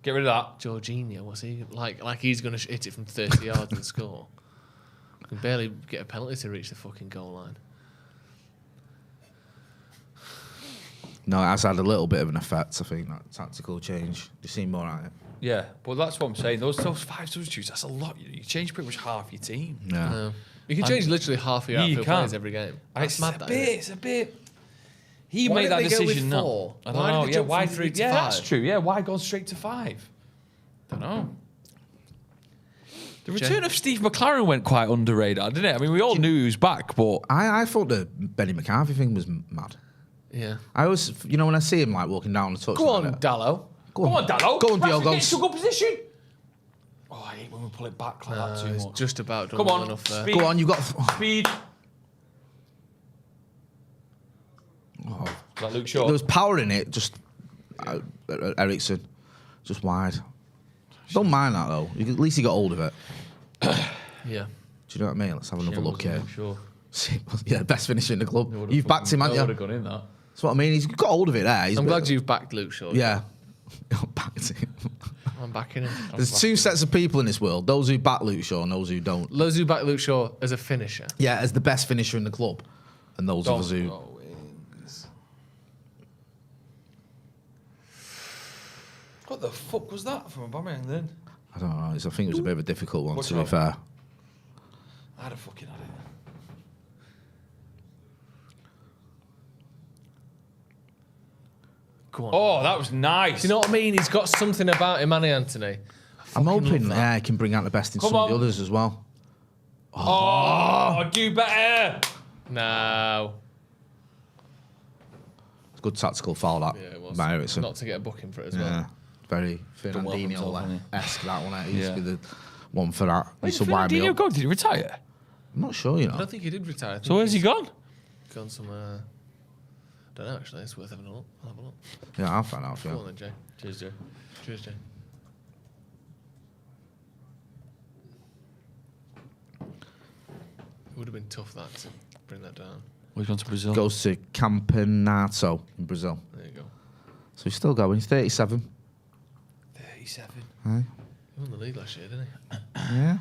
Get rid of that. Jorginho, what's he like he's going to hit it from 30 yards and score. Can barely get a penalty to reach the fucking goal line. No, it has had a little bit of an effect, I think, that tactical change. You seem more at it. Yeah, but that's what I'm saying. Those 5 substitutes, that's a lot. You change pretty much half your team. Yeah. You can change literally half your outfield players every game. That's mad, it's a bit. He Why made did that they go with decision. No, 4? I don't Why know. did they jump from 3 to 5? That's true. Yeah, why go straight to 5? Don't know. The return of Steve McLaren went quite underrated, didn't it? I mean, we all knew he was back, but I thought the Benny McCarthy thing was mad. Yeah. I always, when I see him like walking down the touch. Go on, Dallo. Go on, Dallo. Go on, Diogo. Get into a good position. Oh, I hate when we pull it back like that too much. Just about done Come on, enough there. speed. Go on, you got speed. Oh. Is that Luke Shaw? There was power in it, just Ericsson, just wide. Don't mind that though. At least he got hold of it. Yeah. Do you know what I mean? Let's have another look here. Sure. Yeah, best finisher in the club. You've backed him, haven't you? I would have gone in that. That's what I mean. He's got hold of it there. I'm glad you've backed Luke Shaw. Yeah. Backed him. I'm backing him. There's two sets of people in this world: those who back Luke Shaw and those who don't. Those who back Luke Shaw as a finisher. Yeah, as the best finisher in the club, and those of us who. What the fuck was that from Aubameyang then? I don't know. I think it was a bit of a difficult one, What's to be wrong? fair. I'd have fucking had it. Come on. Oh, that was nice. Do you know what I mean? He's got something about him, Manny Anthony. I'm hoping he can bring out the best in Come some of the on. others as well. Oh, do better. No. It's a good tactical foul, that. Yeah, it was. By Ericsson. Not to get a booking for it as Yeah. well. Very Done well for himself, hasn't Fernandinho-esque, that one. He used to Yeah. be the one for that. He Wait, used to wind me Fernandinho up. go? Did he retire? I'm not sure, I don't think he did retire. I think So where's he gone? Gone somewhere. I don't know, actually. It's worth having a look. I'll have a look. Yeah, I'll find out for Go you. on then, Jay. Cheers, Joe. Cheers, Jay. It would have been tough, that, to bring that down. He's gone to Brazil. Goes to Campeonato in Brazil. There you go. So he's still going. He's 37. 37. Aye. He won the league last year, didn't he? Yeah.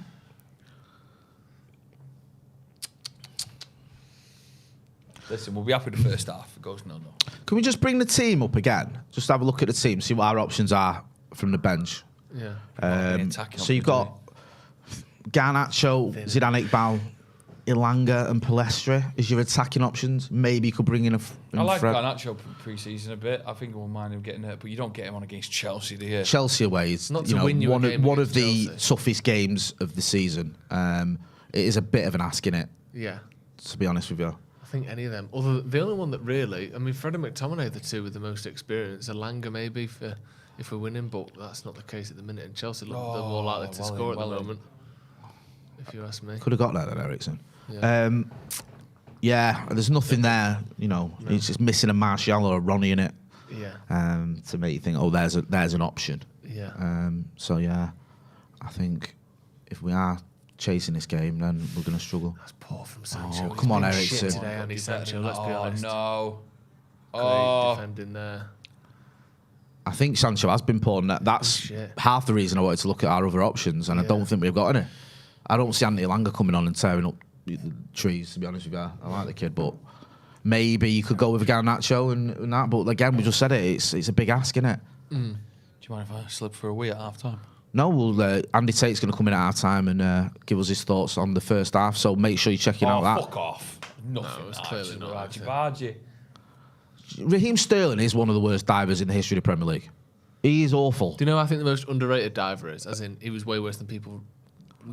Listen, we'll be happy with the first half. It goes 0-0. Can we just bring the team up again? Just have a look at the team, see what our options are from the bench. Yeah. So you've got Garnacho, Zidane Iqbal, Ilanga and Palestra as your attacking options. Maybe you could bring in I like Fred. Garnacho pre-season a bit. I think I won't mind him getting hurt, but you don't get him on against Chelsea, do you? Chelsea away is Not to win you a one game of the against toughest games of the season. It is a bit of an ask in it, Yeah. to be honest with you. I think any of them. Although the only one that really, I mean, Fred and McTominay are the two with the most experience. Alanga maybe for if we're winning, but that's not the case at the minute. And Chelsea look they're more likely to score at the moment. If you ask me. Could have got that at Ericsson. Yeah. Yeah, there's nothing there. He's just missing a Martial or a Ronnie in it. Yeah. To make you think, oh, there's an option. Yeah. So yeah, I think if we are chasing this game, then we're going to struggle. That's poor from Sancho. Oh, He's come on, been Ericsson. shit today, Andy Sancho. Let's be honest. No. Great defending there. I think Sancho has been poor. That's Shit. half the reason I wanted to look at our other options, and I don't think we've got any. I don't see Anthony Langer coming on and tearing up the trees, to be honest with you. I like the kid, but maybe you could go with a Garnacho and that. But again, we just said it. It's a big ask, isn't it? Do you mind if I slip for a wee at half time? No, well, Andy Tate's going to come in at half time and give us his thoughts on the first half. So make sure you're checking out that. Fuck off. Nothing. No, it's clearly not. Bargy. Raheem Sterling is one of the worst divers in the history of the Premier League. He is awful. Do you know who I think the most underrated diver is? As in, he was way worse than people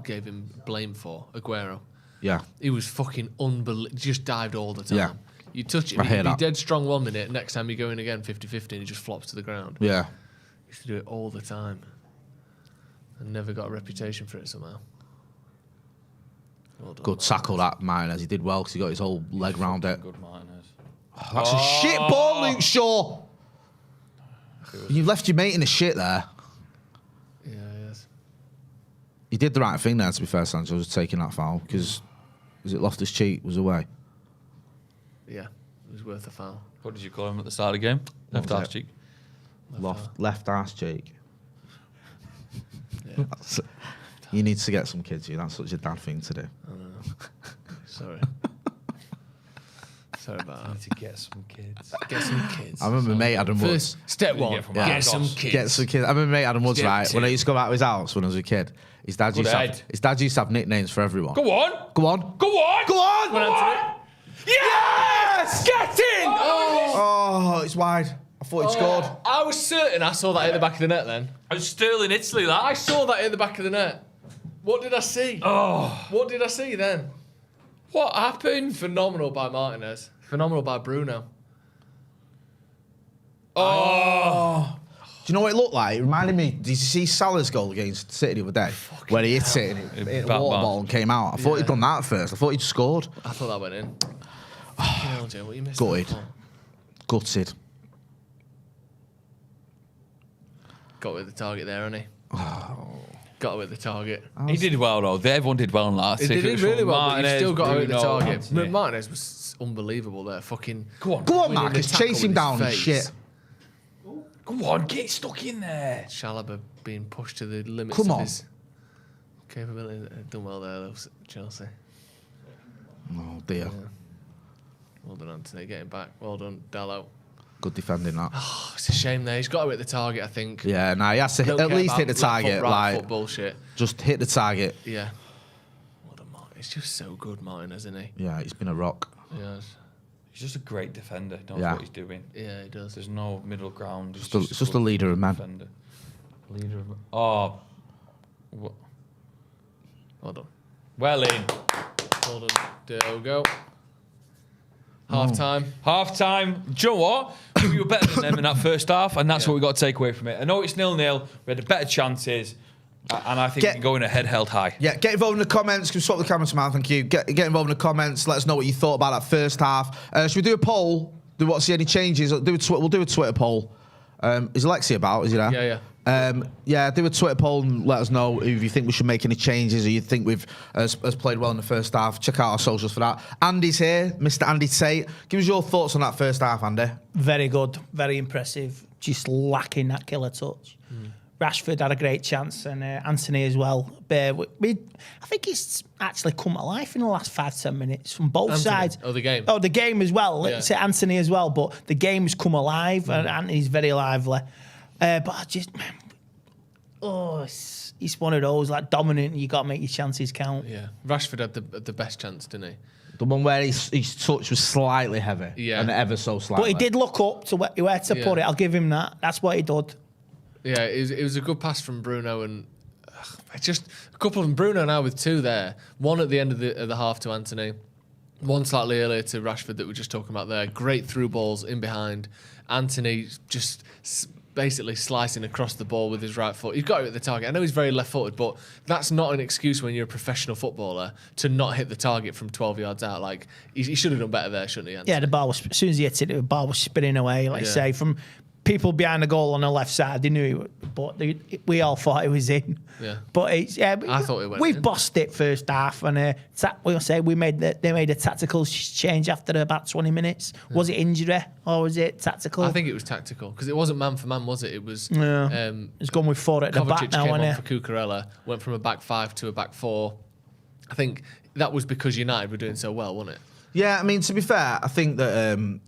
gave him blame for. Aguero. Yeah. He was fucking unbelievable. Just dived all the time. Yeah. You touch him, I hear he'd be that. dead strong 1 minute. Next time you go in again, 50-50, and he just flops to the ground. Yeah. He used to do it all the time. And never got a reputation for it somehow. Well done, Good tackle that, Martinez. He did well because he got his whole leg round it. Good Martinez. Oh, that's a shit ball, Luke Shaw. You've left your mate in the shit there. Yeah, yes. He did the right thing there, to be fair, Sancho, was taking that foul because was it Loftus-Cheek was away? Yeah, it was worth a foul. What did you call him at the start of the game? Left arse cheek. Left arse cheek. Yeah. You need to get some kids, you. That's such a dad thing to do. I know. Sorry. Sorry about that. Need to get some kids. Get some kids. I remember my mate Adam Woods. Step one, get some kids. Get some kids. I remember my mate Adam Woods, right? When I used to go out to his house when I was a kid, his dad used to have nicknames for everyone. Go on. Go on. Go on. Go on. Come on, Anthony. Yes! Get in! Oh, it's wide. I thought he'd scored. I was certain I saw that hit the back of the net then. I was Sterling Italy, that. I saw that hit the back of the net. What did I see? Oh. What did I see then? What happened? Phenomenal by Martinez. Phenomenal by Bruno. Oh. Do you know what it looked like? It reminded me, did you see Salah's goal against City the other day? Where he hit it and it hit a water ball and came out. I thought he'd done that first. I thought he'd scored. I thought that went in. Hell, Joe, what you missed? Gutted. Gutted. Got with the target there, hasn't he? Got with the target. He did well, though. Everyone did well in that. He did really well, but he still got with the Bruno, target. Anthony. Martinez was unbelievable there. Fucking. Go on. Go on, winning the Marcus. tackle Chase him with down his and face. shit. Go on, get stuck in there. Chalobah being pushed to the limits Come of on. his capability. Done well there, though, Chelsea. Oh, dear. Yeah. Well done, Anthony. Getting back. Well done, Dallo. Good defending that. Oh, it's a shame there. He's got to hit the target, I think. Yeah, no, he has to Don't at care least about hit the target. right Like, foot bullshit. just hit the target. Yeah. Well done, Martin. He's just so good, Martin, isn't he? Yeah, he's been a rock. Yes. He's just a great defender. Knows Yeah. what he's doing. Yeah, he does. There's no middle ground. He's It's just a leader of men. defender. Leader of men. Oh. What? Well done. Well in. Well done. There we go. Half time. Half time. Do you know what? We were better than them in that first half, and that's what we got to take away from it. I know it's 0-0. We had the better chances, and I think we can go in a head held high. Yeah, get involved in the comments. Can we swap the camera to man? Thank you. Get involved in the comments. Let us know what you thought about that first half. Should we do a poll? Do we want to see any changes? We'll do a Twitter poll. Is Alexi about? Is he there? Yeah. Yeah, do a Twitter poll and let us know if you think we should make any changes or you think we've has played well in the first half. Check out our socials for that. Andy's here, Mr. Andy Tate. Give us your thoughts on that first half, Andy. Very good, very impressive. Just lacking that killer touch. Rashford had a great chance and Anthony as well. I think it's actually come to life in the last 5-10 minutes from both sides. Oh, the game. Oh, the game as well. Yeah. Let's say Anthony as well, but the game's come alive and Anthony's very lively. But I just, it's one of those like dominant. You got to make your chances count. Yeah, Rashford had the best chance, didn't he? The one where his touch was slightly heavy. Yeah. And ever so slightly. But he did look up to where to put it. I'll give him that. That's what he did. Yeah, it was a good pass from Bruno and just a couple of them. Bruno now with two there. One at the end of the half to Anthony. One slightly earlier to Rashford that we were just talking about there. Great through balls in behind. Anthony just basically slicing across the ball with his right foot. He's got it at the target. I know he's very left-footed, but that's not an excuse when you're a professional footballer to not hit the target from 12 yards out. Like he should have done better there, shouldn't he, Anthony? Yeah, the ball was, as soon as he hit it, the ball was spinning away, like say, from people behind the goal on the left side. They knew he would, but we all thought it was in. Yeah. But it's, I thought it went we in. bossed it first half, and they made a tactical change after about 20 minutes. Yeah. Was it injury or was it tactical? I think it was tactical because it wasn't man for man, was it? It was. It's gone with 4 at the back now, came wasn't on it? for Cucurella, went from a back 5 to a back 4. I think that was because United were doing so well, wasn't it? Yeah, I mean, to be fair, I think that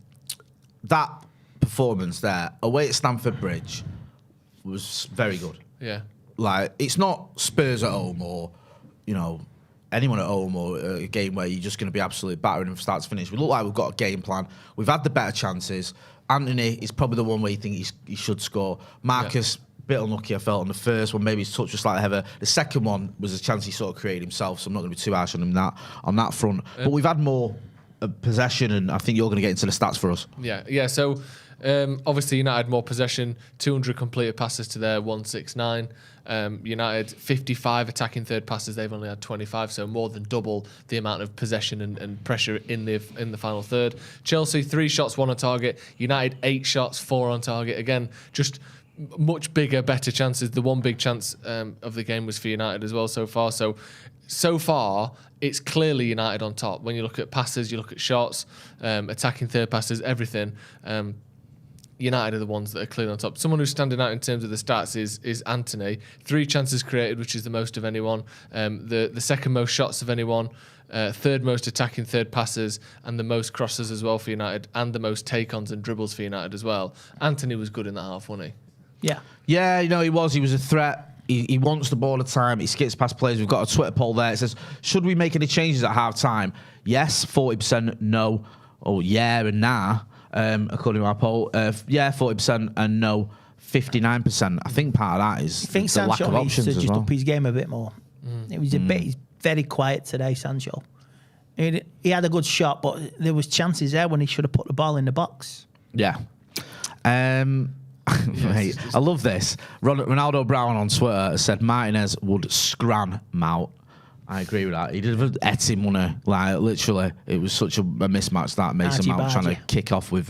that performance there away at Stamford Bridge was very good. Yeah. Like, it's not Spurs at home or, you know, anyone at home or a game where you're just going to be absolutely battering them from start to finish. We look like we've got a game plan. We've had the better chances. Anthony is probably the one where you think he should score. Marcus, bit unlucky, I felt, on the first one. Maybe his touch was slightly heavier. The second one was a chance he sort of created himself, so I'm not going to be too harsh on him on that front. But we've had more possession, and I think you're going to get into the stats for us. Yeah. So obviously United had more possession, 200 completed passes to their 169. United 55 attacking third passes, they've only had 25, so more than double the amount of possession and pressure in the final third. Chelsea 3 shots, 1 on target. United 8 shots, 4 on target. Again, just much bigger, better chances. The one big chance of the game was for United as well so far. So far, it's clearly United on top. When you look at passes, you look at shots, attacking third passes, everything. United are the ones that are clearly on top. Someone who's standing out in terms of the stats is Anthony. 3 chances created, which is the most of anyone. The second most shots of anyone. Third most attacking third passes, and the most crosses as well for United, and the most take-ons and dribbles for United as well. Anthony was good in that half, wasn't he? Yeah, he was. He was a threat. He wants the ball all the time. He skips past players. We've got a Twitter poll there. It says, should we make any changes at half-time? Yes, 40%. No. Oh, yeah and nah. According to our poll, 40% and no, 59%. I think part of that is the lack of options as well. Just up his game a bit more. It was a bit. He's very quiet today, Sancho. He had a good shot, but there was chances there when he should have put the ball in the box. Yeah. Mate, I love this. Ronaldo Brown on Twitter said Martinez would scran Mount. I agree with that. He did et him, money. Like, literally, it was such a mismatch that Mason Mount trying to kick off with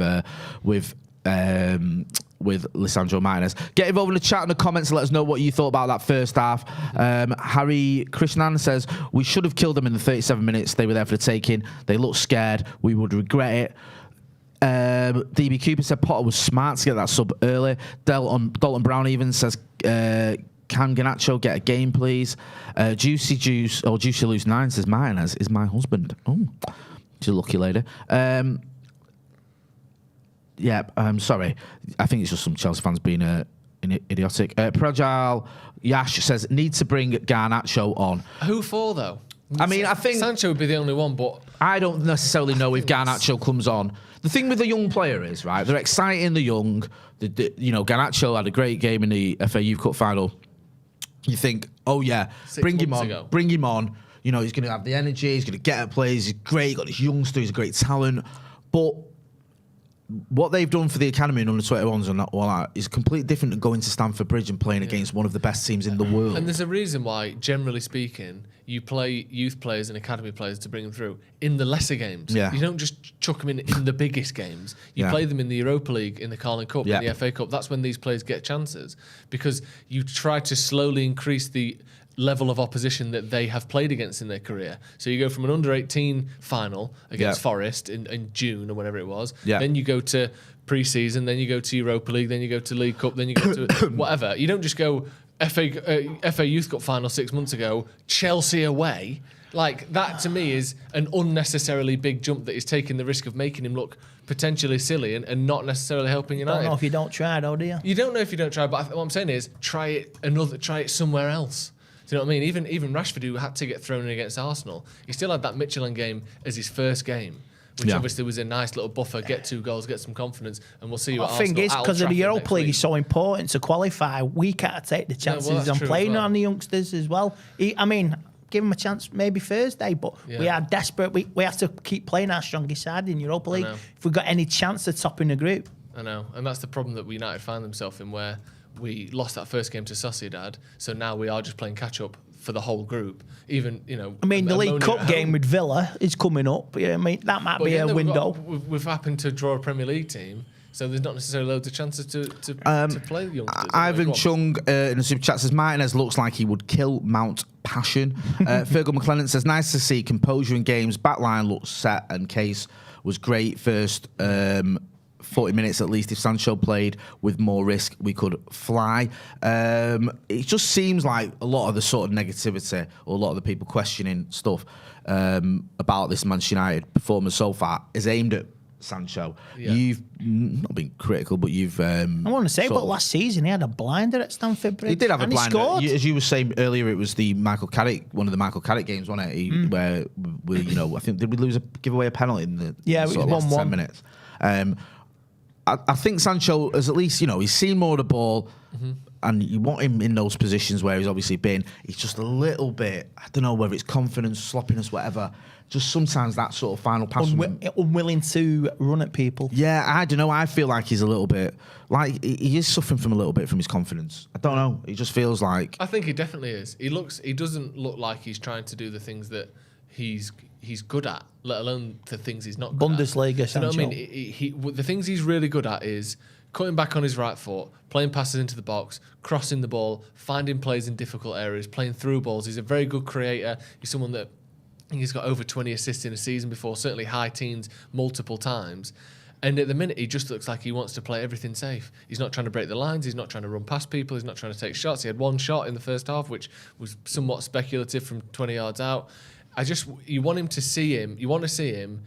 Lisandro Martinez. Get involved in the chat and the comments and let us know what you thought about that first half. Harry Krishnan says, we should have killed them in the 37 minutes. They were there for the taking. They looked scared. We would regret it. DB Cooper said Potter was smart to get that sub early. Dalton Brown even says, can Garnacho get a game, please? Juicy Loose 9 says, Martinez is my husband. Oh, she's a lucky lady. Sorry. I think it's just some Chelsea fans being idiotic. Pragile Yash says, need to bring Garnacho on. Who for, though? I mean, I think Sancho would be the only one, but I don't necessarily know if Garnacho comes on. The thing with the young player is, right, they're exciting the young. Garnacho had a great game in the FA Youth Cup final. You think, oh yeah, bring him on. You know, he's going to have the energy, he's going to get at plays, he's great, he's got this youngster, he's a great talent. But what they've done for the academy and under 21s and all that is completely different than going to Stamford Bridge and playing against one of the best teams in the world. And there's a reason why, generally speaking, you play youth players and academy players to bring them through in the lesser games. Yeah. You don't just chuck them in the biggest games. You play them in the Europa League, in the Carling Cup, in the FA Cup. That's when these players get chances, because you try to slowly increase the level of opposition that they have played against in their career. So you go from an under-18 final against Forest in June or whenever it was, then you go to pre-season, then you go to Europa League, then you go to League Cup, then you go to whatever. You don't just go FA Youth Cup final 6 months ago, Chelsea away. Like, that to me is an unnecessarily big jump that is taking the risk of making him look potentially silly and not necessarily helping United. Don't know if you don't try, though, do you? You don't know if you don't try, but what I'm saying is try it somewhere else. Do you know what I mean? Even Rashford, who had to get thrown in against Arsenal, he still had that Watchalong game as his first game, which obviously was a nice little buffer, get 2 goals, get some confidence, and we'll see what Arsenal. The thing is, because of the Europa League is so important to qualify, we can't take the chances on playing on the youngsters as well. I mean, give them a chance maybe Thursday, but we are desperate. We have to keep playing our strongest side in Europa League if we've got any chance of topping the group. I know, and that's the problem that United find themselves in, where we lost that first game to Sociedad, so now we are just playing catch-up for the whole group. Even, I mean, the League Cup game with Villa is coming up. I mean, that might be a window. We've happened to draw a Premier League team, so there's not necessarily loads of chances to play the youngsters. Ivan Chung in the super chat says, Martinez looks like he would kill Mount passion. Fergal McLennan says, nice to see composure in games. Backline looks set and Case was great first 40 minutes at least. If Sancho played with more risk, we could fly. It just seems like a lot of the sort of negativity, or a lot of the people questioning stuff about this Manchester United performance so far is aimed at Sancho. Yeah. You've not been critical, but you've... I want to say, but last season he had a blinder at Stamford Bridge. He did have a blinder. He scored. As you were saying earlier, it was the Michael Carrick, one of the Michael Carrick games, wasn't it? Where we, I think, did we give away a penalty in the it was last 1-1. 10 minutes? I think Sancho has at least, he's seen more of the ball, and you want him in those positions where he's obviously been. He's just a little bit, I don't know whether it's confidence, sloppiness, whatever. Just sometimes that sort of final pass. Unwilling to run at people. Yeah, I don't know. I feel like he's a little bit, like he is suffering from a little bit from his confidence. I don't know. It just feels like. I think he definitely is. He doesn't look like he's trying to do the things that he's good at, let alone the things he's not good Bundesliga, at. You know what I mean? The things he's really good at is cutting back on his right foot, playing passes into the box, crossing the ball, finding plays in difficult areas, playing through balls. He's a very good creator. He's someone that he's got over 20 assists in a season before, certainly high teens multiple times. And at the minute, he just looks like he wants to play everything safe. He's not trying to break the lines. He's not trying to run past people. He's not trying to take shots. He had one shot in the first half, which was somewhat speculative from 20 yards out. You want to see him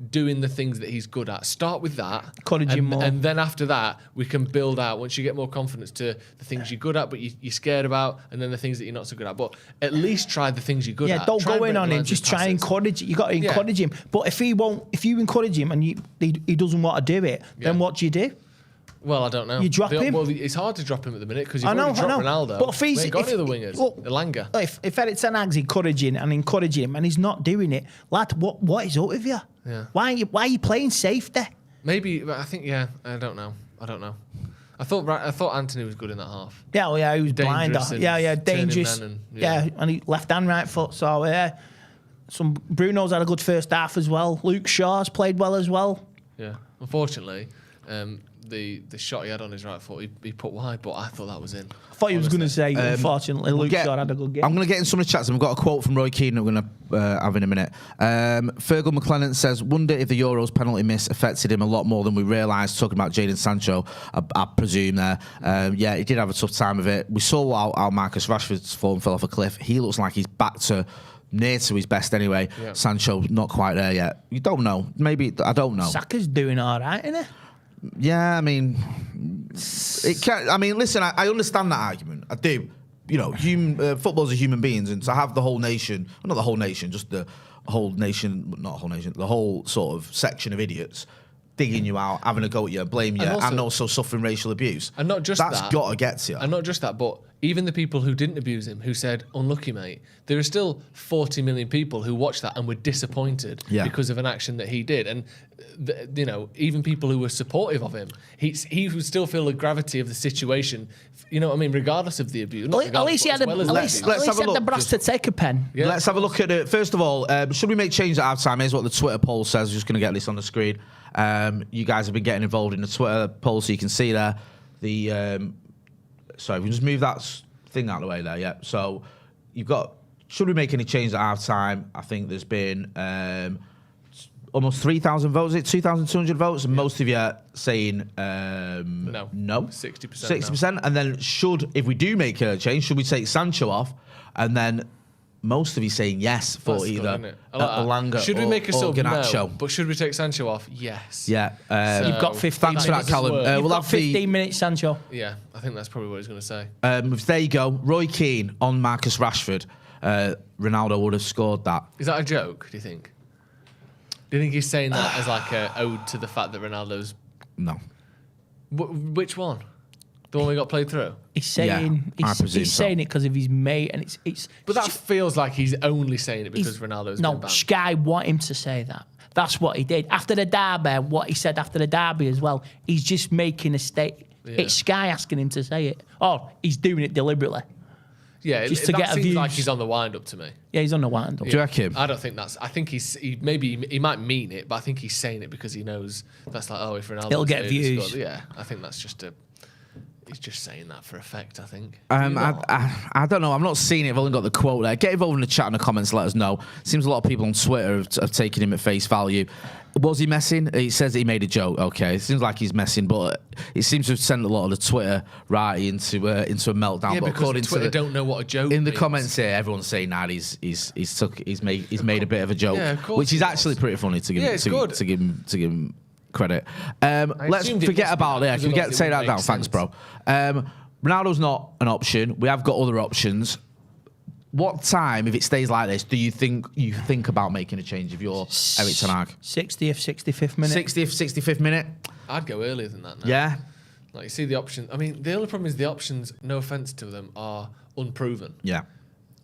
doing the things that he's good at. Start with that. Encourage him more. And then after that, we can build out, once you get more confidence, to the things you're good at, but you're scared about, and then the things that you're not so good at. But at least try the things you're good at. Yeah, don't go in on him. Just try and encourage it. You got to encourage him. But if you encourage him and he doesn't want to do it, then what do you do? Well, I don't know. You drop him? Well, it's hard to drop him at the minute because you've already dropped Ronaldo. But if he's... We ain't got any other wingers. Elanga. If Erik ten Hag's encouraging him and he's not doing it, lad, what is up with you? Yeah. Why are you playing safety? Maybe, I think, I don't know. I thought Anthony was good in that half. Yeah, he was blind. Dangerous. And he left and right foot. So, Bruno's had a good first half as well. Luke Shaw's played well as well. Yeah. Unfortunately, the shot he had on his right foot, he put wide, but I thought that was in. I thought he was going to say, unfortunately, Luke Shaw had a good game. I'm going to get in some of the chats. I've got a quote from Roy Keane that we're going to have in a minute. Fergal McLennan says, wonder if the Euros penalty miss affected him a lot more than we realised, talking about Jadon Sancho, I presume there. He did have a tough time of it. We saw how Marcus Rashford's form fell off a cliff. He looks like he's back to near to his best anyway. Yeah. Sancho not quite there yet. You don't know. Maybe, I don't know. Saka's doing all right, isn't he? Yeah, I mean, it can. I mean, listen, I understand that argument. I do. Football's are human beings, and to have the whole nation, well, not the whole nation, just the whole nation, not a whole nation, the whole sort of section of idiots digging you out, having a go at you, blame you, and also suffering racial abuse. And not just that's got to get to you. And not just that, but even the people who didn't abuse him, who said, unlucky, mate, there are still 40 million people who watched that and were disappointed because of an action that he did. And, even people who were supportive of him, he would still feel the gravity of the situation, regardless of the abuse. At least he had the brass to take a pen. Yeah. Let's have a look at it. First of all, should we make change at half time? Here's what the Twitter poll says. I'm just going to get this on the screen. You guys have been getting involved in the Twitter poll, so you can see there. Sorry, we just move that thing out of the way there, yeah. So you've got, should we make any change at half time? I think there's been almost 3,000 votes, is it 2,200 votes? And most of you are saying no. 60%. 60%. And then if we do make a change, should we take Sancho off? And then most of you saying yes for either Elanga should we make a sub? Garnacho. No. But should we take Sancho off? Yes. Yeah. You've got 15 minutes. Thanks for that, Callum. We'll have 15 minutes, Sancho. Yeah, I think that's probably what he's going to say. There you go. Roy Keane on Marcus Rashford. Ronaldo would have scored that. Is that a joke, do you think? Do you think he's saying that as like an ode to the fact that Ronaldo's... No. Which one? The one we got played through? He's saying he's saying it because of his mate, and it's. But that feels like he's only saying it because Ronaldo's been banned. Sky want him to say that. That's what he did after the derby. What he said after the derby as well. He's just making a statement. Yeah. It's Sky asking him to say it. Oh, he's doing it deliberately. Yeah, just to get seems like he's on the wind up to me. Yeah, he's on the wind up. Do you reckon? I don't think that's. I think he might mean it, but I think he's saying it because he knows that's like, if Ronaldo, he'll get views. Yeah, I think that's just a. He's just saying that for effect, I think. I don't know. I've not seen it. I've only got the quote there. Get involved in the chat and the comments. Let us know. Seems a lot of people on Twitter have taken him at face value. Was he messing? He says that he made a joke. Okay, it seems like he's messing, but it seems to have sent a lot of the Twitter into a meltdown. Yeah, but because according Twitter don't know what a joke in the means. comments here, everyone's saying now he's made a bit of a joke, Yeah, of course which is he actually pretty funny to give Yeah, it's good. to give him credit. Let's assumed it forget must be about that, it. because Can we otherwise say it that wouldn't down? make Thanks, sense. bro. Ronaldo's not an option. We have got other options. What time, if it stays like this, do you think about making a change if you're Erik ten Hag? 60th, 65th minute. 60th, 65th minute? I'd go earlier than that now. Yeah. Like, you see the option. I mean, the only problem is the options, no offence to them, are unproven. Yeah.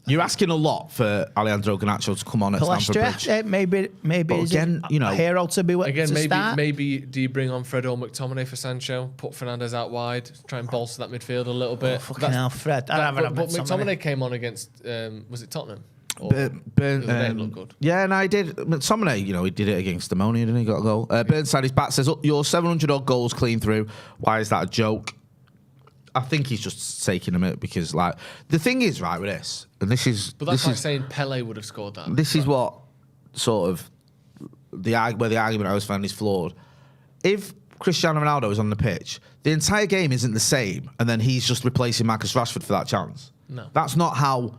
You're asking a lot for Alejandro Garnacho to come on at Stamford Bridge. Maybe But he's again, a hero to be with. Again, to start. maybe do you bring on Fred or McTominay for Sancho, put Fernandes out wide, try and bolster that midfield a little bit. Fucking hell, Fred. But McTominay came on against, was it Tottenham? Or looked good. Yeah, and I did. McTominay, he did it against Ammonia, didn't he? Got a goal. Burnside, his back says, your 700 odd goals clean through. Why is that a joke? I think he's just taking a minute because, the thing is, right, with this, and this is... But that's like saying Pele would have scored that. This is what sort of where the argument I was finding is flawed. If Cristiano Ronaldo is on the pitch, the entire game isn't the same, and then he's just replacing Marcus Rashford for that chance. No. That's not how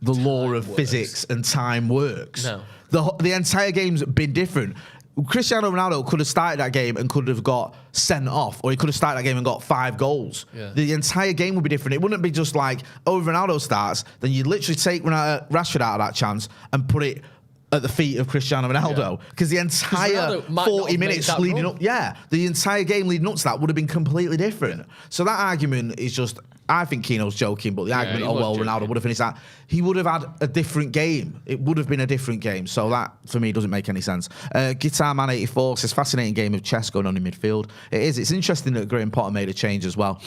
the law of physics and time works. No. The entire game's been different. Cristiano Ronaldo could have started that game and could have got sent off, or he could have started that game and got 5 goals. Yeah. The entire game would be different. It wouldn't be just like, Ronaldo starts, then you'd literally take Rashford out of that chance and put it at the feet of Cristiano Ronaldo. Because the entire 40 minutes leading up, the entire game leading up to that would have been completely different. Yeah. So that argument is just... I think Keno's joking, but the argument, Ronaldo would have finished that. He would have had a different game. It would have been a different game. So that, for me, doesn't make any sense. Guitar Man 84 says, fascinating game of chess going on in midfield. It is. It's interesting that Graham Potter made a change as well.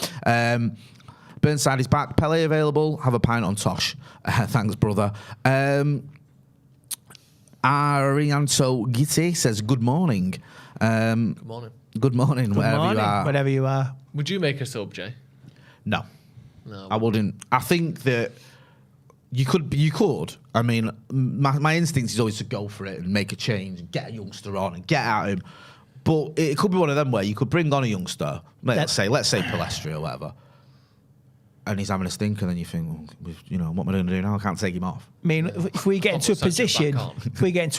Burnside is back. Pele available. Have a pint on Tosh. Thanks, brother. Arianto Gitti says, good morning. Good morning. Good morning, wherever you are. Would you make a sub, Jay? No. I wouldn't. I think that you could. I mean, my instinct is always to go for it and make a change and get a youngster on and get at him. But it could be one of them where you could bring on a youngster, let's say Palestri or whatever, and he's having a stinker, and then you think, what am I going to do now? I can't take him off. I mean, if we get into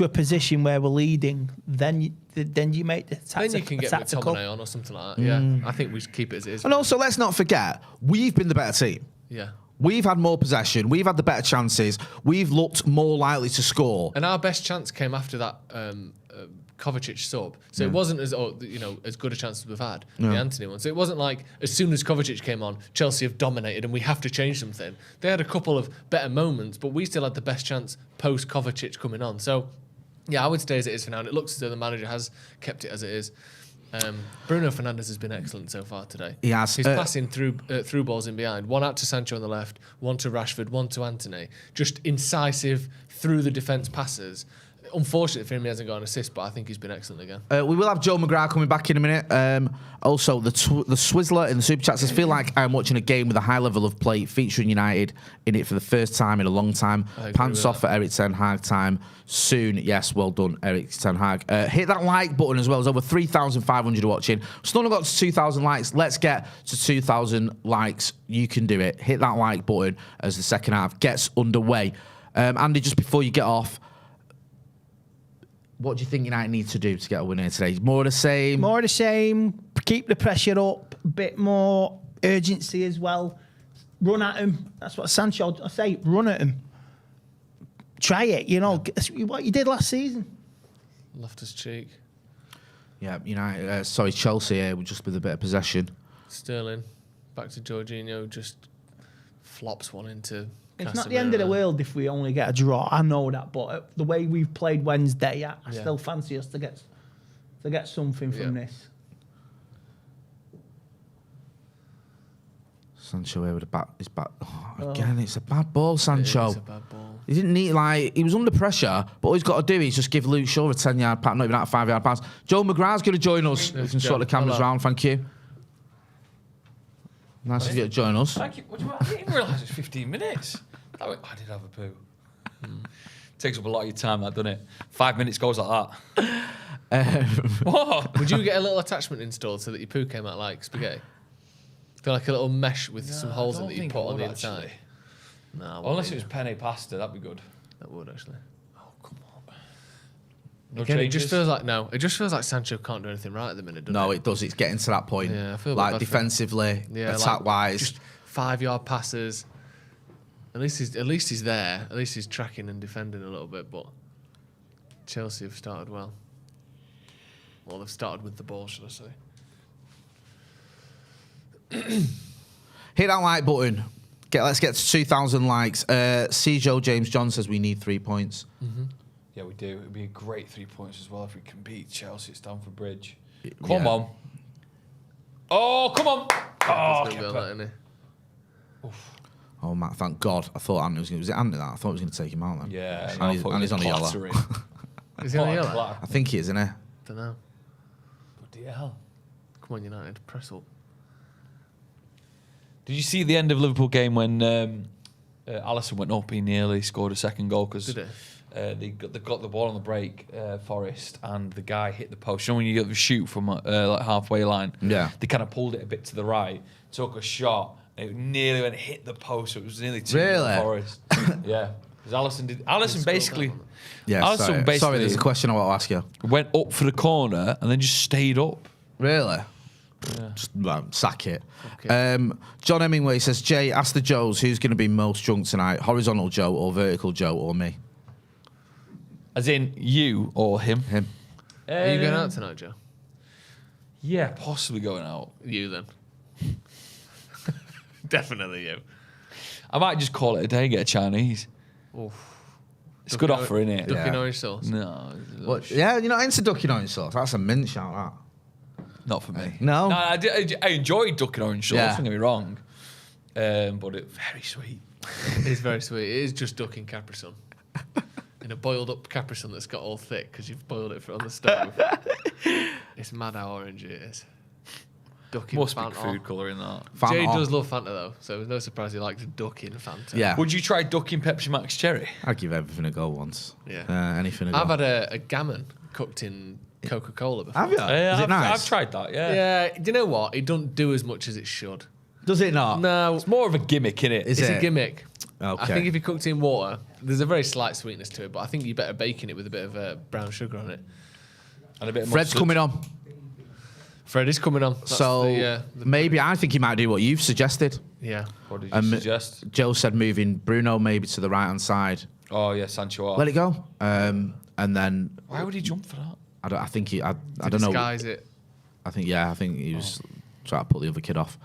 a position where we're leading, then you make the tactical. Then you can get McTominay on or something like that. Yeah, I think we should keep it as it is. And also, let's not forget, we've been the better team. Yeah. We've had more possession. We've had the better chances. We've looked more likely to score. And our best chance came after that Kovacic sub. So it wasn't as good a chance as we've had, the Anthony one. So it wasn't like as soon as Kovacic came on, Chelsea have dominated and we have to change something. They had a couple of better moments, but we still had the best chance post Kovacic coming on. So yeah, I would stay as it is for now. And it looks as though the manager has kept it as it is. Bruno Fernandes has been excellent so far today. He has. He's passing through balls in behind. One out to Sancho on the left, one to Rashford, one to Anthony. Just incisive through the defence passes. Unfortunately for him, he hasn't got an assist, but I think he's been excellent again. We will have Joe McGrath coming back in a minute. Also, the Swizzler in the Super Chat says, feel like I'm watching a game with a high level of play featuring United in it for the first time in a long time. Pants off for Erik ten Hag time soon. Yes, well done, Erik ten Hag. Hit that like button as well. There's over 3,500 watching. Still not got to 2,000 likes. Let's get to 2,000 likes. You can do it. Hit that like button as the second half gets underway. Andy, just before you get off, what do you think United need to do to get a win here today? More of the same? More of the same. Keep the pressure up. A bit more urgency as well. Run at him. That's what Sancho I say. Run at him. Try it. What you did last season. Loftus-Cheek. Yeah, Chelsea here just with a bit of possession. Sterling. Back to Jorginho. Just flops one into... It's not the end of the world if we only get a draw. I know that, but the way we've played Wednesday, I still fancy us to get something from this. Sancho here with his back. Again, it's a bad ball, Sancho. It is a bad ball. He didn't need, he was under pressure, but all he's got to do is just give Luke Shaw a 10-yard pass, not even that 5-yard pass. Joe McGrath's going to join us. We can sort the cameras round, thank you. Nice of you to join us. Thank you. I didn't even realise it's 15 minutes. I did have a poo. Takes up a lot of your time, that, doesn't it? 5 minutes goes like that. What? Would you get a little attachment installed so that your poo came out like spaghetti? Feel like a little mesh with some holes in it that you put on the inside. No, unless it was penne pasta, that'd be good. That would actually. Oh, come on. No Again, changes? it just feels like Sancho can't do anything right at the minute, doesn't No, it? it does. It's getting to that point. Yeah, I feel like bad for him. defensively, Yeah, attack-wise. Just 5-yard passes. At least he's there. At least he's tracking and defending a little bit. But Chelsea have started well. Well, they've started with the ball, should I say? Hit that like button. Let's get to 2,000 likes. Joe James John says we need 3 points. Yeah, we do. It'd be a great 3 points as well if we can beat Chelsea at Stamford Bridge. Come on. Oh, come on. Oh, Oh, Matt, thank God. I thought Anthony was going to... Was it Anthony that? I thought he was going to take him out then. Yeah. And he's on a yellow. Is he on a yellow? I think he is, isn't he? Don't know. Bloody hell. Come on, United. Press up. Did you see the end of Liverpool game when Alisson went up? He nearly scored a second goal because they got the ball on the break, Forest, and the guy hit the post. You know when you get the shoot from like halfway line? Yeah. They kind of pulled it a bit to the right, took a shot, and it nearly went hit the post. So it was nearly 2-0 Forest. Yeah. Because Alisson basically... Yeah, Alisson basically sorry, there's a question I want to ask you. Went up for the corner and then just stayed up. Really? Yeah. Just sack it. John Hemingway says, Jay, ask the Joes who's going to be most drunk tonight, horizontal Joe or vertical Joe or me? As in you or him? Him. Are you going out tonight, Joe? Yeah, possibly going out. You then. Definitely you. I might just call it a day, get a Chinese. Oof. It's a good offer, isn't it? Duck in orange sauce? No. Yeah, you're not into duck in orange sauce. That's a mint shout, that. Not for me. No? No, I enjoy duck and orange sauce, don't get me wrong. But it's very sweet. It is very sweet. It is just duck in Capri Sun. In a boiled up Capri Sun that's got all thick because you've boiled it on the stove. It's mad how orange it is. Duck in Must Fanta. be food colour in that. Jay does love Fanta though, so it's no surprise he likes duck in Fanta. Yeah. Would you try duck in Pepsi Max Cherry? I'd give everything a go once. Yeah. Anything a go. I've had a gammon cooked in Coca-Cola before. Have you? Is it nice? I've tried that, yeah. Yeah. Do you know what? It don't do as much as it should. Does it not? No. It's more of a gimmick, innit? It's a gimmick. Okay. I think if you cooked it in water, there's a very slight sweetness to it, but I think you better baking it with a bit of brown sugar on it. And a bit of Fred's mustard. coming on. Fred is coming on. That's So maybe I think he might do what you've suggested. Yeah. What did you suggest? Joe said moving Bruno maybe to the right-hand side. Oh, yeah, Sancho off. Let it go. And then... Why would he jump for that? I don't know. Disguise it. I think he was trying to put the other kid off.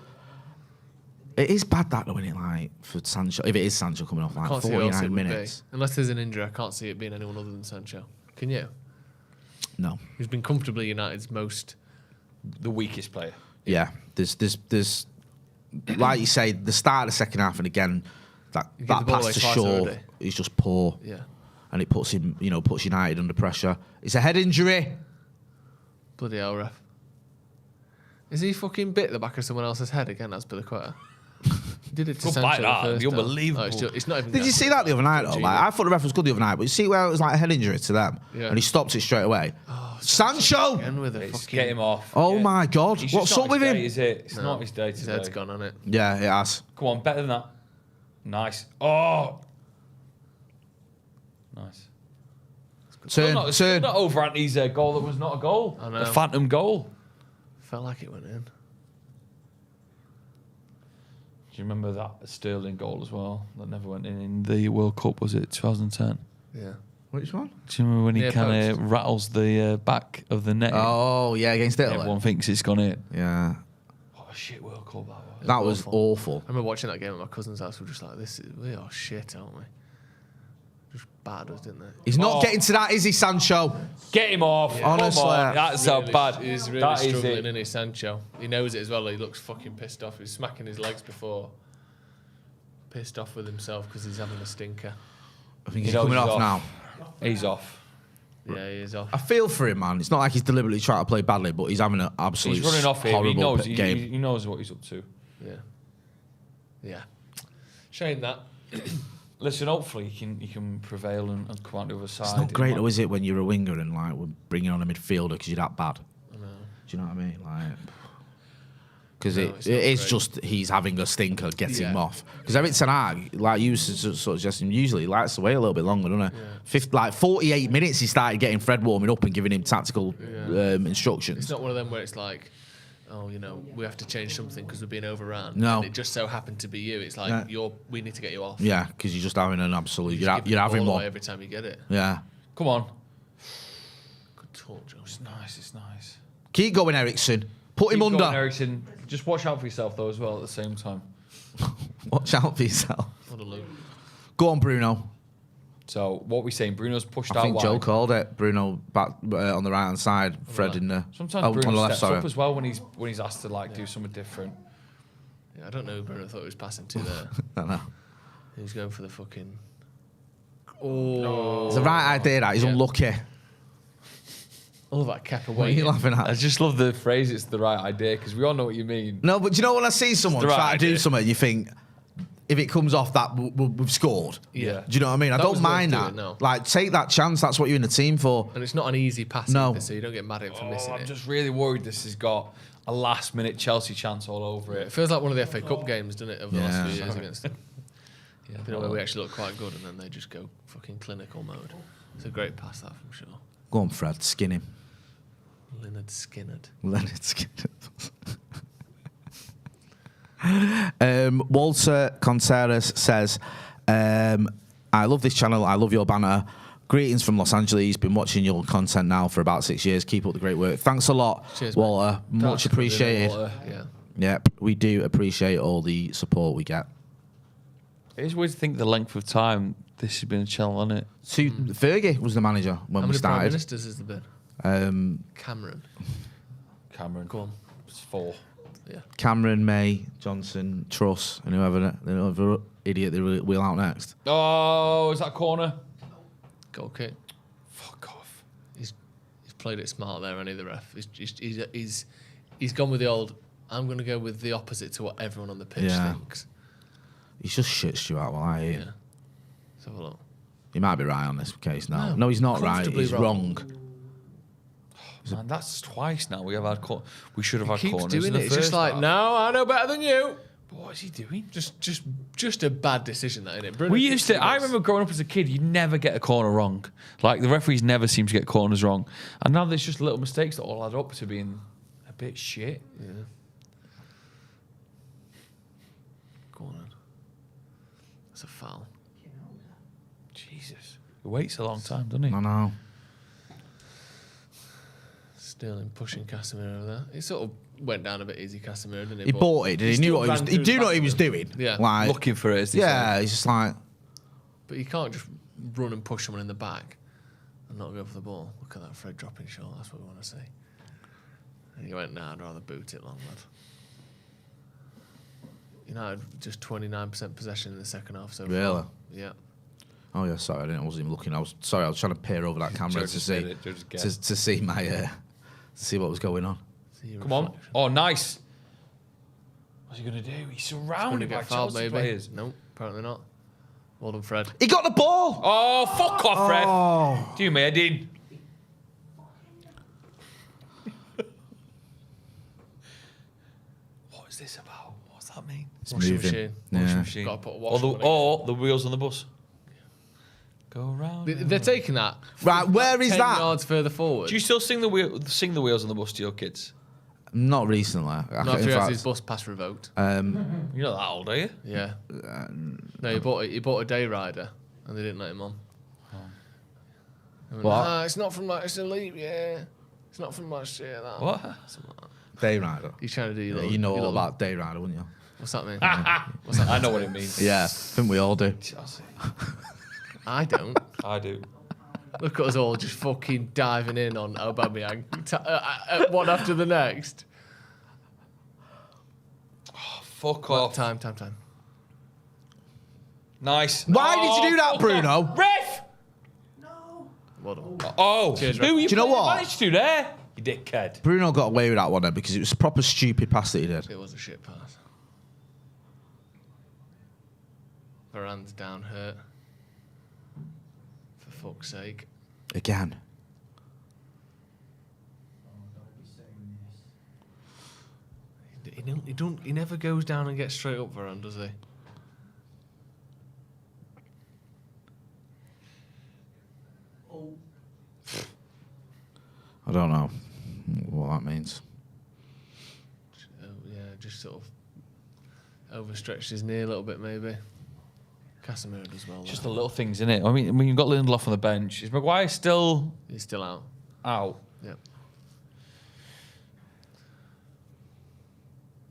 It is bad that though, isn't it? Like for Sancho, if it is Sancho coming off, like Can't see who else it 49 would minutes. be. Unless there's an injury, I can't see it being anyone other than Sancho. Can you? No. Who's been comfortably United's the weakest player. Yeah, there's like you say, the start of the second half, and again that pass to Shaw is just poor. Yeah. And it puts him, puts United under pressure. It's a head injury. Bloody hell, ref. Is he fucking bit the back of someone else's head again? That's Piliqueta. He did it to Good Sancho. bite that. The first It'd be time. unbelievable. No, it's not even. Did you see that the other night though? Like, I thought the ref was good the other night, but you see where it was like a head injury to them, and he stopped it straight away. Sancho! Get him off. Oh my God! He's What's just up not with his him? day, is it? It's not his day today. His head's gone on it. Yeah, it has. Come on, better than that. Nice. Nice. Turn. Still not over Anthony's goal that was not a goal. I know. A phantom goal. Felt like it went in. Do you remember that Sterling goal as well that never went in the World Cup? Was it 2010? Yeah. Which one? Do you remember when he kind of rattles the back of the net? Oh yeah, against Italy. Everyone thinks it's gone in. Yeah. What a shit World Cup that was. That was awful. I remember watching that game at my cousin's house. We were just like, we are shit, aren't we? Just battered us, didn't they? He's not getting to that, is he, Sancho? Get him off. Yeah. Honestly. Come on. That's really, so bad. He's really that is struggling, it. isn't he, Sancho? He knows it as well. He looks fucking pissed off. He was smacking his legs before. Pissed off with himself because he's having a stinker. I think he's coming off now. He's off. Yeah, he is off. I feel for him, man. It's not like he's deliberately trying to play badly, but he's having an absolute He's running off here. horrible He knows, game. he knows what he's up to. Yeah. Yeah. Shame that. Listen, hopefully you can prevail and come out the other side. It's not great, though, is it, when you're a winger and like we're bringing on a midfielder because you're that bad? I know. Do you know what I mean? Like, because No, it is great. just he's having a stinker, get him off. Because Eric Ten Hag, like you sort of suggesting, usually he likes to wait a little bit longer, doesn't he? Like 48 minutes, he started getting Fred warming up and giving him tactical instructions. It's not one of them where it's like, oh, you know, we have to change something because we're being overrun. No. And it just so happened to be you. It's like, we need to get you off. Yeah, because you're just having an absolute. You're having one every time you get it. Yeah. Come on. Good talk, Joe. It's nice. It's nice. Keep going, Ericsson. Put him Keep under. going, Ericsson. Just watch out for yourself though as well at the same time. Watch out for yourself. What a loop. Go on, Bruno. So what are we saying? Bruno's pushed out I think wide. Joe called it. Bruno back on the right hand side. Fred in the. Sometimes on Bruno the left. steps Sorry. up as well when he's asked to like do something different. Yeah, I don't know who Bruno thought he was passing to there. I know. He was going for the fucking. Oh. It's the right idea. That he's unlucky. All that kept away. What are you laughing at? I just love the phrase. It's the right idea because we all know what you mean. No, but do you know when I see someone It's the try right to do idea. something, you think if it comes off that we've scored. Yeah. Do you know what I mean? I That don't was worth mind doing, that. no. Like take that chance. That's what you're in the team for. And it's not an easy pass, No. either, so you don't get mad at him for missing I'm it. just really worried this has got a last minute Chelsea chance all over It it. feels like one of the FA Cup games, doesn't it, over the last few Yeah. years against them. You know, where we actually look quite good and then they just go fucking clinical mode. It's a great pass, that, for sure. Go on, Fred. Skin him. Leonard Skinnerd. Leonard Skinner. Walter Contreras says, I love this channel. I love your banner. Greetings from Los Angeles. Been watching your content now for about 6 years. Keep up the great work. Thanks a lot, Cheers, Walter. mate. Much appreciated. Walter, yeah. Yep, we do appreciate all the support we get. It is weird to think the length of time this has been a channel, isn't it? Fergie was the manager when How we many Prime started. Ministers has there been? Cameron. Go on. It's 4. Yeah. Cameron, May, Johnson, Truss, and whoever idiot they wheel out next. Oh, is that corner? Goal kick. Fuck off. He's played it smart there, any the ref. He's gone with the old. I'm going to go with the opposite to what everyone on the pitch thinks. He's just shit Stuart while I eat. Yeah. Let's have a look. He might be right on this case now. No, he's not right. Comfortably He's wrong. Man, that's twice now. We should have had Keeps corners. doing in the it. It's just first like, half. no, I know better than you. But what is he doing? Just a bad decision, that, isn't it? I remember growing up as a kid, you never get a corner wrong. Like, the referees never seem to get corners wrong. And now there's just little mistakes that all add up to being a bit shit. Yeah. Go on then. That's a foul. Jesus. He waits a long time, doesn't he? I know. Sterling pushing Casemiro there. It sort of went down a bit easy, Casemiro, didn't it? He bought it. He knew what he was. He knew what he was doing. Yeah. Like, looking for it. As they yeah, say. he's just like. But you can't just run and push someone in the back and not go for the ball. Look at that Fred dropping short. That's what we want to see. And he went, nah, I'd rather boot it long, lad. United just 29% possession in the second half so Really? far. Yeah. Oh yeah, sorry, I wasn't even looking. I was trying to peer over that camera Joe to see to see my to see what was going on. Come on. Oh, nice. What's he going to do? He's surrounded by Get fouled, Chelsea maybe. players. No, apparently not. Well done, Fred. He got the ball. Oh, fuck off, Fred. Oh. Do me head in. What is this about? What's that mean? It's Washing moving. machine. Yeah. Washing machine. Gotta put a wash on it. Or the wheels on the bus. Go around. They're taking that. Right, where is 10 that? yards further forward. Do you still sing the wheels on the bus to your kids? Not recently. Not if he has his bus pass revoked. You're not that old, are you? Yeah. No, he bought a day rider and they didn't let him on. Went, What? Nah, it's not from it's a leap, yeah. It's not from last year, that. What? Something like that. Day Rider. He's trying to do your Yeah, little, you know your all little- about Day Rider, wouldn't you? What's that mean? What's that I mean? know what it means. Yeah, I think we all do. I don't. I do. Look at us all just fucking diving in on Aubameyang. One after the next. Fuck off. Time. Nice. Why did you do that, fuck Bruno? off. Ref! Well done. Oh, Cheers, who Ref. you Do you know what? managed to do there? You dickhead. Bruno got away with that one then because it was a proper stupid pass that he did. It was a shit pass. Varane's down hurt. For fuck's sake. Again. He never goes down and gets straight up, Varane, does he? I don't know what that means. Yeah, just sort of overstretched his knee a little bit, maybe. Casemiro does well. Just the little things, isn't it? I mean, you've got Lindelof on the bench. Is Maguire still... He's still out. Out? Yep.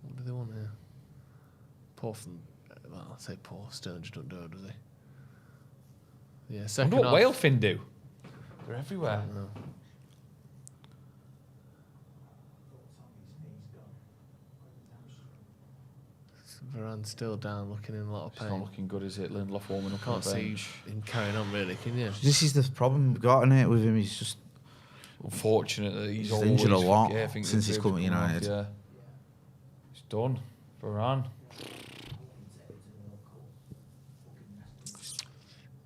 What do they want here? Poor from... Well, I'll say poor. Sterling just don't do it, does he? Yeah, I second wonder what half. Whalefin do. They're everywhere. Varane's still down, looking in a lot of It's pain. not looking good, is it? Lindelof warming up on Can't the see bench. him carrying on, really, can you? This is the problem we've got in it with him. He's just unfortunate that he's injured a always- lot yeah, I think since he's the come to ribs come off, United. Yeah. It's done. Varane.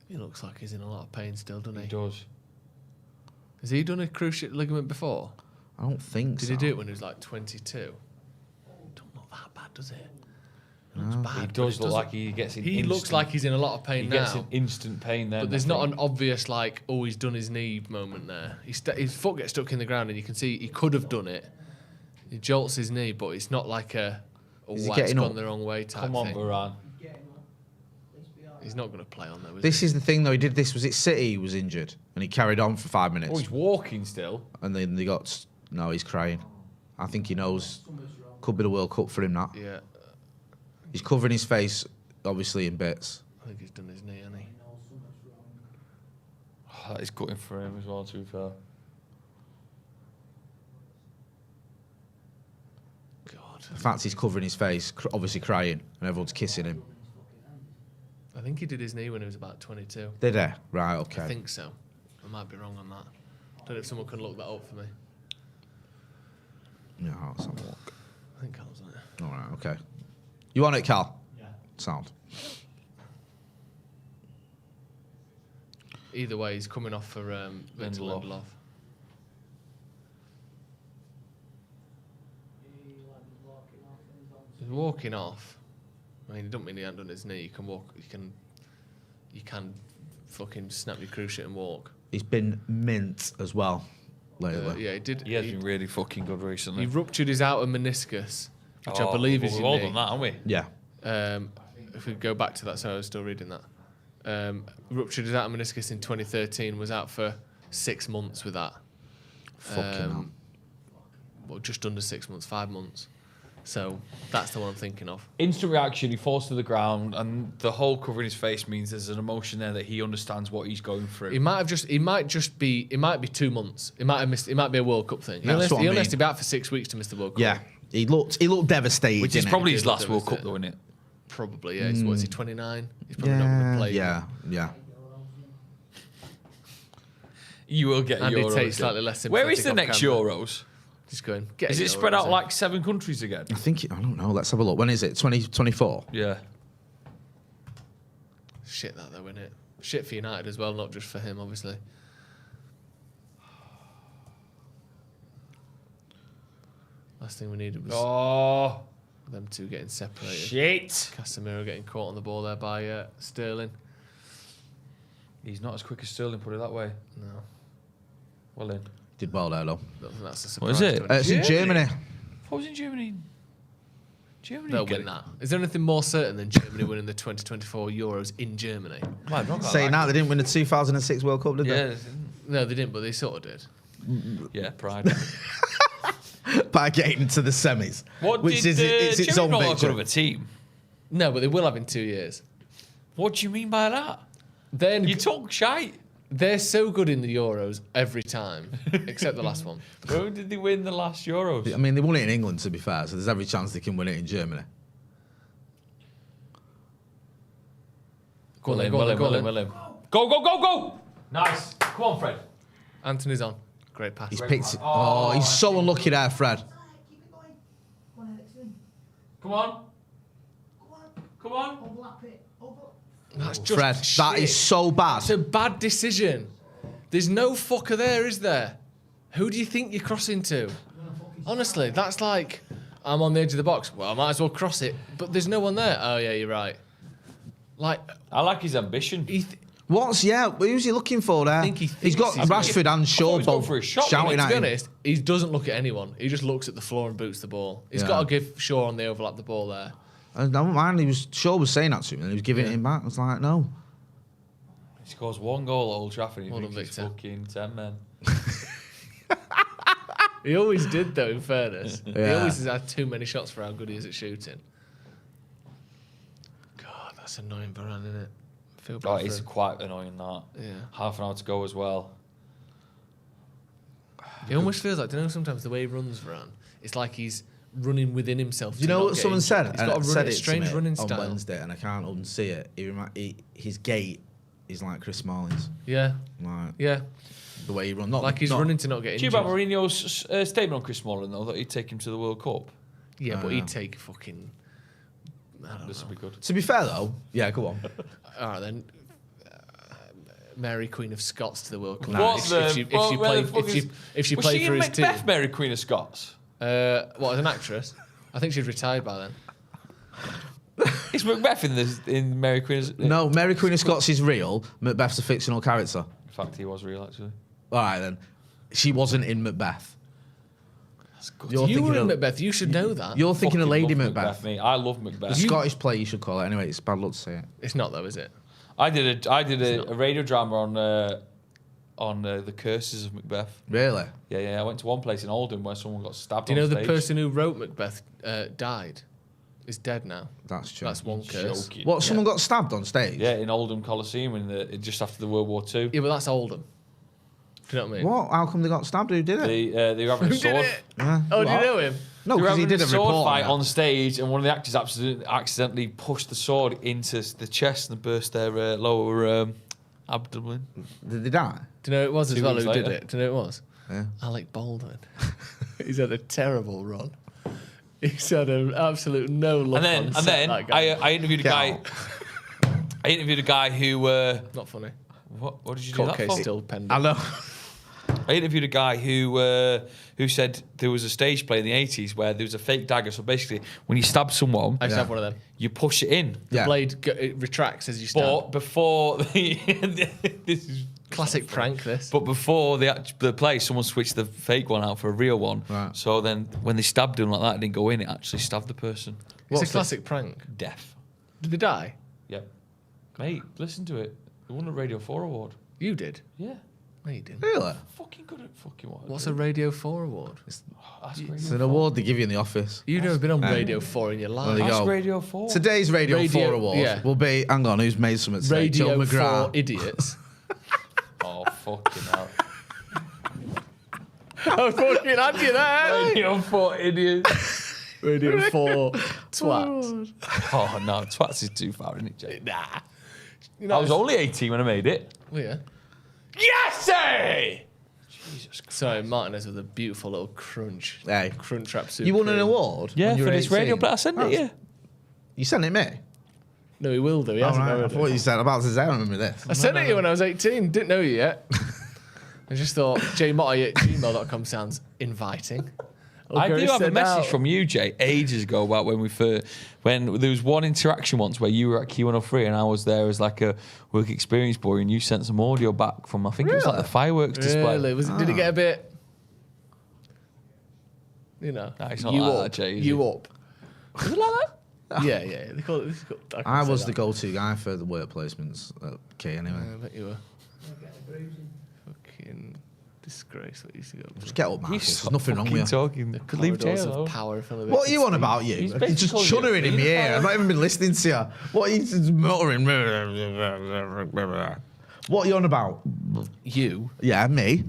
He looks like he's in a lot of pain still, doesn't he? He does. Has he done a cruciate ligament before? I don't think Did so. he do it when he was like 22? Don't look that bad, does it? It looks No. bad. He but does it look doesn't- like he gets in He instant, looks like he's in a lot of pain he now. gets in instant pain then. But there's I not think. an obvious, like, oh, he's done his knee moment there. His foot gets stuck in the ground and you can see he could have done it. He jolts his knee, but it's not like a Is he it's getting gone up? the wrong way type Come on, thing. Varane. He's not going to play on there, is This he? is the thing, though. He did this. Was it City? He was injured, and he carried on for 5 minutes. Oh, he's walking still. And then they got. No, he's crying. I think he knows. Could be the World Cup for him. That. Yeah, He's covering his face, obviously in bits. I think he's done his knee, hasn't he? Oh, that is gutting for him as well, to be fair. God. The fact he's covering his face, obviously crying, and everyone's kissing him. I think he did his knee when he was about 22. Did he? Right. Okay. I think so. I might be wrong on that. Don't know if someone can look that up for me. Yeah, let's have a look. I think Cal's on it. All right. Okay. You on it, Cal? Yeah. Sound. Either way, he's coming off for Victor Lindelof. He's walking off. I mean, it don't mean he hasn't done his knee. You can walk. You can fucking snap your cruciate and walk. He's been mint as well lately. Yeah, he did. He has been really fucking good recently. He ruptured his outer meniscus, which I believe is we've your all knee. done that, haven't we? Yeah. If we go back to that, so I was still reading that. Ruptured his outer meniscus in 2013. Was out for 6 months with that. Fucking hell. Well, just under 6 months, 5 months. So that's the one I'm thinking of. Instant reaction, he falls to the ground, and the whole covering his face means there's an emotion there that he understands what he's going through. It might be 2 months. It might be a World Cup thing. He only has to be out for 6 weeks to miss the World Cup. Yeah. He looked devastated. Which is didn't probably he? his last World Cup, though, isn't it? Probably, yeah. What is he, 29? He's probably not going to play. Yeah. You will get And he Euros. takes slightly less Where is sympathetic the off next camera. Euros? Just going. Is it spread out like 7 countries again? I think I don't know. Let's have a look. When is it? 2024. Yeah. Shit that though, isn't it? Shit for United as well, not just for him, obviously. Last thing we needed was them two getting separated. Shit. Casemiro getting caught on the ball there by Sterling. He's not as quick as Sterling, put it that way. No. Well then. Did well there though. I don't think that's a What surprise. is it? to anyone. It's in Germany. I was in Germany. They'll win that. Is there anything more certain than Germany winning the 2024 Euros in Germany? Saying that, they didn't win the 2006 World Cup, did they? Yeah. No, they didn't, but they sort of did. Yeah, pride. By getting to the semis. What which did it's its Germany own not that good victory. of a team? No, but they will have in 2 years. What do you mean by that? Then You talk shite. they're so good in the Euros every time, except the last one. When did they win the last Euros? I mean, they won it in England, to be fair, so there's every chance they can win it in Germany. Go on, then, Will go on, him, then, go on, will him, then. will him. Go, go, go, go! Nice. Come on, Fred. Anthony's on. Great pass. He's picked it. Oh, he's so unlucky there, Fred. Come on. Come on. That's just Fred, that shit. is so bad. It's a bad decision. There's no fucker there, is there? Who do you think you're crossing to? Honestly, that's like, I'm on the edge of the box. Well, I might as well cross it. But there's no one there. Oh, yeah, you're right. Like, I like his ambition. Who's he looking for there? I think he's got Rashford and Shaw both shouting to at be him. honest, he doesn't look at anyone. He just looks at the floor and boots the ball. He's got to give Shaw on the overlap the ball there. I don't mind. Shaw was saying that to him, and he was giving it him back. I was like, no. He scores 1 goal at Old Trafford. Well He done, thinks he's fucking 10 men. He always did, though, in fairness. He Yeah. always has had too many shots for how good he is at shooting. God, that's annoying Varane, isn't it? I feel bad Oh, for it's him. quite annoying, that. Yeah. Half an hour to go as well. It almost feels like, sometimes the way he runs, Varane, it's like he's running within himself. Do you know what someone said? He's got said a it strange to me running on style. Wednesday, and I can't unsee it. His gait is like Chris Smalling's. Yeah. Like, yeah. The way he runs. Like he's running to not get Do you injured. remember Mourinho's statement on Chris Smalling, though, that he'd take him to the World Cup? Yeah, but he'd take fucking... This would be good. To be fair, though, yeah, go on. All right, then. Mary Queen of Scots to the World Cup. What's if she played for his Macbeth, team. Mary Queen of Scots? What, as an actress? I think she'd retired by then. Is Macbeth in Mary Queen of... No, Mary Queen of Scots is real. Macbeth's a fictional character. In fact, he was real, actually. All right, then. She wasn't in Macbeth. That's good. You were in Macbeth. You should know that. You're thinking of Lady love Macbeth. Mate. I love Macbeth. The Scottish play, you should call it. Anyway, it's bad luck to say it. It's not, though, is it? I did a radio drama on the curses of Macbeth. Really? Yeah. I went to one place in Oldham where someone got stabbed. Do you know on the stage. person who wrote Macbeth died? Is dead now. That's true. That's one curse. Joking. What? Someone got stabbed on stage? Yeah, in Oldham Coliseum just after the World War II. Yeah, but that's Oldham. Do you know what I mean? What? How come they got stabbed? Who did it? They were having a Who did sword. it? Yeah. Oh, do you What? know him? No, They were because he having did a sword report fight on it. on stage, and one of the actors accidentally pushed the sword into the chest and burst their lower abdomen. Did they die? Do you know who it was as 2 well weeks who did later. it? Do you know who it was? Yeah. Alec Baldwin. He's had a terrible run. He's had an absolute no luck And on set, then that guy. I interviewed a guy. I interviewed a guy who. Not funny. What did you do Court that case for? still pending. I know. I interviewed a guy who said there was a stage play in the 80s where there was a fake dagger. So basically, when you stab someone, I used to have one of them. you push it in. The blade it retracts as you stab. But before this is Classic prank, this. But before the play, someone switched the fake one out for a real one. Right. So then, when they stabbed him like that, it didn't go in. It actually stabbed the person. It's a classic prank. Death. Did they die? Yeah. Mate, listen to it. They won a Radio 4 award. You did? Yeah. No, you didn't. Really? Fucking good at fucking what? What's a Radio 4 award? Ask It's an award they give you in the office. You've never been on Radio 4 in your life. There you Ask go. Radio 4. Today's Radio 4 award yeah. will be, hang on, who's made something today? Radio Joe 4 McGrath. idiots. Oh, fucking hell. I fucking had you there. Radio 4 idiots. Radio 4 twats. Oh, no. Twats is too far, isn't it, Jay? Nah. I was only 18 when I made it. Oh, yeah. Yes, sir! Jesus Christ. Sorry, Martinez with a beautiful little crunch. Hey. Crunch wrap soup. You won an cream. award? Yeah, when you for were this 18? radio play. I sent it, yeah. You sent it me? No, he will do. He Oh, hasn't right. I already. thought you said, about to say, I remember this. I sent it to you when I was 18. Didn't know you yet. I just thought jmotti@gmail.com sounds inviting. I do have a message from you, Jay, ages ago about when there was one interaction once where you were at Q103 and I was there as like a work experience boy and you sent some audio back from, I think it was like the fireworks display. Really? Did it get a bit, No, it's not you like up? that, Jay. is You it? up? Is it like that? Yeah. They call it, I was the go-to guy for the work placements at Key anyway. I bet you were. Fucking disgrace what you used to go. Just get up, Marcus. He's There's nothing wrong with you. talking. Could leave Jay Corridors of alone. power full of What are you on it. about, you? He's You're basically just calling you a shuddering in my ear. pedophile. I've not even been listening to you. What are you just muttering? What are you on about? You Yeah, me.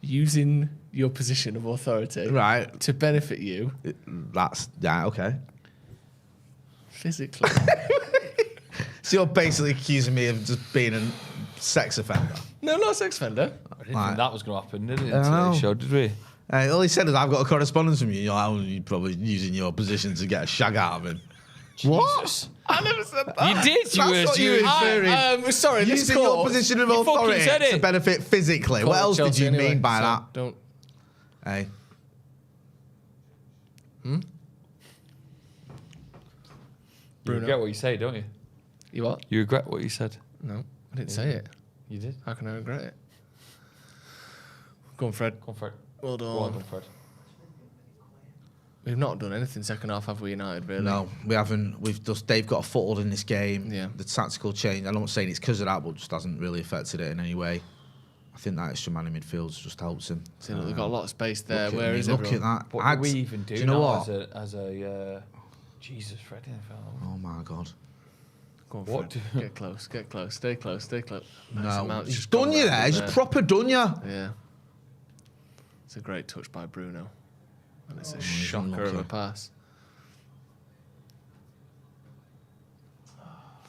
using your position of authority Right. to benefit you That's, yeah, okay. physically. So you're basically accusing me of just being a sex offender. No, not a sex offender. I didn't think that was going to happen, did it? I know. Today's show, did we? All he said is, I've got a correspondence from you. You're like, oh, you're probably using your position to get a shag out of him. What? I never said that. You did. That's what you were inferring. Sorry, this Using your position of authority said it. to benefit physically. Call What else Chelsea did you anyway, mean by so that? Don't. Hey. You regret what you say, don't you? You what? You regret what you said. No, I didn't say it. You did. How can I regret it? Go on, Fred. Go on, Fred. Well done. Well done, Fred. We've not done anything second half, have we, United, really? No, we haven't. They've got a foothold in this game. Yeah. The tactical change, I'm not saying it's because of that, but just hasn't really affected it in any way. I think that extra man in midfield's just helps him. See, look, they've got a lot of space there. Look at Where me, is look everyone? at that. What do we even do, you know now what? as a Jesus, Fred? Oh my God. Go on, What Fred. Get close, get close, stay close, stay close. No, he's done you there. He's proper done you. Yeah. It's a great touch by Bruno. And it's a shocker of a pass.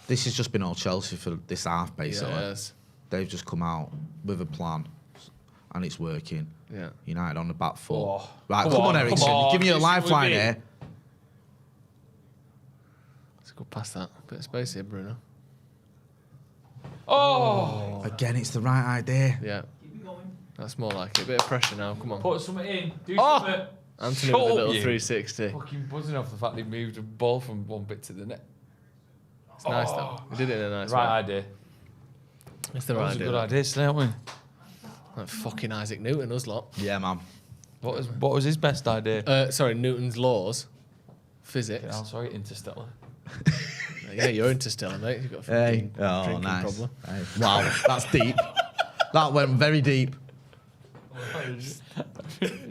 This has just been all Chelsea for this half, basically. Yeah, it has. They've just come out with a plan, and it's working. Yeah. United on the back foot. Oh. Right, come on, Ericsson. You're giving you a lifeline here. It's a good pass, that. Bit of space here, Bruno. Oh! Again, it's the right idea. Yeah. That's more like it. Bit of pressure now. Come on. Put something in. Do Oh! something. Anthony Shut with a up, little you. 360. Fucking buzzing off the fact he moved the ball from one bit to the next. It's nice, though. He did it in a nice Right way. idea. It's the That right was a idea. good idea, still, aren't we? Like fucking Isaac Newton, us lot. Yeah, man. What was his best idea? Sorry, Newton's laws. Physics. Oh, sorry, Interstellar. Yeah, you're Interstellar, mate. You've got a Hey. fucking Oh, drinking nice. problem. Hey. Wow, that's deep. That went very deep.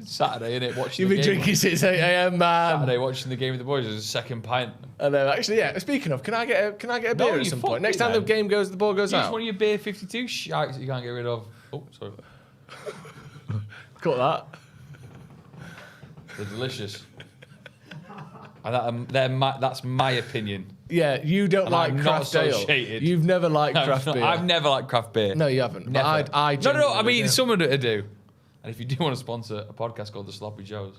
Saturday, innit? Watching You've the been game. drinking since 8 a.m, man. Saturday, watching the game with the boys. There's a second pint. I know. Actually, yeah. Speaking of, can I get a beer at you some fuck point? Next me, time man. the game goes, the ball goes Use out. one of your beer 52 shikes that you can't get rid of. Oh, sorry. Cut that. They're delicious. And that's my opinion. Yeah, you don't And like I'm not craft ale. associated. You've never liked craft beer. I've never liked craft beer. No, you haven't. Never. But I no. I genuinely mean, do. some of it I do. And if you do want to sponsor a podcast called The Sloppy Joes,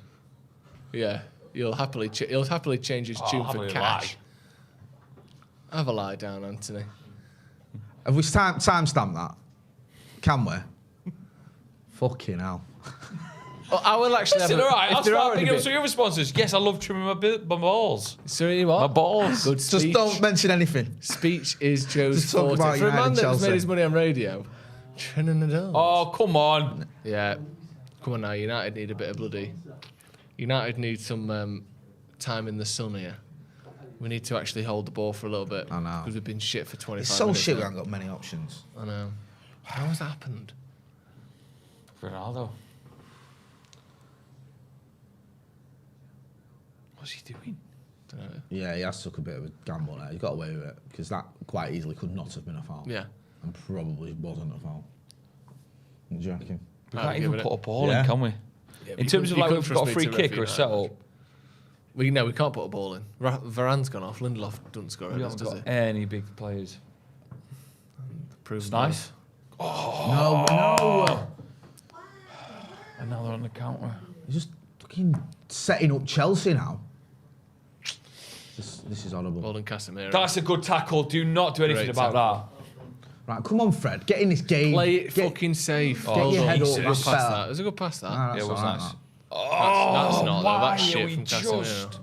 Yeah, you'll happily change his tune for happily cash. Have a lie down, Anthony. Have we timestamped that? Can we? Fucking hell. Well, I will actually listen, have all right, if I'll there start are any picking up bit- some other sponsors. Yes, I love trimming my balls. So what? My balls. Good Just speech. don't mention anything. Speech is Joe's Just talk forte. about For a United man and that's Chelsea. made his money on radio, Trinidad. Oh, come on. Yeah, come on now. United need a bit of bloody. United need some time in the sun here. We need to actually hold the ball for a little bit. I know. Because we've been shit for 25 It's so minutes. shit we now. haven't got many options. I know. How has that happened? Ronaldo. What's he doing? Dunno. Yeah, he has took a bit of a gamble there. He got away with it because that quite easily could not have been a foul. Yeah. And probably wasn't a foul. What do you reckon? We I'd can't give even it put a- a ball Yeah. in, can we? Yeah, In terms of like we've got a free kick or a set up, We can't put a ball in. Varane's gone off. Lindelof doesn't score we at us, haven't does got he? any big players. Proven It's nice. No. And now they're on the counter. He's just fucking setting up Chelsea now. This is horrible. Ball in Casemiro. That's a good tackle. Do not do anything Great about tackle. Right, come on, Fred. Get in this game. Play it Get- fucking safe. Get your head up. It's a good That's pass, better. that. It was a good pass, that. No, that. that's Yeah, it was all right, nice. that. That's not, though. why That's are shit we from just- Casemiro.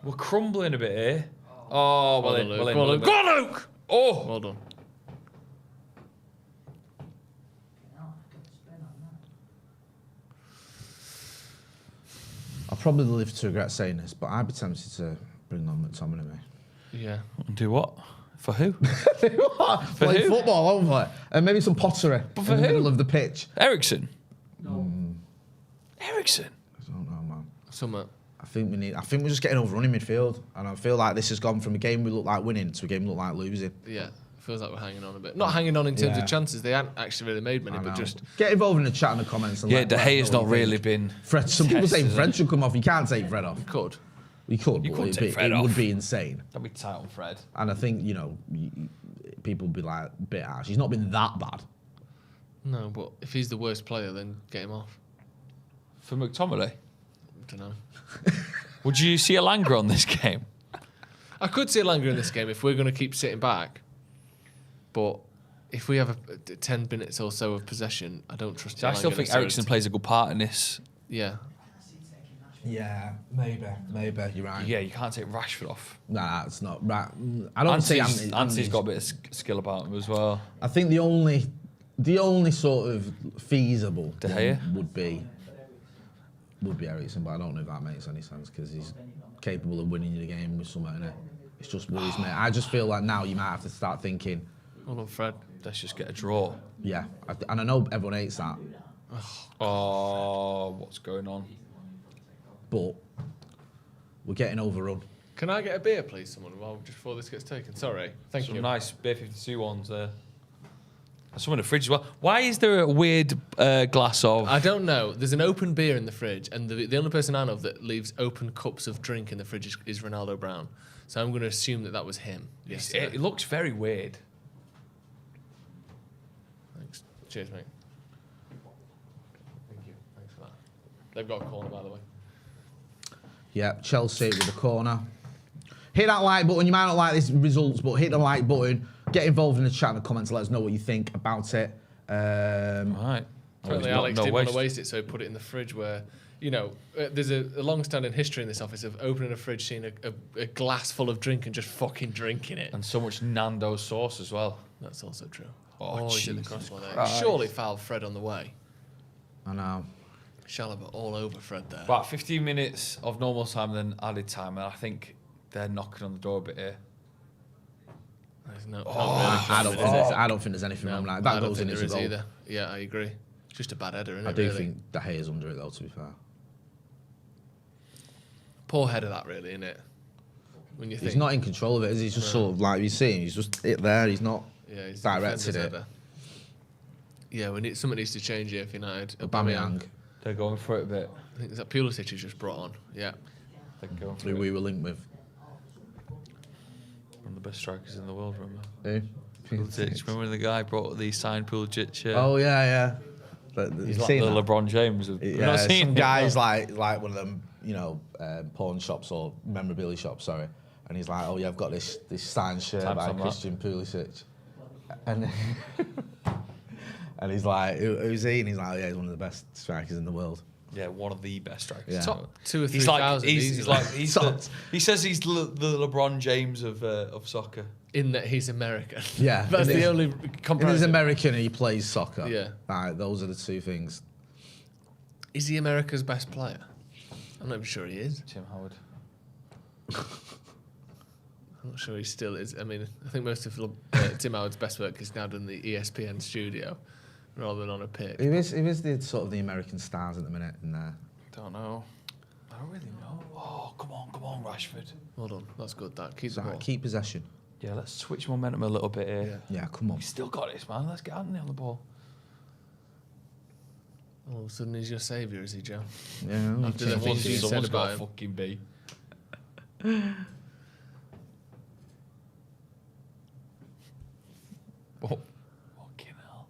We're crumbling a bit here. Oh, well in, Luke. well in. Come on, well in. Luke. Go on, Luke! Oh! Well done. I'll probably live to regret saying this, but I'd be tempted to bring on McTominay. Yeah. Do what? For who? Play who? football, hopefully. And maybe some pottery But for in the who? middle of the pitch. Ericsson? Ericsson? I don't know, man. Summer. I think we're just getting overrun in midfield. And I feel like this has gone from a game we look like winning to a game we look like losing. Yeah. Feels like we're hanging on a bit. Not hanging on in terms Yeah. of chances. They hadn't actually really made many, I but know. just. Get involved in the chat and the comments. And Yeah, let De us know Gea's what not you really think. been. Fred, some people saying tested, Fred should come off. You can't take Fred off. Could. You could, You but could it'd take be- Fred it off. would be insane. Don't be tight on Fred. And I think, people would be like, a bit harsh. He's not been that bad. No, but if he's the worst player, then get him off. For McTominay? Don't know. Would you see Alanga on this game? I could see Elanga in this game if we're going to keep sitting back. But if we have 10 minutes or so of possession, I don't trust. So I still think Eriksen plays a good part in this. Yeah. Yeah, maybe. You're right. Yeah, you can't take Rashford off. Nah, it's not right. I don't see Anthony's got a bit of skill about him as well. I think the only sort of feasible De Gea? one would be Eriksen, but I don't know if that makes any sense because he's capable of winning the game with something in it. It's just worries me. I just feel like now you might have to start thinking. Hold on, Fred. Let's just get a draw. Yeah, and I know everyone hates that. Oh, what's going on? But we're getting overrun. Can I get a beer, please, someone, just before this gets taken? Sorry. Thank you. Some nice Beer 52 ones there. Some in the fridge as well. Why is there a weird glass of... I don't know. There's an open beer in the fridge, and the only person I know that leaves open cups of drink in the fridge is Ronaldo Brown. So I'm going to assume that was him. It looks very weird. Thanks. Cheers, mate. Thank you. Thanks for that. They've got a corner, by the way. Yeah, Chelsea with the corner. Hit that like button. You might not like these results, but hit the like button. Get involved in the chat and the comments. Let us know what you think about it. Right. Apparently Alex didn't want to waste it, so he put it in the fridge where, there's a long-standing history in this office of opening a fridge, seeing a glass full of drink and just fucking drinking it. And so much Nando's sauce as well. That's also true. Oh, he did the crossbar there. Surely fouled Fred on the way. I know. Chalobah all over Fred there. About 15 minutes of normal time, then added time, and I think they're knocking on the door a bit here. I don't think there's anything wrong like that. Goes in as a goal. Either. Yeah, I agree. It's just a bad header, isn't it? I do think De Gea's under it though. To be fair, poor header that really, isn't it? When you think he's not in control of it, is he? He's just sort of like you're seeing. He's just it there. He's not directed it. Yeah, something needs to change here for United. Aubameyang. They're going for it a bit. I think that Pulisic who's just brought on. Yeah. Who we were linked with. One of the best strikers in the world, remember? Who? Pulisic. Remember when the guy brought the signed Pulisic shirt? Oh yeah. But he's like the LeBron James. Yeah, some guys like one of them, pawn shops or memorabilia shops. Sorry, and he's like, oh yeah, I've got this signed shirt by Christian Pulisic, and and he's like, who's he? And he's like, oh, yeah, he's one of the best strikers in the world. Yeah, one of the best strikers. Yeah. Top 2 or 3,000. He says he's the LeBron James of soccer. In that he's American. Yeah, that's the only comparison. He's American and he plays soccer. Yeah, right. Those are the two things. Is he America's best player? I'm not even sure he is. Tim Howard. I'm not sure he still is. I mean, I think most of Tim Howard's best work is now done in the ESPN studio rather than on a pitch. Who is the sort of the American stars at the minute in there? Don't know. I don't really know. Oh, come on, Rashford. Hold on, that's good. That keep the ball. Keep possession. Yeah, let's switch momentum a little bit here. Yeah, come on. We still got this, man. Let's get Anthony on the ball. All of a sudden, he's your saviour, is he, Joe? Yeah. After the things you said about him. Fucking be. Oh, fucking hell.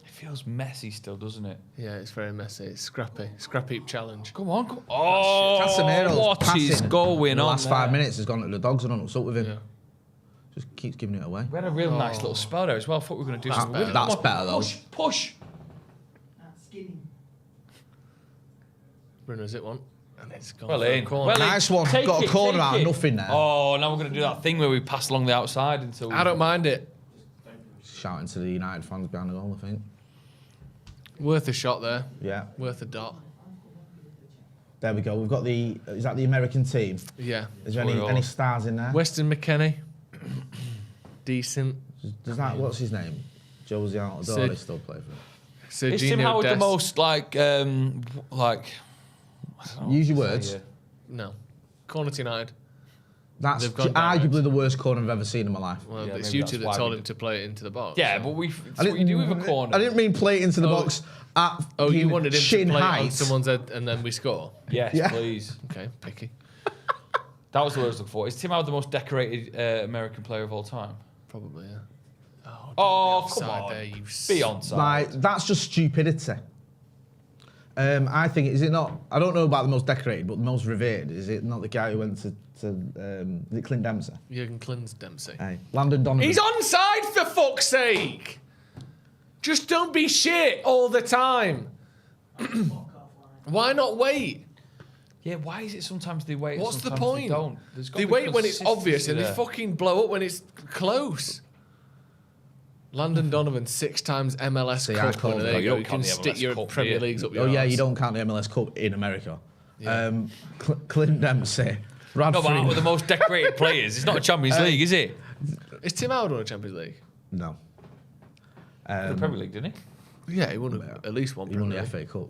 It feels messy still, doesn't it? Yeah, it's very messy. It's scrappy. Scrap heap challenge. Come on. Oh, Casemiro's what is going on? The last 5 minutes has gone to the dogs. I don't know what's up with him. Yeah. Just keeps giving it away. We had a real nice little spell there as well. I thought we were going to do something with it. That's better though. Push. Bruno's it one. And it's gone Well for a in. corner. Well in. Nice one. Take Got a it, corner take out of it. nothing there. Oh, now we're going to do that thing where we pass along the outside until. I don't mind it. Shouting to the United fans behind the goal, I think. Worth a shot there. Yeah. Worth a dot. There we go. We've got the. Is that the American team? Yeah. Is there any stars in there? Weston McKennie. Decent. Does that? What's his name? Josie Altidore still play for him. Is Tim Howard the most like? Use your words. No. Corner to United. That's arguably the worst corner I've ever seen in my life. Well, it's you two that told him to play it into the box. Yeah, but it's what you do with a corner. I didn't mean play it into the box at you wanted him shin to play height. it on someone's head and then we score? Yes, Yeah. please. Okay, picky. That was the word I was looking for. Is Tim Howard the most decorated American player of all time? Probably, yeah. Oh, come on. There, you Be onside. Like, that's just stupidity. I think, is it not, I don't know about the most decorated, but the most revered, is it not the guy who went to is it Clint Dempsey? Jurgen Klinsmann Dempsey. Hey, Landon Donovan. He's onside, for fuck's sake! Just don't be shit all the time. Why not wait? Yeah, why is it sometimes they wait? What's the sometimes point? They don't. They wait when it's obvious and they fucking blow up when it's close. Landon Donovan 6 times MLS Cup winner. There you go. You can stick your Premier Leagues up your Oh yeah, arse. you don't count the MLS Cup in America. Yeah. Clint Dempsey. Radford. No, but out of the most decorated players, it's not a Champions League, is it? Is Tim Howard won a Champions League? No. The Premier League, didn't he? Yeah, he won at least one. He won Premier the League. FA Cup.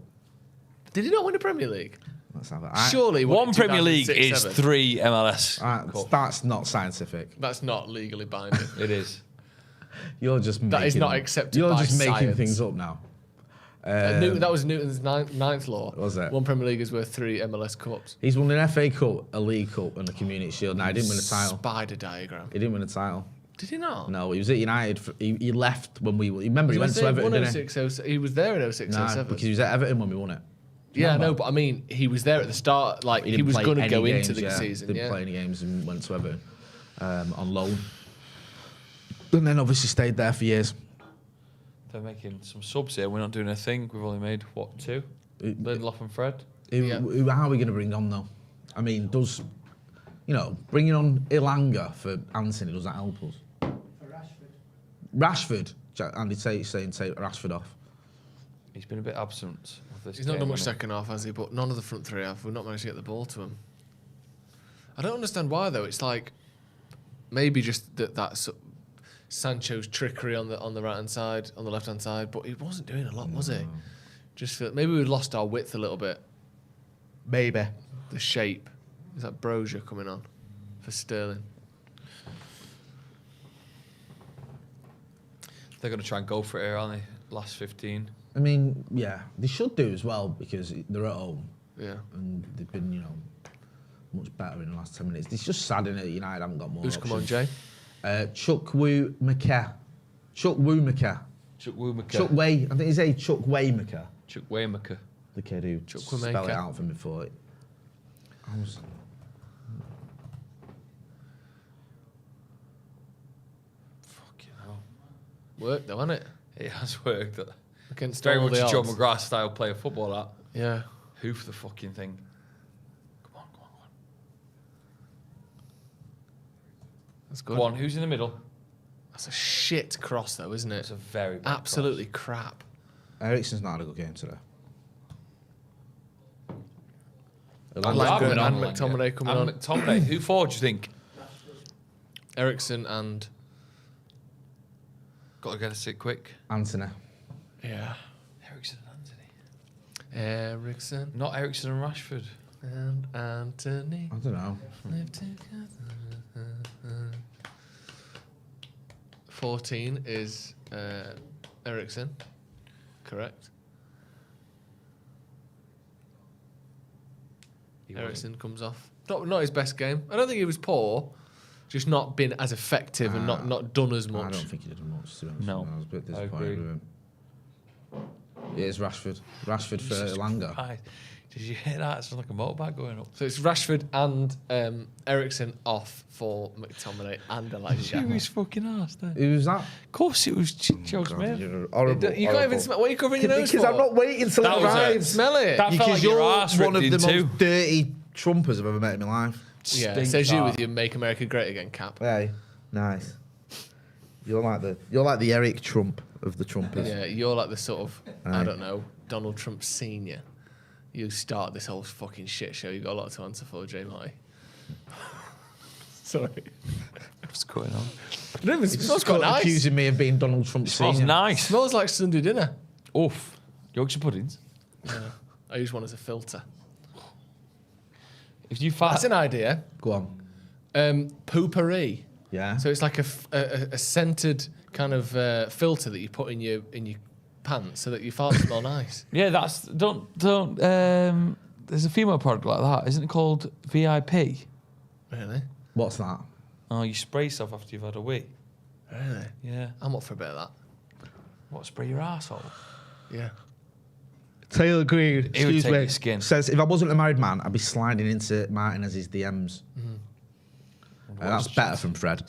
Did he not win a Premier League? Let's have it. Surely one Premier League 2006, is 3 MLS. Cups. That's not scientific. That's not legally binding. It is. You're just making, That is not accepted You're by just making science. things up now. That was Newton's ninth law. Was it? One Premier League is worth 3 MLS Cups. He's won an FA Cup, a League Cup, and a Community Shield. No, he didn't win a title. Spider diagram. He didn't win a title. Did he not? No, he was at United. He left when we. Remember, he went to Everton, didn't he? He was there in 06, Nah, 07. because he was at Everton when we won it. Yeah, no, but I mean, he was there at the start. Like, he was going to go into the season. Didn't play any games and went to Everton on loan. And then obviously stayed there for years. They're making some subs here. We're not doing a thing. We've only made, what, 2? Lindelof and Fred. How are we going to bring on, though? I mean, bringing on Ilanga for Anthony, does that help us? For Rashford? Andy saying take Rashford off. He's been a bit absent of this He's not game, done much hasn't second half, has he? But none of the front 3 have. We've not managed to get the ball to him. I don't understand why, though. It's like maybe just that's Sancho's trickery on the right hand side, on the left hand side, but he wasn't doing a lot, was he? Just feel maybe we lost our width a little bit. Maybe. The shape. Is that Brozier coming on for Sterling? They're going to try and go for it here, aren't they? Last 15. I mean, yeah, they should do as well because they're at home. Yeah. And they've been, much better in the last 10 minutes. It's just sad, innit, that United haven't got more Who's options. come on, Jay? Chukwuemeka. Chukwuemeka. Chukwuemeka. Chukwuemeka. I think he's a Chukwuemeka. Chukwuemeka. The kid who spelled it out for me before it. Fucking hell. Worked though, hasn't it? It has worked. Against very all much the a Joe odds. McGrath style player football, that. Yeah. Hoof the fucking thing. Come on. That's good. Go on, who's in the middle? That's a shit cross, though, isn't it? It's a very bad absolutely crap. Eriksen's not had a good game today. Elanga and McTominay coming on. McTominay. Who for, do you think? Eriksen and... Got to get a sit quick. Anthony. Yeah. Eriksen and Anthony. Eriksen. Not Eriksen and Rashford. And Anthony. I don't know. Live together. 14 is Eriksen. Correct. Eriksen comes off. Not his best game. I don't think he was poor. Just not been as effective and not done as much. I don't think he did much, to be honest. No. I was a bit I disappointed agree. with him. It is Rashford. Rashford for Elanga. Right. Did you hear that? It sounds like a motorbike going up. So it's Rashford and Eriksen off for McTominay and Elijah. Who was fucking arse there? Who was that? Of course it was Joe Smith. You're horrible. You can't even smell. What are you covering your nose Because for? I'm not waiting till That it was it. arrives. Smell it. That felt Because like your you're arse one of ripped the in most dirty trumpers I've ever met in my life. Yeah, Stink says you that. with your "Make America Great Again" cap. Hey, nice. You're like the Eric Trump of the Trumpers. Yeah, you're like the sort of I don't know, Donald Trump senior. You start this whole fucking shit show. You got a lot to answer for, Jay Marty. Sorry. What's going on? No, it smells quite nice. Accusing me of being Donald Trump Smells senior. nice. Smells like Sunday dinner. Oof. Yorkshire puddings. Yeah. I use one as a filter. If you That's an idea. Go on. Poopery. Yeah. So it's like a scented kind of filter that you put in your pants so that your farts smell nice. Yeah, that's don't. There's a female product like that, isn't it called VIP? Really? What's that? Oh, you spray yourself after you've had a wee. Really? Yeah. I'm up for a bit of that. What, spray your arsehole? Yeah. Taylor Green, He would excuse take me, your skin. says, if I wasn't a married man, I'd be sliding into Martinez's DMs. That's better from Fred.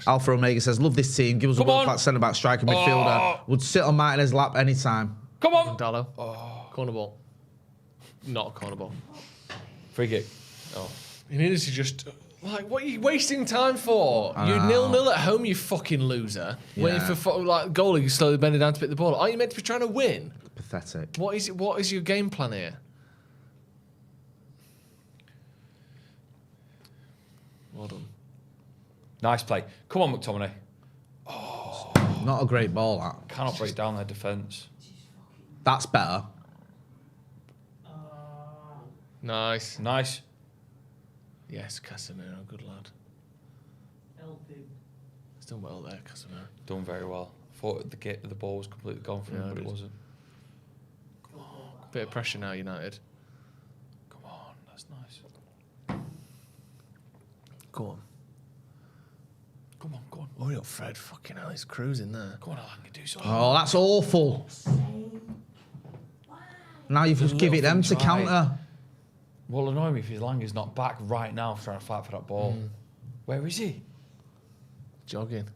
Alpha Omega says, love this team. Give us a world-class centre-back, striker, midfielder. Would sit on Martinez's lap anytime. Come on. Dallo. Corner ball. Not a corner ball. Free kick. Oh. You needed to just... Like, what are you wasting time for? You're 0-0 at home, you fucking loser. Yeah. Waiting for goalie slowly bending down to pick the ball. Aren't you meant to be trying to win? Pathetic. What is your game plan here? Well done. Nice play. Come on, McTominay. Not a great ball, that. Cannot break down their defence. That's better. Nice. Nice. Yes, Casemiro, good lad. He's done well there, Casemiro. Done very well. Thought the ball was completely gone from him, but it wasn't. Bit of pressure now, United. Come on, that's nice. Go on. Come on, go on. Hurry up, Fred. Fucking hell, he's cruising there. Go on, Alan, do something. Oh, that's awful. Now you've just give it them to counter. Well, annoy me if Langer's not back right now trying to fight for that ball. Where is he? Jogging.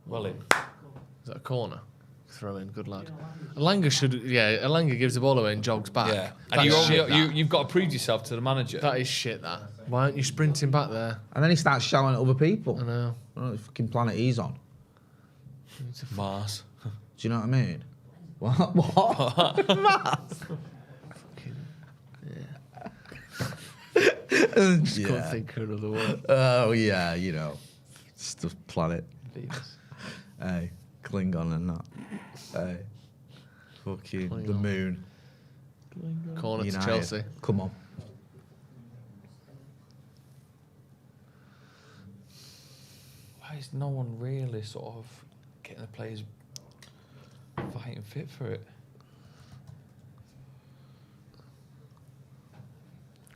Well in. Is that a corner? Throw in, good lad. Elanga gives the ball away and jogs back. Yeah. That's And you've got to prove yourself to the manager. That is shit, that. Why aren't you sprinting back there? And then he starts shouting at other people. I know. I don't know what fucking planet he's on. Mars. Do you know what I mean? What? Mars? Just can't think of another word. Oh, yeah, you know. It's the planet. Venus. Hey, Klingon and that. Hey. Fucking the moon. Corner United. to Chelsea. Come on. Why is no one really sort of getting the players fighting fit for it?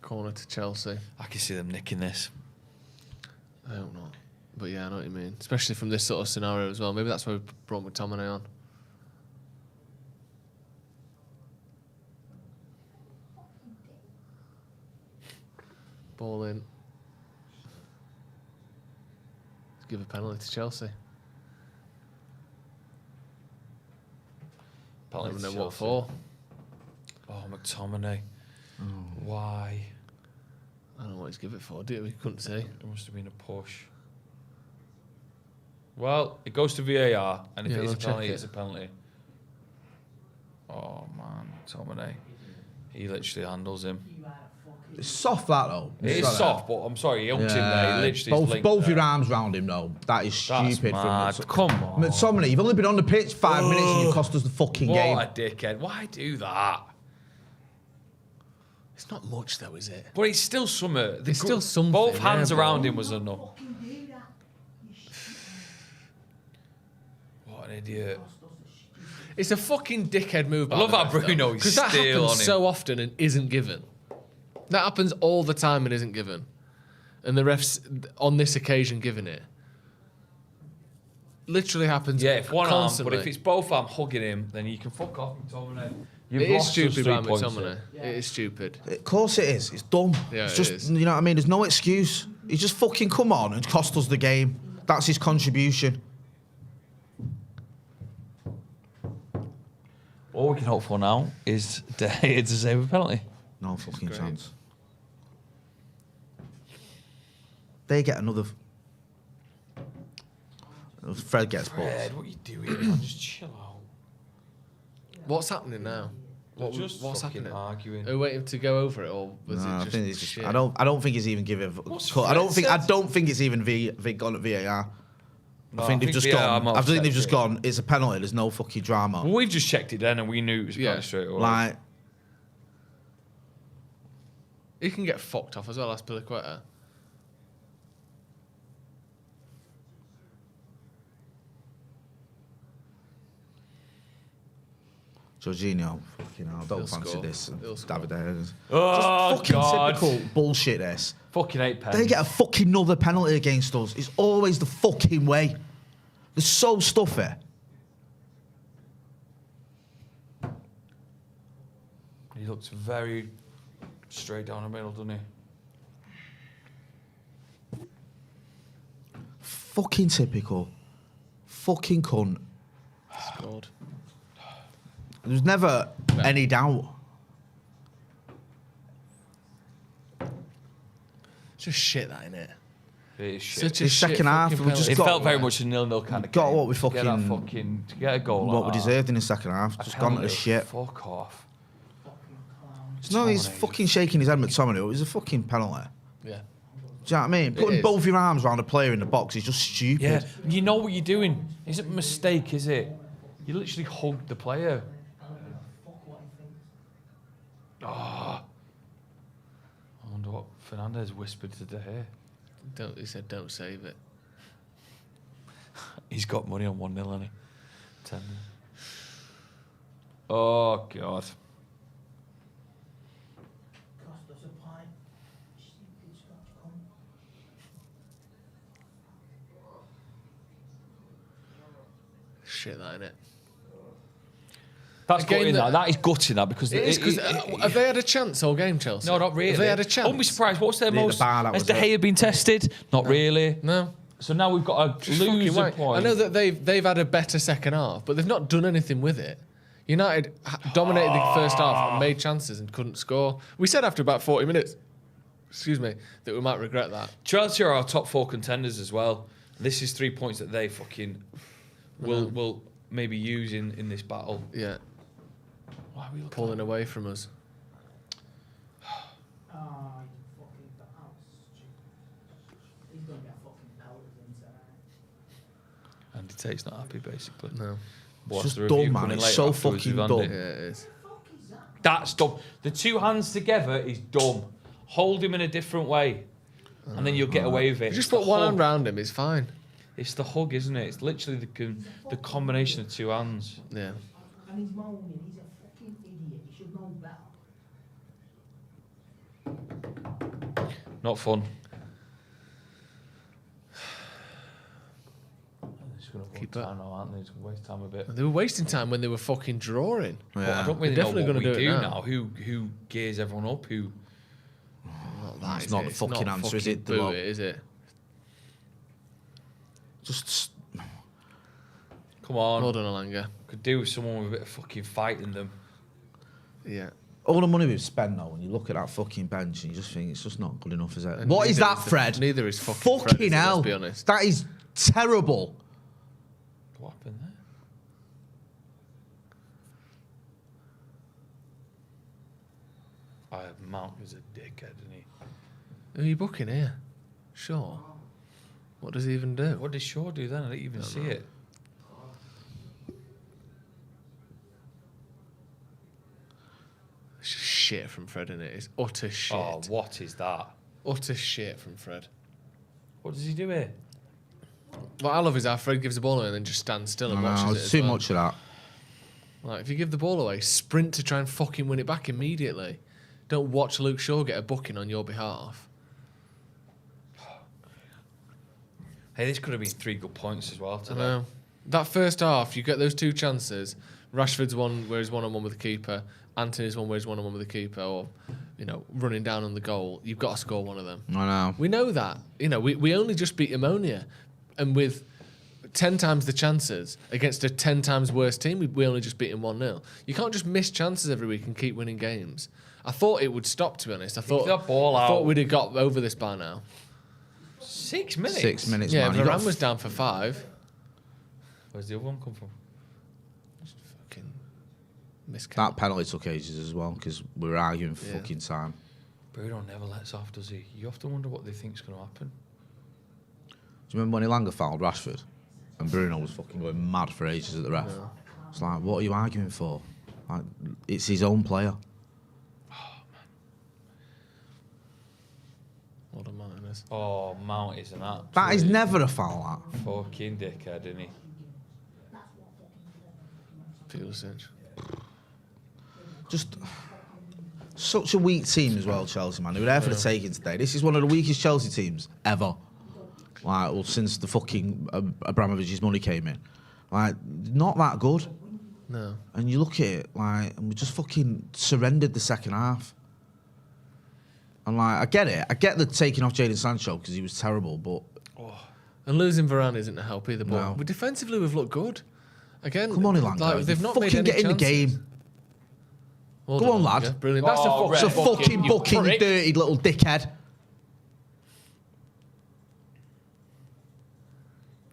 Corner to Chelsea. I can see them nicking this. I hope not. But yeah, I know what you mean. Especially from this sort of scenario as well. Maybe that's why we brought McTominay on. Ball in. Let's give a penalty to Chelsea. Penalty I don't to know what Chelsea. for. Oh, McTominay. Why? I don't know what he's give it for, do you? We couldn't see. It must have been a push. Well, it goes to VAR, and if Yeah, it's a they'll check penalty, it. it's a penalty. Oh, man, McTominay. He literally handles him. It's soft, that, though. It is soft, but I'm sorry, he humped him there. He literally is both linked your there. arms round him, though. That is That's stupid. mad. From Come on. McTominay, you've only been on the pitch 5 minutes and you cost us the fucking game. What a dickhead. Why do that? It's not much, though, is it? But it's still summer. It's still something. Both hands yeah, around but- him was enough. What an idiot. It's a fucking dickhead move. I love how Bruno is because that still happens on him. so often and isn't given. That happens all the time and isn't given, and the refs on this occasion giving it. Literally happens. Yeah, if one constantly. arm, but if it's both arm hugging him, then you can fuck off McTominay. You've It is lost us stupid 3 by points McTominay. there. It is stupid. Of course it is. It's dumb. Yeah, it's it just, is. you know what I mean? There's no excuse. He just fucking come on and cost us the game. That's his contribution. All we can hope for now is De Gea to save a penalty. No fucking chance. They get another. Fred gets balls. Fred, what are you doing, man? Just chill out. What's happening now? They're just What's fucking happening? arguing. Are we waiting to go over it, or was No, it I just think it's just, shit? I don't think it's even given. What's I don't Fred think. I said? don't think it's even gone at VAR. No, I think they've just VAR gone. might I have think they've checked just it. gone. It's a penalty. There's no fucking drama. Well, we've just checked it then and we knew it was a penalty straight away. Like, He can get fucked off as well, that's Piliqueta. Jorginho, fucking hell, don't He'll fancy score. this. He'll score. David Ayers. Oh, Just fucking God. typical bullshit. This. Fucking 8 pence. They get a fucking another penalty against us. It's always the fucking way. They're so stuffy. He looks very straight down the middle, doesn't he? Fucking typical. Fucking cunt. Scored. There's never any doubt. It's just shit, that, innit? It is shit. Such a The shit second half, fucking we just It penalty. felt very much a 0-0 kind of Got game. what we To get fucking- to get a goal What we like that. deserved in the second half. A Just gone to penalty, shit. Fuck off. No, he's McTominay. fucking shaking his head, McTominay. It was a fucking penalty. Yeah. Do you know what I mean? Putting is. both your arms around a player in the box is just stupid. Yeah, you know what you're doing. It's a mistake, is it? You literally hugged the player. Ah. I wonder what Fernandez whispered to De Gea. He said, don't save it. He's got money on 1-0, hasn't he? 10. Oh, God. Shit, that, innit? That's Again, gutting, that is gutting, that, because... It is, because have they had a chance all game, Chelsea? No, not really. Have they had a chance? Won't be surprised. What's their The most... bar, that Has was De Gea it. been tested? Not really. No. So now we've got a Just fucking loser wait. point. I know that they've had a better second half, but they've not done anything with it. United dominated the first half and made chances and couldn't score. We said after about 40 minutes, that we might regret that. Chelsea are our top 4 contenders as well. This is 3 points that they fucking will maybe use in this battle. Yeah. Why are we pulling away from us? Andy Tate's not happy, basically. No. Watch It's the just review dumb, man. coming It's later so afterwards fucking with dumb. Andy. Yeah, it is. That's dumb. The two hands together is dumb. Hold him in a different way, and then you'll get away with it. You just It's put the one hug. hand round him, it's fine. It's the hug, isn't it? It's literally the combination of two hands. Yeah. And he's moaning, he's a fucking idiot. He should know better. Not fun. Keep time now, aren't they? Just waste time a bit. They were wasting time when they were fucking drawing. But I don't really They're know definitely what we gonna do do it now. Who gears everyone up? Who? That It's is not it. the fucking not answer, is fucking it? boo it, is it? Just Come on. Hold on, Alanga. Could do with someone with a bit of fucking fight in them. Yeah. all the money we've spent now, when you look at that fucking bench and you just think it's just not good enough, is it? And What is neither that, is the- Fred? neither is fucking Fred, is it, hell. let's be honest. That is terrible. What happened there? Mount is a dickhead, isn't he? Who are you booking here? Shaw. What does he even do? What did Shaw do then? I didn't even see it. It's just shit from Fred, isn't it? It's utter shit. Oh, what is that? Utter shit from Fred. What does he do here? What I love is how Fred gives the ball away and then just stands still and watches it. It's as too well. much of that. Like, if you give the ball away, sprint to try and fucking win it back immediately. Don't watch Luke Shaw get a booking on your behalf. Hey, this could have been 3 good points as well I today. know. That first half, you get those 2 chances. Rashford's one where he's one-on-one with the keeper. Anthony's one where he's one-on-one with the keeper, or, you know, running down on the goal. You've got to score one of them. I know. We know that. You know, we only just beat Ammonia, and with 10 times the chances against a 10 times worse team, we only just beat him 1-0. You can't just miss chances every week and keep winning games. I thought it would stop, to be honest. I thought that ball I thought out. we'd have got over this by now. 6 minutes? 6 minutes, Yeah, man. You got Varane was down for 5. Where's the other one come from? Fucking miscount. that penalty took ages as well because we were arguing for Yeah. fucking time. Bruno never lets off, does he? You often wonder what they think's going to happen. Do you remember when Elanga fouled Rashford and Bruno was fucking going mad for ages at the ref? It's like, what are you arguing for? Like, it's his own player. What a mountain is. Oh, Mount is an absolute That is never a foul, that. fucking dickhead, isn't he? Pulisic. Just such a weak team as well, Chelsea, man. They were there for the taking today. This is one of the weakest Chelsea teams ever. Like, well, since the fucking Abramovich's money came in. Like, not that good. No. And you look at it, like, and we just fucking surrendered the second half. And, like, I get it. I get the taking off Jadon Sancho because he was terrible, but... And losing Varane isn't a help either, but No. defensively we've looked good. Again, Come on, Elanga. like, they've not fucking made any get in the chances. game. Well Go done, on, Elanga. lad. Brilliant. That's It's a fucking booking, you dirty little dickhead.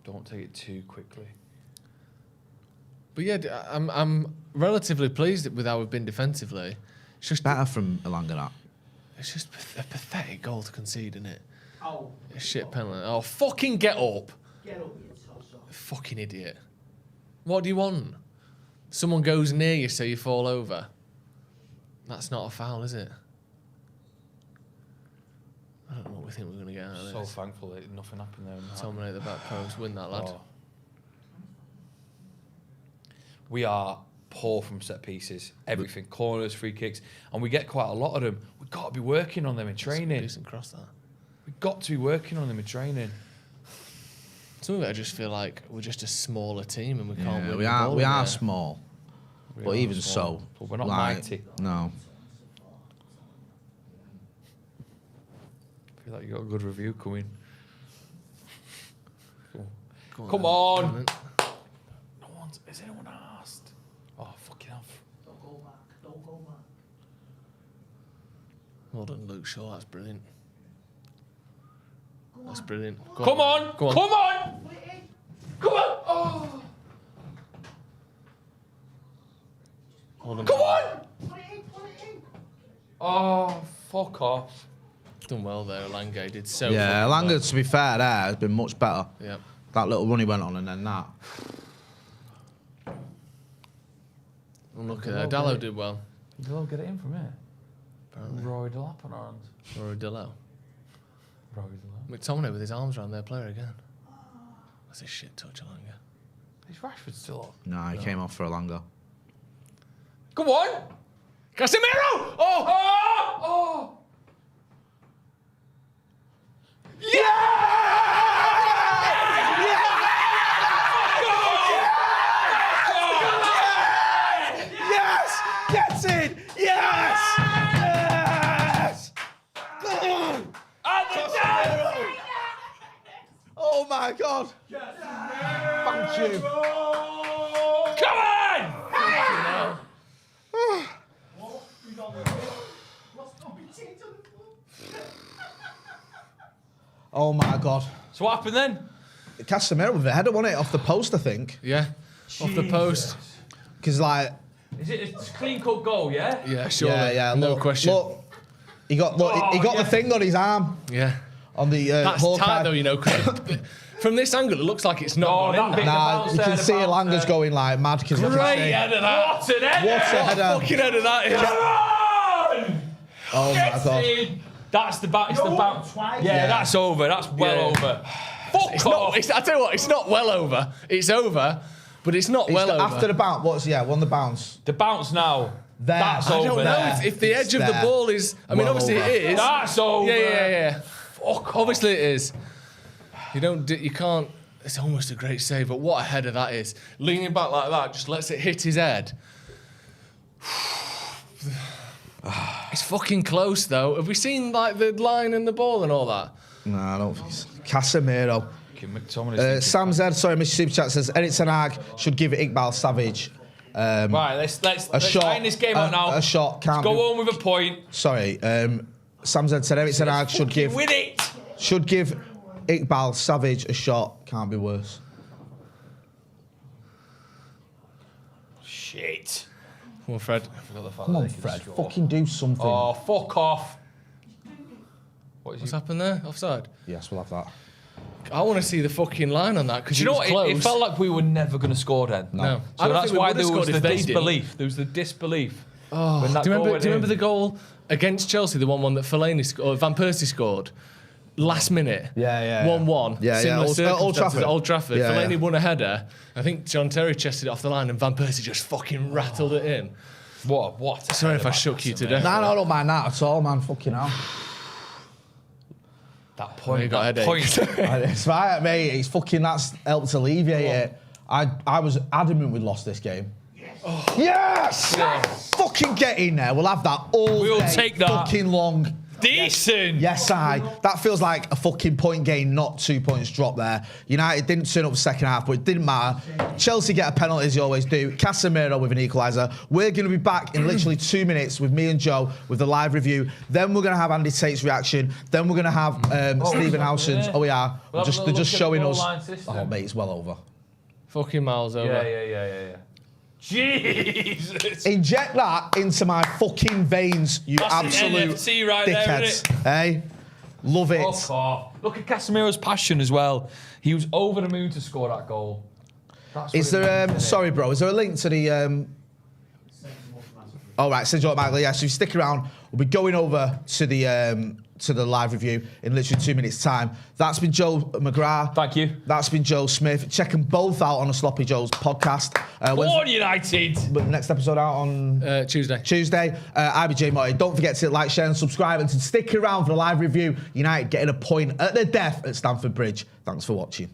Don't take it too quickly. But yeah, I'm relatively pleased with how we've been defensively. It's just better from Elanga. That it's just a pathetic goal to concede, isn't it? Oh, A shit penalty. Oh, fucking get up! get up, you toss. Fucking idiot. What do you want? Someone goes near you so you fall over. That's not a foul, is it? I don't know what we think we're going to get out of So this. thankful that nothing happened there. Dominate the back post, win that, lad. Oh. We are poor from set pieces, everything, corners, free kicks, and we get quite a lot of them. We've got to be working on them in training. Decent cross, that. We've got to be working on them in training. Some of it I just feel like we're just a smaller team and we can't win. we the are ball we in are there. small, We but are even small, so, but we're not like, mighty. No. I feel like you got a good review coming. Come on. No one's. Has anyone asked? Oh, fucking hell. Don't go back. Don't go back. Well done, Luke Shaw. That's brilliant. That's brilliant. Go Come on. Go on. Come on. Come on. Oh. Hold on. Come on. Oh, fuck off. Done well there, Elanga. Did so Yeah, fucking Elanga, to be fair, there has been much better. well. Yep. That little run he went on, and then that. And look at that. Dallo did well. Did Dello get it in from here? Apparently. Roy Delap on our hands. Or Dallo. Roy Delap. McTominay with his arms around their player again. That's a shit touch, Elanga. Is Rashford still on? No, he came off for Elanga. Come on. Casemiro! Oh! Oh! Oh! Yes! Gets in! Yes! Yes! Oh my God! Thank you. Come on! Oh my God! So what happened then? Casemiro with a header, wasn't it? Off the post, I think. Yeah. Off the post. Because like, Is it a clean cut goal? Yeah. Yeah, sure. yeah, No look, question. Look, he got the thing on his arm. Yeah. On the That's Hawkeye. tight though, you know. 'Cause from this angle, it looks like it's not gone in. that bit- There. Nah, bounce you there, can the see bounce Elanga's there. going like mad because Great header that. What an header! What a header! Fucking header that is. Come on! Oh my God! In. That's the bounce. It's the bounce. Yeah, that's over. That's well over. Fuck It's off. not, I tell you what, it's not well over. It's over, but it's not well over. After the bounce, won the bounce. The bounce now. There. That's I over. don't know there. if the edge of the there. ball is. I mean, Well obviously over. it is. That's over. Yeah. Fuck off. Obviously it is. You can't. It's almost a great save, but what a header that is! Leaning back like that, just lets it hit his head. It's fucking close though. Have we seen like the line and the ball and all that? No, I don't think so. Casemiro. Okay, McTominay. Sam Z, sorry, Mr. Super Chat says Eric Ten Hag should give Iqbal Savage Right, let's shot. iron this game out now. A shot can't Go be- on with a point. Sorry, Sam Z said Eric Ten Hag should give Win it. Iqbal Savage a shot. Can't be worse. Shit. Come on, Fred. Come on, Fred. Fucking do something. Oh, fuck off. What's happened there? Offside? Yes, we'll have that. I want to see the fucking line on that because Do you know was what? close. It felt like we were never going to score then. No. I So don't that's think we why would've there was scored the if they disbelief. There was the disbelief. Oh, when that do you goal remember? went Do you remember in. the goal against Chelsea? The one that Fellaini scored, Van Persie scored, last minute. Yeah. 1-1. Yeah. Similar Old circumstances Trafford. at Old Trafford. Yeah, Fellaini yeah. won a header. I think John Terry chested it off the line, and Van Persie just fucking rattled it in. What? Sorry if I shook you to death. No, I don't mind that at all, man. Fucking hell. That point. You got a That headache. point. It's right, mate. It's fucking that's helped alleviate it. I was adamant we'd lost this game. Yes! Fucking get in there. We'll have that all We'll day take that. fucking long. Decent. Yes, that feels like a fucking point gain, not 2 points drop there. United didn't turn up the second half, but it didn't matter. Chelsea get a penalty as you always do. Casemiro with an equaliser. We're going to be back in literally 2 minutes with me and Joe with the live review. Then we're going to have Andy Tate's reaction. Then we're going to have Stephen Housen's. Oh, we are. We'll They're just showing us. Oh, mate, it's well over. Fucking miles over. Yeah. Jesus. Inject that into my fucking veins, you That's absolute NFC right there, dickheads. isn't it? Hey? Love it. Fuck off. Look at Casemiro's passion as well. He was over the moon to score that goal. Is there, sorry bro, is there a link to the... All right, Central Michael, yeah, so you stick around. We'll be going over to the live review in literally 2 minutes' time. That's been Joe McGrath. Thank you. That's been Joe Smith. Check them both out on the Sloppy Joe's podcast. Born United. Next episode out on Tuesday. I be Jay Motti. Don't forget to like, share, and subscribe, and to stick around for the live review. United getting a point at the death at Stamford Bridge. Thanks for watching.